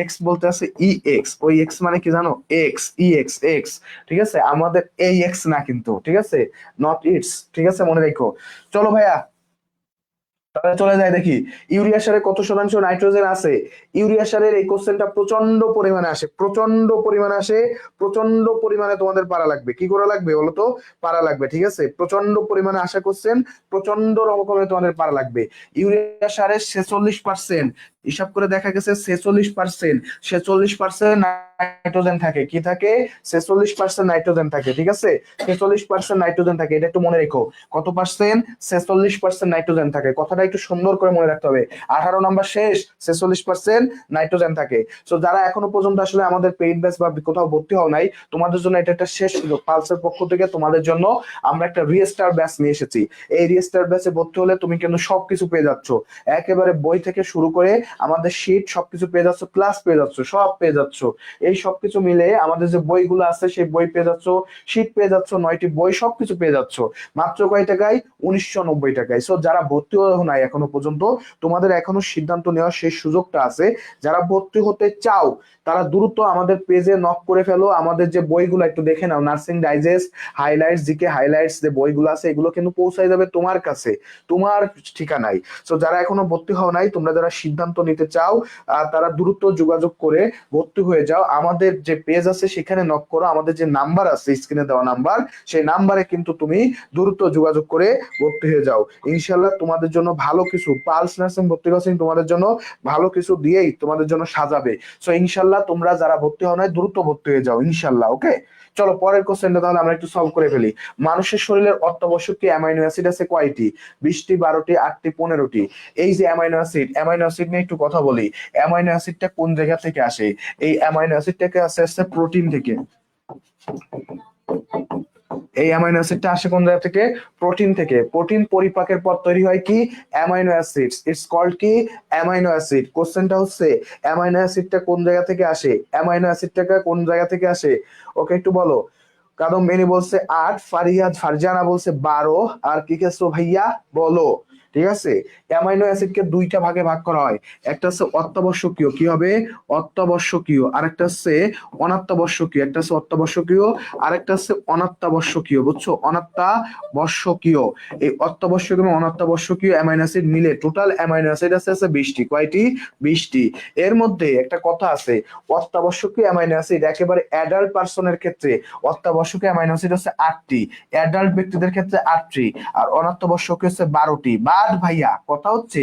এক্স বলতে আছে ই এক্স, ওই এক্স মানে কি জানো এক্স, ই এক্স এক্স, ঠিক আছে, আমাদের এই এক্স না কিন্তু, ঠিক আছে, নট ইটস, ঠিক আছে, মনে রেখো। চলো ভাইয়া তাহলে চলে যায় দেখি, ইউরিয়া সারে কত শতাংশ নাইট্রোজেন আছে। ইউরিয়া সারের এই কোশ্চেনটা প্রচন্ড পরিমাণে আসে, প্রচন্ড পরিমাণে আসে, প্রচন্ড পরিমাণে তোমাদের পারা লাগবে। কি করা লাগবে বলতো, পারা লাগবে, ঠিক আছে। প্রচন্ড পরিমাণে আসা কোশ্চেন, প্রচন্ড রকমের তোমাদের পারা লাগবে। ইউরিয়া সারের 46%, হিসাব করে দেখা গেছে 46%, 46% নাইট্রোজেন থাকে, কি থাকে 46% নাইট্রোজেন থাকে, ঠিক আছে। 46% নাইট্রোজেন থাকে, এটা একটু মনে রেখো। কত পার্সেন্ট 46% নাইট্রোজেন থাকে, কথাটা একটু সুন্দর করে মনে রাখতে হবে। 18 নাম্বার শেষ, 46% নাইট্রোজেন থাকে। তো যারা এখনো পর্যন্ত আসলে আমাদের পেইড ব্যাচ বা কোথাও ভর্তি হও নাই, তোমাদের জন্য এটা একটা শেষ সুযোগ। পালসের পক্ষ থেকে তোমাদের জন্য আমরা একটা রিস্টার ব্যাচ নিয়ে এসেছি। এই রিস্টার ব্যাচে ভর্তি হলে তুমি কিন্তু সবকিছু পেয়ে যাচ্ছ, একেবারে বই থেকে শুরু করে আমাদের শীট সবকিছু পেয়ে যাচ্ছ, ক্লাস পেয়ে যাচ্ছ, সব পেয়ে যাচ্ছ। এই সবকিছু মিলে আমাদের যে বইগুলো আছে সেই বই পেয়ে যাচ্ছ, শীট পেয়ে যাচ্ছ, 9টি বই, সবকিছু পেয়ে যাচ্ছ মাত্র কয় টাকায় 1990 টাকায়। সো যারা ভর্তি হও নাই নাই এখনো পর্যন্ত, তোমাদের এখনো সিদ্ধান্ত নেওয়ার সেই সুযোগটা আছে। যারা ভর্তি হতে চাও তারা দ্রুত আমাদের পেজে নক করে ফেলো। আমাদের যে বইগুলো একটু দেখে নাও, nursing digest, highlights, GK highlights যে বইগুলো আছে এগুলো কিন্তু পৌঁছায় যাবে তোমার কাছে, তোমার ঠিকানায়। তো যারা এখনো ভর্তি হও নাই, তোমরা যারা সিদ্ধান্ত নিতে চাও তারা দ্রুত যোগাযোগ করে ভর্তি হয়ে যাও। আমাদের যে পেজ আছে সেখানে নক করো, আমাদের যে নাম্বার আছে স্ক্রিনে দেওয়া নাম্বার, সেই নাম্বারে কিন্তু তুমি দ্রুত যোগাযোগ করে ভর্তি হয়ে যাও। ইনশাল্লাহ তোমাদের জন্য ভালো কিছু, পালস নার্সিং ভর্তি কোচিং তোমাদের জন্য ভালো কিছু দিয়েই তোমাদের জন্য সাজাবে। সো ইনশাল্লাহ তোমরা যারা ভর্তি হও নাই দ্রুত ভর্তি হয়ে যাও ইনশাল্লাহ। ওকে, চলো পরের কোশ্চেনটা তাহলে আমরা একটু সলভ করে ফেলি। মানুষের শরীরের অত্যাবশ্যকীয় অ্যামাইনো অ্যাসিড আছে কয়টি? 20টি, 12টি, 8টি, 15টি। এই যে অ্যামাইনো অ্যাসিড, অ্যামাইনো অ্যাসিড নিয়ে একটু কথা বলি। অ্যামাইনো অ্যাসিডটা কোন জায়গা থেকে আসে? এই অ্যামাইনো অ্যাসিডটাকে আসছে প্রোটিন থেকে। এই অ্যামাইনো অ্যাসিডটা আসে কোন জায়গা থেকে? প্রোটিন থেকে। প্রোটিন পরিপাকের পর তৈরি হয় কি? Amino acids. ইটস কল্ড কি? Amino acid. কোশ্চেনটা হচ্ছে অ্যামাইনো অ্যাসিডটা কোন জায়গা থেকে আসে? অ্যামাইনো অ্যাসিডটাকে কোন জায়গা থেকে আসে? ওকে, একটু বলো। কাদম বেনি বলছে 8, ফারজানা বলছে 12, আর কি কেছো ভাইয়া বলো। ঠিক আছে, অ্যামাইনো অ্যাসিডকে দুইটা ভাগে ভাগ করা হয়। একটা হচ্ছে অত্যাবশ্যকীয়, কি হবে? অত্যাবশ্যকীয়। আরেকটা হচ্ছে অনাত্যাবশ্যকীয়। একটা হচ্ছে অত্যাবশ্যকীয়, আরেকটা হচ্ছে অনাত্যাবশ্যকীয়। বুঝছো? অনাত্যাবশ্যকীয়। এই অত্যাবশ্যকীয় এবং অনাত্যাবশ্যকীয় অ্যামাইনো অ্যাসিড মিলে টোটাল অ্যামাইনো অ্যাসিড আছে 20টি। কয়টি? 20টি। এর মধ্যে একটা কথা আছে, অত্যাবশ্যকীয় অ্যামাইনো অ্যাসিড একেবারে অ্যাডাল্ট পারসনের ক্ষেত্রে অত্যাবশ্যকীয় অ্যামাইনো অ্যাসিড হচ্ছে 8টি, অ্যাডাল্ট ব্যক্তিদের ক্ষেত্রে 8টি, আর অনাত্যাবশ্যকীয় হচ্ছে 12টি। বাদ ভাইয়া কথা হচ্ছে,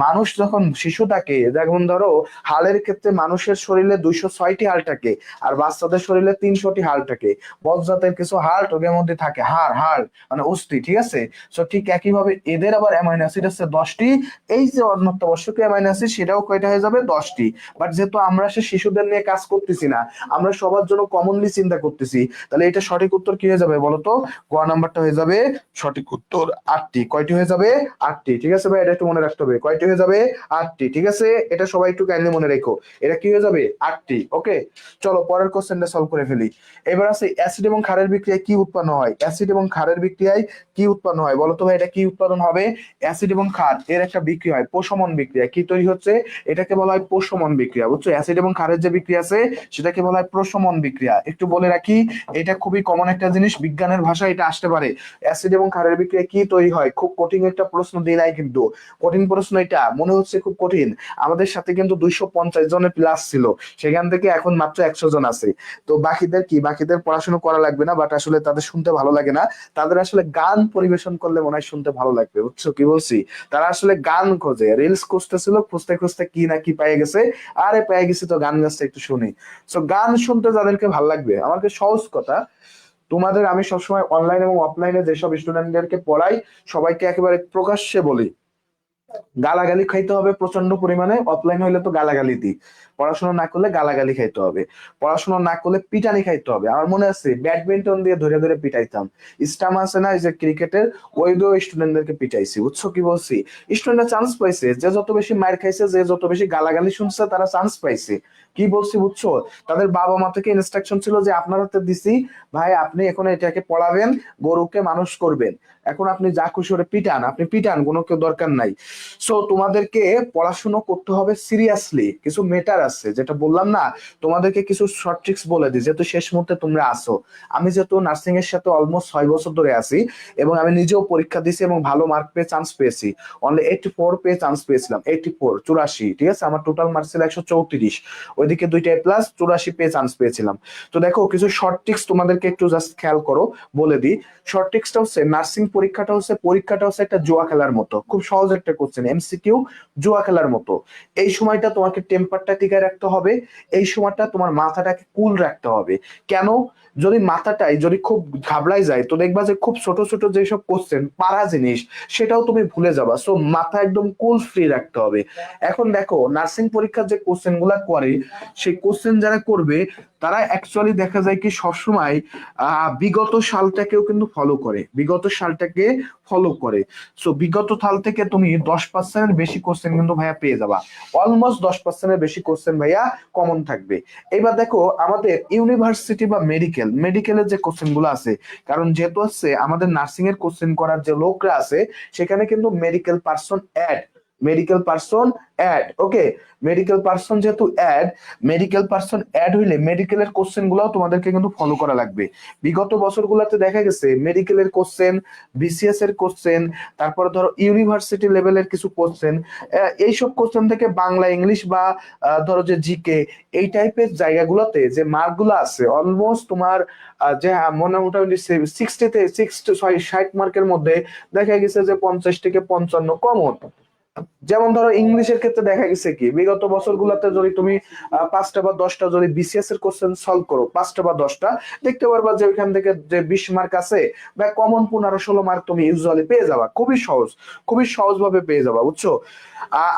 মানুষ যখন শিশু থাকে, যেমন ধরো হাড়ের ক্ষেত্রে মানুষের শরীরে 206টি হাড় থাকে, আর বাচ্চাদের শরীরে 300টি হাড় থাকে। বজ্জাতের কিছু হাড় ওদের মধ্যে থাকে, হাড় হাড় মানে অস্থি। ঠিক আছে, তো ঠিক একইভাবে এদের আবার অ্যামাইনো অ্যাসিড হচ্ছে 10টি। এই যে অত্যাবশ্যকীয় অ্যামাইনো অ্যাসিড সেটাও কয়টা হয়ে যাবে? 10টি। বাট যেহেতু আমরা সে শিশুদের নিয়ে কাজ করতেছি না, আমরা সবার জন্য কমনলি চিন্তা করতেছি, তাহলে এটা সঠিক উত্তর কি হয়ে যাবে বলতো? গ নাম্বারটা হয়ে যাবে সঠিক উত্তর। 8টি। কয়টি হয়ে যাবে? 8টি। ঠিক আছে ভাই, এটা একটু মনে রাখতে হবে, কয়টি হয়ে যাবে? 8টি। ঠিক আছে, এটা সবাই একটু কাইন্ডলি মনে রেখো, এটা কি হয়ে যাবে? 8টি। ওকে, চলো পরের কোশ্চেনটা সলভ করে ফেলি। এবার আছে অ্যাসিড এবং ক্ষারের বিক্রিয়ায় কি উৎপন্ন হয়? অ্যাসিড এবং ক্ষারের বিক্রিয়ায় কি উৎপন্ন হয় বলতো ভাই? এটা কি উৎপাদন হবে? অ্যাসিড এবং ক্ষার এর একটা বিক্রিয়া হয়, প্রশমন বিক্রিয়া। কি তৈরি হচ্ছে? এটাকে বলা হয় প্রশমন বিক্রিয়া। বুঝছো? অ্যাসিড এবং ক্ষারের যে বিক্রিয়া আছে সেটাকে বলা হয় প্রশমন বিক্রিয়া। একটু বলে রাখি, এটা খুবই কমন একটা জিনিস, বিজ্ঞানের ভাষায় এটা আসতে পারে। অ্যাসিড এবং ক্ষারের বিক্রিয়া কি তৈরি হয়? খুব কঠিন একটা প্রশ্ন দিই নাই কিন্তু, কঠিন প্রশ্ন এটা মনে হচ্ছে খুব কঠিন। আমাদের সাথে কিন্তু 250 জনের প্লাস ছিল, সেখান থেকে এখন মাত্র 100 জন আছে। তো বাকিদের কি? বাকিদের পড়াশোনা করা লাগবে না, বাট আসলে তাদের শুনতে ভালো লাগে না। তাদের আসলে গান পরিবেশন করলে মনে হয় শুনতে ভালো লাগবে। বুঝছো কি বলছি? তারা আসলে গান খোঁজে, রিলস খুঁজতেছিল, খুঁজতে খুঁজতে কি না কি পেয়ে গেছে। আরে পেয়ে গেছি তো গান গাছটা একটু শুনি। সো গান শুনতে যাদেরকে ভালো লাগবে, আমাকে সহজ কথা, তোমাদের আমি সবসময় অনলাইন এবং অফলাইনে যেসব স্টুডেন্টদেরকে পড়াই সবাইকে একেবারে প্রকাশ্যে বলি, গালাগালি খাইতে হবে প্রচন্ড পরিমাণে। অফলাইন হইলে তো গালাগালি দিই, পড়াশোনা না করলে গালাগালি খাইতে হবে, পড়াশোনা না করলে পিটানি খাইতে হবে। আমার মনে আছে ব্যাডমিন্টন দিয়ে ধরে ধরে পিটাইতাম। স্টাম্প আছে না এই যে ক্রিকেটের, ওই দিয়ে স্টুডেন্টদেরকে পিটাইছি। বুঝছো কি বলছি? স্টুডেন্টরা চান্স পাইছে, যে যত বেশি মার খাইছে, যে যত বেশি গালাগালি শুনছে, তারা চান্স পাইছে। কি বলছি বুঝছো? তাদের বাবা মা থেকে ইনস্ট্রাকশন ছিল যে আপনার হাতে দিছি ভাই, আপনি এখন এটাকে পড়াবেন, গরুকে মানুষ করবেন, এখন আপনি যা খুশি করে পিটান, আপনি পিটান, কোনো কেউ দরকার নাই। সো তোমাদেরকে পড়াশোনা করতে হবে সিরিয়াসলি। কিছু মেটার আছে, যেটা বললাম না, তোমাদেরকে কিছু শর্ট ট্রিক্স বলে দিই, যেহেতু শেষ মুহূর্তে তোমরা আসো। আমি যেহেতু নার্সিং এর সাথে অলমোস্ট 6 বছর ধরে আছি, এবং আমি নিজেও পরীক্ষা দিয়েছি এবং ভালো মার্ক পেয়ে চান্স পেয়েছি। অনলি 84 পেয়ে চান্স পেয়েছিলাম, 84, 84। ঠিক আছে, আমার টোটাল মার্কস ছিল 134, ওইদিকে 2টা প্লাস, 84 পেয়ে চান্স পেয়েছিলাম। তো দেখো কিছু শর্ট ট্রিক্স তোমাদেরকে একটু জাস্ট খেয়াল করো, বলে দিই। শর্ট ট্রিক্সটা হচ্ছে, নার্সিং পরীক্ষাটা হচ্ছে একটা জুয়া খেলার মতো, খুব সহজ একটা কোশ্চেন, এমসিকিউ, জুয়া খেলার মতো। এই সময়টা তোমাকে টেম্পারটা টিকায় রাখতে হবে, এই সময়টা তোমার মাথাটাকে কুল রাখতে হবে। কেন? যদি মাথাটাই যদি খুব ঘাবড়াই যায়, তো দেখবা যে খুব ছোট ছোট যেসব কোশ্চেন পারা জিনিস সেটাও তুমি ভুলে যাবা। সো মাথা একদম কুল ফ্রি রাখতে হবে। এখন দেখো নার্সিং পরীক্ষার যে কোশ্চেন গুলা করে, সেই কোশ্চেন যারা করবে তারা অ্যাকচুয়ালি দেখা যায় কি সবসময় বিগত সালটাকেও কিন্তু ফলো করে, বিগত সালটাকে ফলো করে। সো বিগত সাল থেকে তুমি 10% বেশি কোশ্চেন কিন্তু ভাইয়া পেয়ে যাবা, অলমোস্ট 10% বেশি কোশ্চেন ভাইয়া কমন থাকবে। এবার দেখো আমাদের ইউনিভার্সিটি বা মেডিকেলের যে কোশ্চেন গুলো আছে, কারণ যেহেতু হচ্ছে আমাদের নার্সিং এর কোশ্চেন করার যে লোকরা আছে সেখানে কিন্তু মেডিকেল পার্সন অ্যাড ওকে, মেডিকেল পার্সন অ্যাড হইলে মেডিকেলের কোশ্চেন গুলাও তোমাদেরকে কিন্তু ফলো করা লাগবে। বিগত বছরগুলোতে দেখা গেছে মেডিকেলের কোশ্চেন, বিসিএস এর কোশ্চেন, তারপরে ধরো ইউনিভার্সিটি লেভেলের কিছু কোশ্চেন, এইসব কোশ্চেন থেকে বাংলা ইংলিশ বা ধরো যে জিকে এই টাইপের জায়গাগুলোতে যে মার্কগুলো আছে অলমোস্ট তোমার যে মোটামুটি 60 মার্কের মধ্যে দেখা গেছে যে 50 থেকে 55 কমন। যেমন ধরো ইংলিশের ক্ষেত্রে দেখা গেছে কি বিগত বছরগুলোতে যদি তুমি 5টা বা 10টা যদি বিসিএস এর কোশ্চেন সলভ করো, 5টা বা 10টা, দেখতে পারবা যে ওইখান থেকে যে 20 মার্ক আছে বা কমন 15-16 মার্ক তুমি ইউজুয়ালি পেয়ে যাবা, খুবই সহজ ভাবে পেয়ে যাবা, বুঝছো।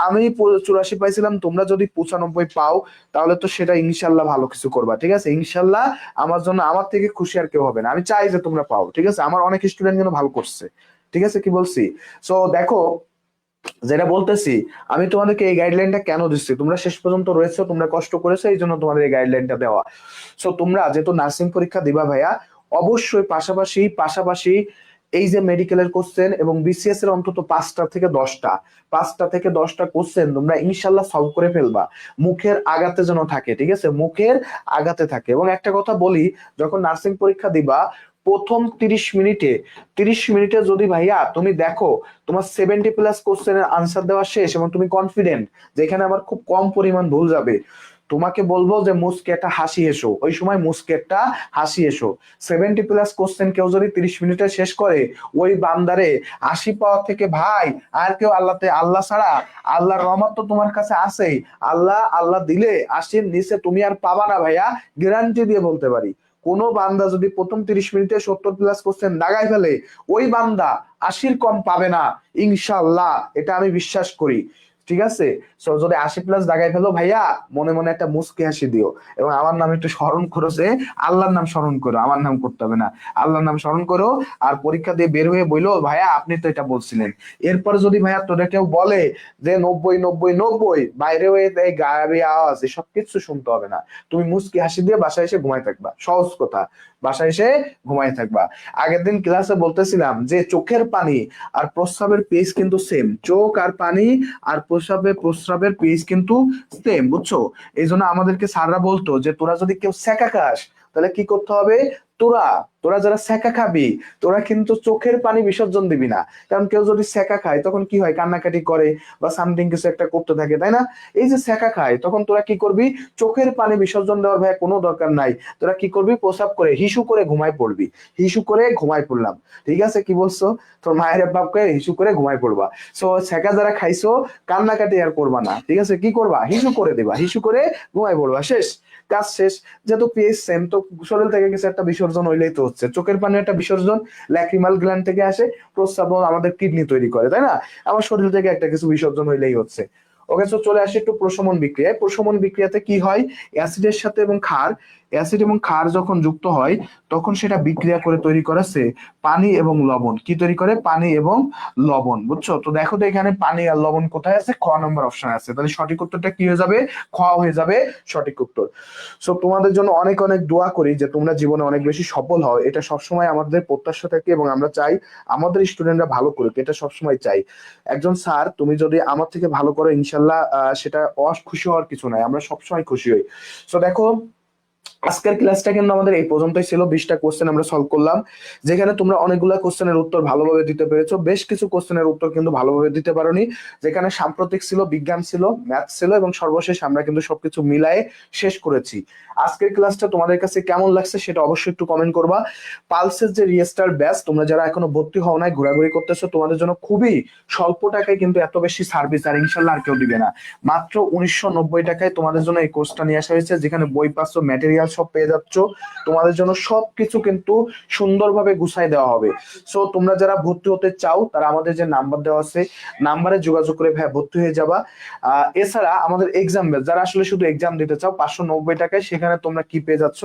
আমি 84 পাইছিলাম, তোমরা যদি 95 পাও তাহলে তো সেটা ইনশাল্লাহ ভালো কিছু করবা, ঠিক আছে। ইনশাল্লাহ আমার জন্য, আমার থেকে খুশি আর কেউ হবে না, আমি চাই যে তোমরা পাও, ঠিক আছে। আমার অনেক স্টুডেন্ট কিন্তু ভালো করছে, ঠিক আছে, কি বলছি। সো দেখো যেটা বলতেছি, আমি তোমাদেরকে এই গাইডলাইনটা কেন দিচ্ছি, তোমরা শেষ পর্যন্ত রয়েছো, তোমরা কষ্ট করেছো, এই জন্য তোমাদের এই গাইডলাইনটা দেওয়া। সো তোমরা যেহেতু নার্সিং পরীক্ষা দিবা ভাইয়া, অবশ্যই পাশাপাশি এই যে মেডিকেলের কোশ্চেন এবং বিসিএস এর অন্তত 5টা থেকে 10টা কোশ্চেন তোমরা ইনশাল্লাহ সলভ করে ফেলবা, মুখের আগাতে যেন থাকে, ঠিক আছে, মুখের আগাতে থাকে। এবং একটা কথা বলি, যখন নার্সিং পরীক্ষা দিবা প্রথম 30 মিনিটে যদি ভাইয়া তুমি দেখো তোমার 70+ কোশ্চেনের আনসার দেওয়া শেষ এবং তুমি কনফিডেন্ট যে এখানে আমার খুব কম পরিমাণ ভুল যাবে, তোমাকে বলবো যে মুস্কে একটা হাসি এসো, ওই সময় মুস্কে একটা হাসি এসো। 70+ কোশ্চেন কেউ যদি 30 মিনিটে শেষ করে, ওই বান্দারে 80 পাওয়ার থেকে ভাই আর কেউ আল্লাহ ছাড়া, আল্লাহর রহমত তো তোমার কাছে আছেই, আল্লাহ দিলে 80-র নিচে তুমি আর পাবা না ভাইয়া, গ্যারান্টি দিয়ে বলতে পারি। কোন বান্দা যদি প্রথম 30 মিনিটে 70+ কোশ্চেন দাগাই ফেলে, ওই বান্দা 80-র কম পাবে না ইনশাল্লাহ, এটা আমি বিশ্বাস করি, ঠিক আছে। সো যদি 80+ দাগাই ফেলো ভাইয়া, মনে মনে একটা মুস্কি হাসি দিও এবং আমার নাম একটু স্মরণ করো, যে আল্লাহর নাম স্মরণ করো, আমার নাম করতে হবে না, আল্লাহর নাম স্মরণ করো। আর পরীক্ষা দিয়ে বের হয়ে বইলো ভাইয়া আপনি তো এটা বলছিলেন। এরপরে যদি ভাইয়া তোরা কেউ বলে যে 90 বাইরে হয়ে এই গায়েবী আওয়াজ এসব কিচ্ছু শুনতে হবে না, তুমি মুস্কি হাসি দিয়ে বাসায় এসে ঘুমাই থাকবা, সহজ কথা, বাসায় এসে ঘুমাই থাকবা। আগের দিন ক্লাসে বলতেছিলাম যে চোখের পানি আর প্রস্রাবের পেজ কিন্তু সেম, চোখ আর পানি আর প্রস্রাবের পেজ কিন্তু সেম, বুঝছো। এই জন্য আমাদেরকে স্যাররা বলতো যে তোরা যদি কেউ সেকা খাস তাহলে কি করতে হবে, তোরা তোরা যারা সেকা খাবি তোরা কিন্তু চোখের পানি বিসর্জন দিবি না, কারণ কেউ যদি সেকা খায় তখন কি হয়, কান্নাকাটি করে বা সামথিং কিছু একটা করতে থাকে, তাই না। এই যে সেকা খায় তখন তোরা কি করবি, চোখের পানি বিসর্জন দেওয়ার ভাই কোনো দরকার নাই, তোরা কি করবি, প্রসাব করে হিসু করে ঘুমায় পড়বি, হিসু করে ঘুমায় পড়লাম, ঠিক আছে, কি বলছো, তোর মায়ের বাপকে হিসু করে ঘুমায় পড়বা। সো সেকা যারা খাইছো কান্নাকাটি আর করবা না, ঠিক আছে, কি করবা, হিসু করে দিবা, হিসু করে ঘুমায় পড়বা, শেষ, কাজ শেষ। যেহেতু পিএইচ সেম, তো শরীর থেকে কিছু একটা বিসর্জন হইলেই তো হচ্ছে, চোখের পানি একটা বিসর্জন ল্যাক্রিমাল গ্ল্যান্ড থেকে আসে, প্রস্রাব আমাদের কিডনি তৈরি করে, তাই না, আমার শরীর থেকে একটা কিছু বিসর্জন হইলেই হচ্ছে। ওকে, তো চলে আসি একটু প্রশমন বিক্রিয়ায়। প্রশমন বিক্রিয়াতে কি হয়, অ্যাসিডের সাথে এবং ক্ষার, অ্যাসিড এবং ক্ষার যখন যুক্ত হয় তখন সেটা বিক্রিয়া করে তৈরি করেছে পানি এবং লবণ, কি তৈরি করে, পানি এবং লবণ, বুঝছো। তো দেখো তো এখানে পানি আর লবণ কোথায় আছে, খ নম্বর অপশন আছে, তাহলে সঠিক উত্তরটা কি হয়ে যাবে, খ হয়ে যাবে সঠিক উত্তর। সো তোমাদের জন্য অনেক অনেক দোয়া করি যে তোমরা জীবনে অনেক বেশি সফল হও, এটা সবসময় আমাদের প্রত্যাশা থাকে এবং আমরা চাই আমাদের স্টুডেন্টরা ভালো করুক, এটা সবসময় চাই। একজন স্যার তুমি যদি আমার থেকে ভালো করো ইনশাল্লাহ সেটা খুশি হওয়ার কিছু নাই, আমরা সবসময় খুশি হই। সো দেখো আজকের ক্লাসটা কিন্তু আমাদের এই পর্যন্তই ছিল, 20টা কোশ্চেন আমরা সলভ করলাম, যেখানে তোমরা অনেকগুলা কোশ্চেনের উত্তর ভালোভাবে দিতে পেরেছো, বেশ কিছু কোশ্চেনের উত্তর কিন্তু ভালোভাবে দিতে পারোনি, যেখানে সাম্প্রতিক ছিল, বিজ্ঞান ছিল, ম্যাথ ছিল এবং সর্বশেষ আমরা কিন্তু সবকিছু মিলায়ে শেষ করেছি। আজকের ক্লাসটা তোমাদের কাছে কেমন লাগছে সেটা অবশ্যই একটু কমেন্ট করবা। পালসের যে রিয়েস্টার ব্যাচ, তোমরা যারা এখনো ভর্তি হও নাই, ঘোরাঘুরি করতেছো, তোমাদের জন্য খুবই স্বল্প টাকায় কিন্তু এত বেশি সার্ভিস আর ইনশাল্লাহ আর কেউ দিবে না, মাত্র 1990 টাকায় তোমাদের জন্য এই কোর্সটা নিয়ে আসা হয়েছে, যেখানে বই পাচ্ছ, ম্যাটেরিয়াল ম্যাটেরিয়াল সব পেয়ে যাচ্ছ। তোমাদের জন্য সবকিছু কিন্তু সুন্দরভাবে গুছাই দেওয়া হবে। সো তোমরা যারা ভর্তি হতে চাও তারা আমাদের যে নাম্বার দেওয়া আছে নাম্বারে যোগাযোগ করে ভাই ভর্তি হয়ে যাবা। এছাড়া আমাদের এক্সাম বেস, যারা আসলে শুধু এক্সাম দিতে চাও 590 টাকায়, সেখানে তোমরা কি পেয়ে যাচ্ছ,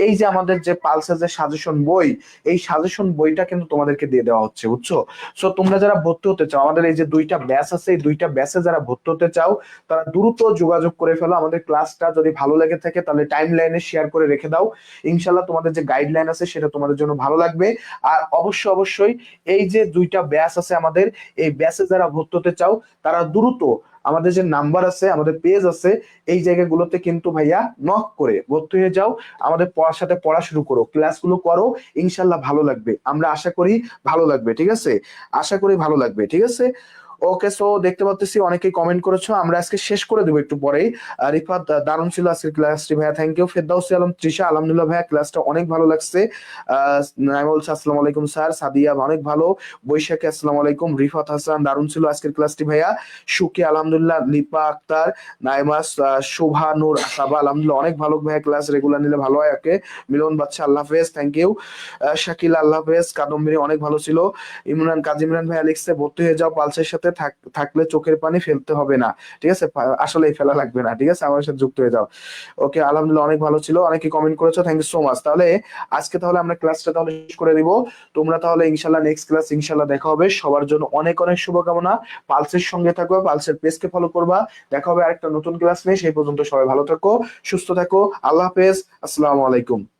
এই যে আমাদের যে পালসের যে সাজেশন বই, এই সাজেশন বইটা কিন্তু তোমাদেরকে দিয়ে দেওয়া হচ্ছে, বুঝছো? সো তোমরা যারা ভর্তি হতে চাও, আমাদের এই যে 2টা ব্যাচ আছে, এই 2টা ব্যাচে যারা ভর্তি হতে চাও তারা দ্রুত যোগাযোগ করে ফেলো। আমাদের ক্লাসটা যদি ভালো লেগে থাকে তাহলে টাইম লাইনে শেয়ার করে রেখে দাও। ইনশাল্লাহ তোমাদের যে গাইডলাইন আছে সেটা তোমাদের জন্য ভালো লাগবে। আর অবশ্যই অবশ্যই এই যে 2টা ব্যাচ আছে আমাদের, এই ব্যাচে যারা ভর্তি হতে চাও তারা দ্রুত আমাদের যে নাম্বার আছে, আমাদের পেজ আছে, এই জায়গাগুলোতে কিন্তু ভাইয়া নক করে ভর্তি হয়ে যাও। আমাদের পড়ার সাথে পড়া শুরু করো, ক্লাসগুলো করো, ইনশাল্লাহ ভালো লাগবে। আমরা আশা করি ভালো লাগবে, ঠিক আছে? আশা করি ভালো লাগবে, ঠিক আছে? ওকে, সো দেখতে পাচ্ছি অনেকেই কমেন্ট করেছো, আমরা আজকে শেষ করে দেবো একটু পরেই। রিফাত, দারুণ ছিল আজকের ক্লাসটি ভাইয়া, থ্যাংক ইউ। ফেরদাউসি আলম তৃষা, আলহামদুলিল্লাহ ভাইয়া ক্লাসটা অনেক ভালো লাগছে। নাইমা বলছে আসসালামু আলাইকুম স্যার। সাদিয়া অনেক ভালো। বৈশাখী আসসালামু আলাইকুম। রিফাত হাসান, দারুণ ছিল আজকের ক্লাসটি ভাইয়া। সুকি আলহামদুলিল্লাহ। লিপা আক্তার, নাইমা, শোভা নূর, সাবা আলহামদুলিল্লাহ অনেক ভালো ভাইয়া, ক্লাস রেগুলার নিলে ভালো হয়। ওকে, মিলন বাচ্চা আল্লাহ হাফেজ, থ্যাংক ইউ। শাকিল আল্লাহ হাফেজ। কাদম্বিনী অনেক ভালো ছিল। ইমরান, কাজী ইমরান ভাইয়া লিখছে ভর্তি হয়ে যাও, পালসের সাথে থাকলে চোখের পানি ফেলতে হবে না, ঠিক আছে? আসলে ফেলা লাগবে না, ঠিক আছে? আমার সাথে যুক্ত হয়ে যাও। ওকে, আলহামদুলিল্লাহ অনেক ভালো ছিল, অনেকে কমেন্ট করেছো, থ্যাংক ইউ সো মাচ। তাহলে আজকে তাহলে আমরা ক্লাসটা তাহলে শেষ করে দিব। তোমরা তাহলে ইনশাল্লাহ নেক্সট ক্লাস ইনশাল্লাহ দেখা হবে। সবার জন্য অনেক অনেক শুভকামনা। পালসের সঙ্গে থাকো, পালসের পেজকে ফলো করবা। দেখা হবে আরেকটা নতুন ক্লাস নিয়ে। সেই পর্যন্ত সবাই ভালো থাকো, সুস্থ থাকো। আল্লাহ হাফেজ, আসসালামু আলাইকুম।